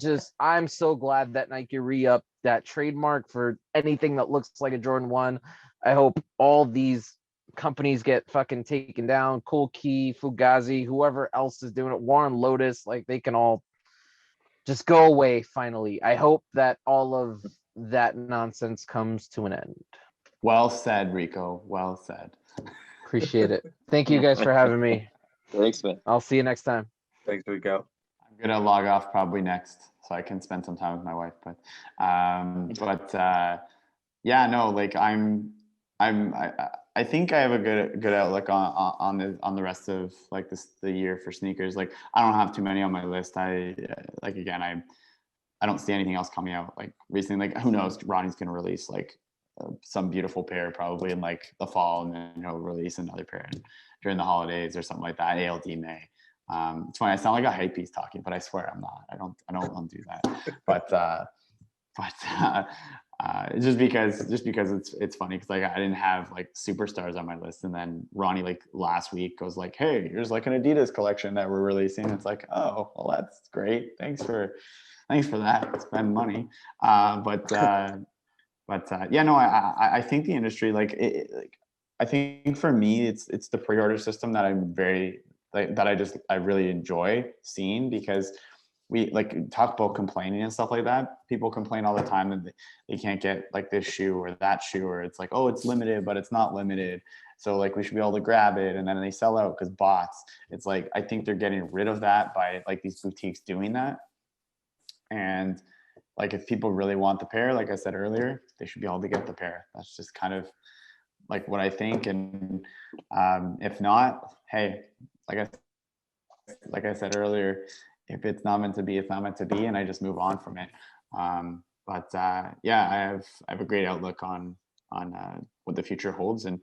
so glad that Nike re-upped that trademark for anything that looks like a Jordan 1. I hope all these companies get fucking taken down. Cool Key, Fugazi, whoever else is doing it, Warren Lotus, like they can all just go away finally. I hope that all of that nonsense comes to an end. Well said, Rico. Well said. Appreciate it. Thank you guys for having me. Thanks, man. I'll see you next time. Thanks, Rico. I'm gonna log off probably next, so I can spend some time with my wife. But yeah, no, like I think I have a good outlook on the rest of like the year for sneakers. Like I don't have too many on my list. I don't see anything else coming out like recently. Like who knows? Ronnie's gonna release like some beautiful pair probably in like the fall, and then he'll release another pair during the holidays or something like that. ALD May. It's funny. I sound like a hype beast talking, but I swear I'm not. I don't do that. But just because it's funny because like I didn't have like superstars on my list, and then Ronnie like last week goes like, "Hey, here's like an Adidas collection that we're releasing." It's like, oh, well, that's great. Thanks for that. Spend money. Yeah, no, I think the industry like I think for me it's the pre-order system that I'm very like that I really enjoy seeing, because we like talk about complaining and stuff like that. People complain all the time that they can't get like this shoe or that shoe, or it's like, oh, it's limited, but it's not limited. So like we should be able to grab it, and then they sell out because bots. It's like, I think they're getting rid of that by like these boutiques doing that. And like if people really want the pair, like I said earlier, they should be able to get the pair. That's just kind of like what I think. And if not, hey, like I said earlier, if it's not meant to be, it's not meant to be, and I just move on from it. Yeah, I have a great outlook on what the future holds, and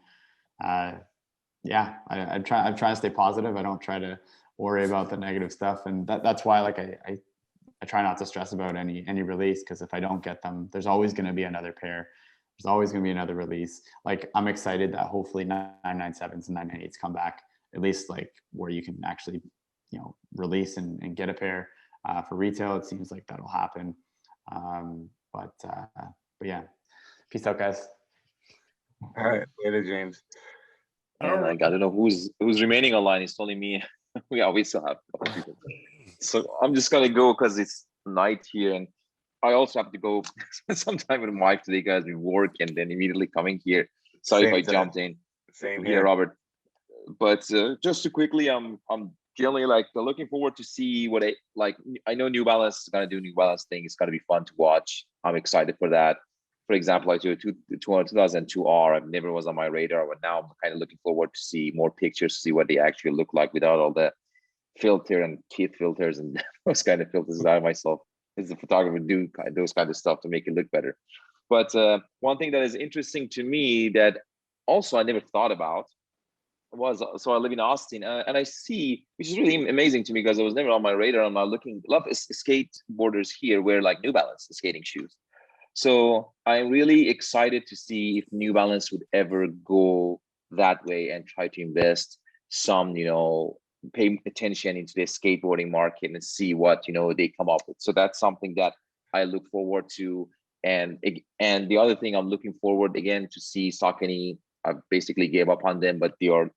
yeah, I'm trying to stay positive. I don't try to worry about the negative stuff, and that's why like I try not to stress about any release, because if I don't get them, there's always going to be another pair. There's always going to be another release. Like I'm excited that hopefully 997s and 998s come back, at least like where you can actually, release and get a pair for retail. It seems like that'll happen. But yeah, peace out, guys. All right, later, James. And I don't know who's remaining online. It's only me. We still have a couple people. So I'm just gonna go because it's night here, and I also have to go spend some time with my wife today, guys. We work and then immediately coming here. Sorry if I jumped in. Same here, here. Robert. But just to quickly, I'm generally like looking forward to see what I know New Balance is gonna do New Balance thing. It's gonna be fun to watch. I'm excited for that. For example, like 2002R, I never was on my radar, but now I'm kind of looking forward to see more pictures, see what they actually look like without all the filter and kit filters and those kind of filters that I myself as a photographer do those kind of stuff to make it look better. But one thing that is interesting to me that also I never thought about was, so I live in Austin and I see, which is really amazing to me because it was never on my radar. I'm not looking, love skateboarders here wear like New Balance skating shoes. So I'm really excited to see if New Balance would ever go that way and try to invest some, pay attention into the skateboarding market and see what, they come up with. So that's something that I look forward to. And the other thing I'm looking forward again to see Saucony. I basically gave up on them, but they are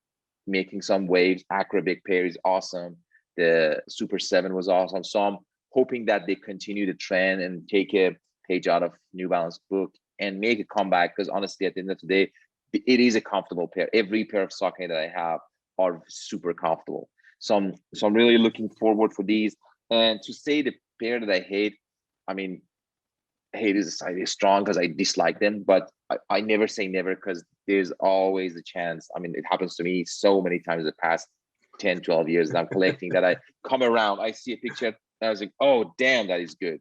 making some waves. Acrobic pair is awesome. The Super 7 was awesome. So I'm hoping that they continue the trend and take a page out of New Balance book and make a comeback, because honestly at the end of the day it is a comfortable pair. Every pair of Saucony that I have are super comfortable. So I'm really looking forward for these. And to say the pair that I hate, I mean, hate is slightly strong because I dislike them, but I never say never, because there's always a chance. I mean, it happens to me so many times in the past 10-12 years that I'm collecting that I come around, I see a picture and I was like, oh damn, that is good,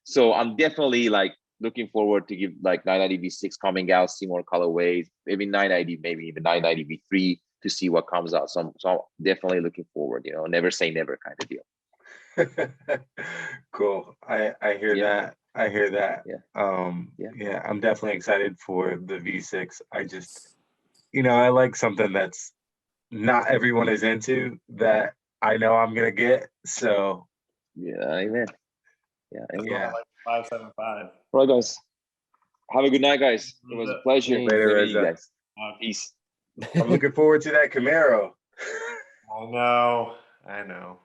So I'm definitely like looking forward to give like 990 V6 coming out, see more colorways, maybe 990, maybe even 990 V3 to see what comes out. So I'm definitely looking forward, never say never kind of deal. Cool. I hear that. I hear that. Yeah. Yeah, I'm definitely excited for the V6. I just, I like something that's not everyone is into that I know I'm gonna get. So yeah, amen. Yeah, amen. Yeah. Like 575. All right, guys. Have a good night, guys. It was a pleasure. Later, meeting you Reza. guys. Peace. I'm looking forward to that Camaro. I know.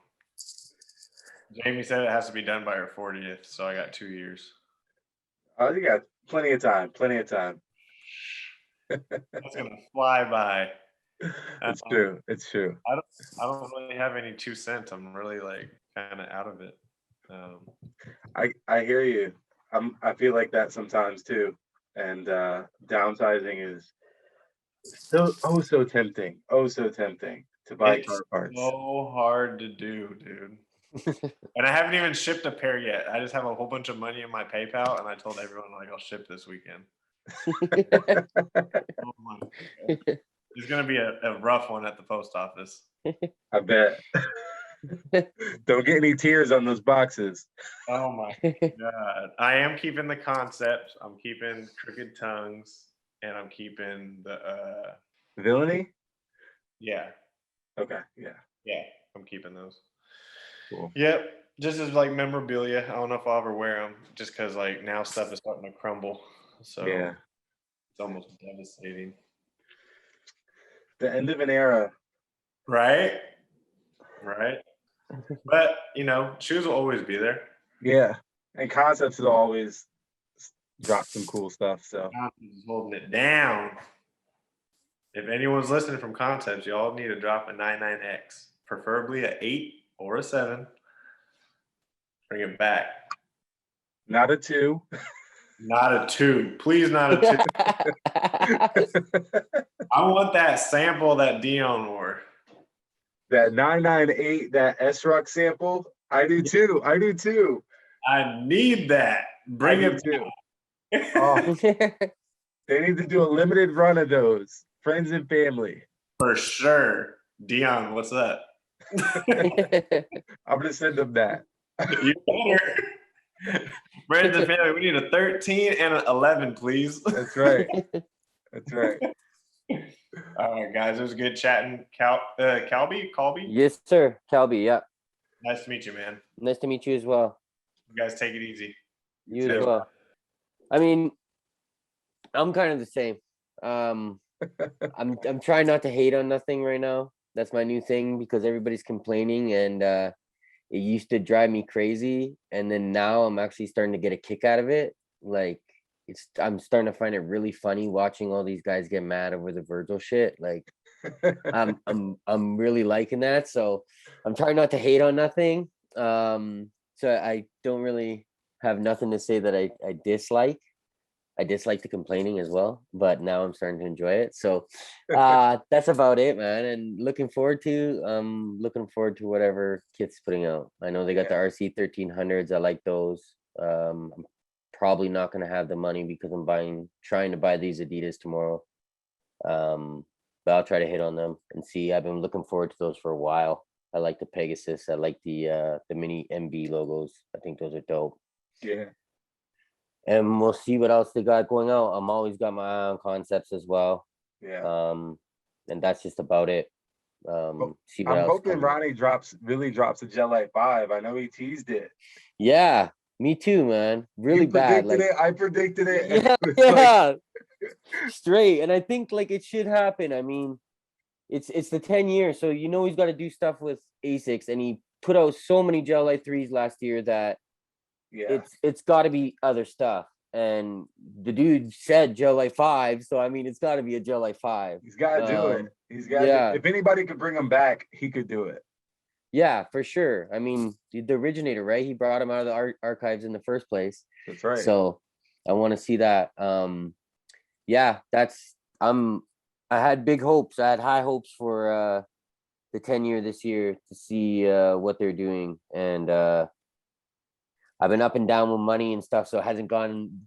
Jamie said it has to be done by her 40th, so I got 2 years. Oh, you got plenty of time. Plenty of time. That's gonna fly by. It's true. It's true. I don't really have any 2 cents. I'm really like kind of out of it. I hear you. I feel like that sometimes too. And downsizing is so tempting. Oh, so tempting to buy It's car parts. so hard to do, dude. And I haven't even shipped a pair yet. I just have a whole bunch of money in my PayPal, and I told everyone like I'll ship this weekend. Oh my God. It's gonna be a rough one at the post office. I bet. Don't get any tears on those boxes. Oh my God. I am keeping the concept. I'm keeping Crooked Tongues, and I'm keeping the Villainy? yeah. Okay, yeah. Yeah, I'm keeping those. Cool. Yep. Just as like memorabilia. I don't know if I'll ever wear them, just because like now stuff is starting to crumble. So Yeah. it's almost devastating. The end of an era. Right? But shoes will always be there. Yeah. And concepts will always drop some cool stuff. So Concepts is holding it down. If anyone's listening from Concepts, y'all need to drop a 99X, preferably a 8 or a 7. Bring it back. not a 2. Not a 2. Please, not a 2. I want that sample that Dion wore. That 998, that S-Rock sample. I do too. I need that. Bring it too. back. Oh, they need to do a limited run of those. Friends and family. For sure. Dion, what's up? I'm gonna send them that. You better. Friends and family, we need a 13 and an 11, please. That's right. That's right. All right, guys. It was good chatting. Kalby? Yes, sir. Kalby, yeah. Nice to meet you, man. Nice to meet you as well. You guys take it easy. You as well. I mean, I'm kind of the same. I'm trying not to hate on nothing right now. That's my new thing because everybody's complaining and it used to drive me crazy. And then now I'm actually starting to get a kick out of it. Like I'm starting to find it really funny watching all these guys get mad over the Virgil shit. Like I'm really liking that. So I'm trying not to hate on nothing. So I don't really have nothing to say that I dislike. I dislike the complaining as well, but now I'm starting to enjoy it. So that's about it, man. And looking forward to whatever Kit's putting out. I know they got the RC 1300s. I like those. I'm probably not gonna have the money because I'm trying to buy these Adidas tomorrow. But I'll try to hit on them and see. I've been looking forward to those for a while. I like the Pegasus. I like the mini MB logos. I think those are dope. Yeah. And we'll see what else they got going out. I'm always got my eye on concepts as well. Yeah. And that's just about it. See what I'm else hoping comes. Ronnie really drops a Gel Light 5. I know he teased it. Yeah, me too, man. Really You bad. predicted it. I predicted it. Yeah, It's like- yeah. Straight. And I think like it should happen. I mean, it's the 10 years, so you know he's got to do stuff with ASICs, and he put out so many Gel Light 3s last year that yeah. it's got to be other stuff. And the dude said Gel Light 5, so I mean it's got to be a Gel Light 5. He's got to do it. He's got. yeah. If anybody could bring him back, he could do it. Yeah, for sure. I mean, the originator, right? He brought him out of the archives in the first place. That's right. So I want to see that. Yeah, I had big hopes. I had high hopes for the 10-year this year to see what they're doing. And I've been up and down with money and stuff, so it hasn't gone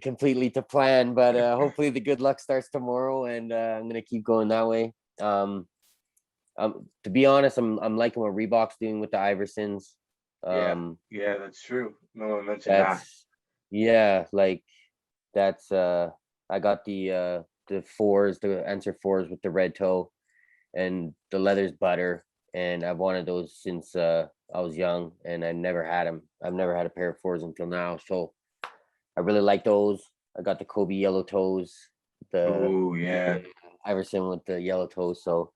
completely to plan. But hopefully the good luck starts tomorrow, and I'm gonna keep going that way. To be honest, I'm liking what Reebok's doing with the Iversons. Yeah, that's true. No one mentioned that. Yeah, like that's I got the fours, the Answer fours with the red toe, and the leather's butter, and I've wanted those since I was young, and I never had them. I've never had a pair of fours until now, so I really like those. I got the Kobe yellow toes, Oh yeah, Iverson with the yellow toes. So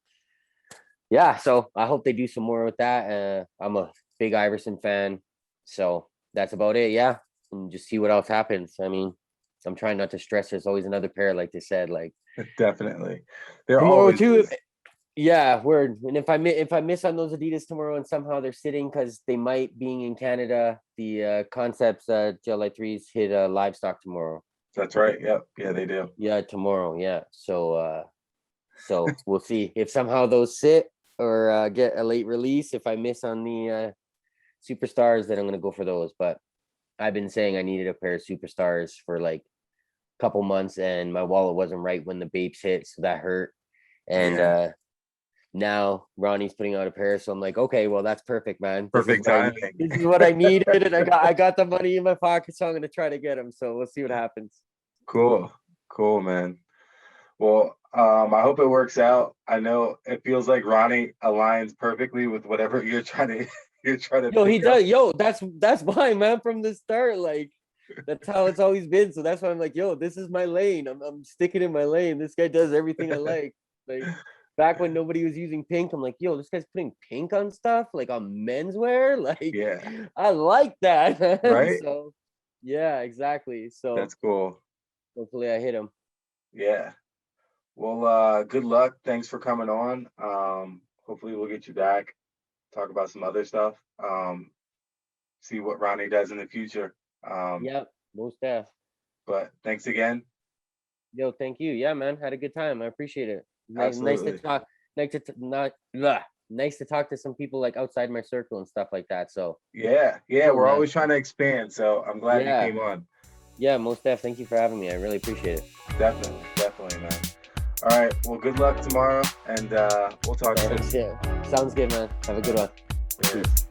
yeah, so I hope they do some more with that. I'm a big Iverson fan, so that's about it. Yeah, and just see what else happens. I mean, I'm trying not to stress. There's always another pair, like they said. Like definitely. They're tomorrow always too. is. Yeah, word. And if I miss on those Adidas tomorrow, and somehow they're sitting because they might, being in Canada, the Concepts Gel Light 3s hit livestock tomorrow. That's right. Yep. Yeah, they do. Yeah, tomorrow. Yeah. So we'll see if somehow those sit or get a late release. If I miss on the Superstars, then I'm gonna go for those. But I've been saying I needed a pair of Superstars for like a couple months, and my wallet wasn't right when the Bapes hit, so that hurt. And now Ronnie's putting out a pair, so I'm like, okay, well that's perfect, man. Perfect timing. This is what I needed, and I got the money in my pocket, so I'm gonna try to get them. So we'll see what happens. Cool, man. Well, I hope it works out. I know it feels like Ronnie aligns perfectly with whatever you're trying to. Yo, he does. Yo, that's why, man. From the start, like that's how it's always been. So that's why I'm like, yo, this is my lane. I'm sticking in my lane. This guy does everything I like. Like back when nobody was using pink, I'm like, yo, this guy's putting pink on stuff, like on menswear. Like, Yeah. I like that. Right? So, yeah, exactly. So That's cool. hopefully I hit him. Yeah. Well, good luck. Thanks for coming on. Hopefully we'll get you back, talk about some other stuff. See what Ronnie does in the future. Yep, most def. But thanks again. Yo, thank you. Yeah, man, had a good time. I appreciate it. Nice Absolutely. to talk. Nice to talk to some people like outside my circle and stuff like that. So Yeah, Cool, we're man. always trying to expand. So I'm glad Yeah. you came on. yeah, most def. Thank you for having me. I really appreciate it. Definitely, man. All right. Well, good luck tomorrow, and we'll talk soon. Thanks. Yeah. Sounds good, man. Have a good one. Cheers.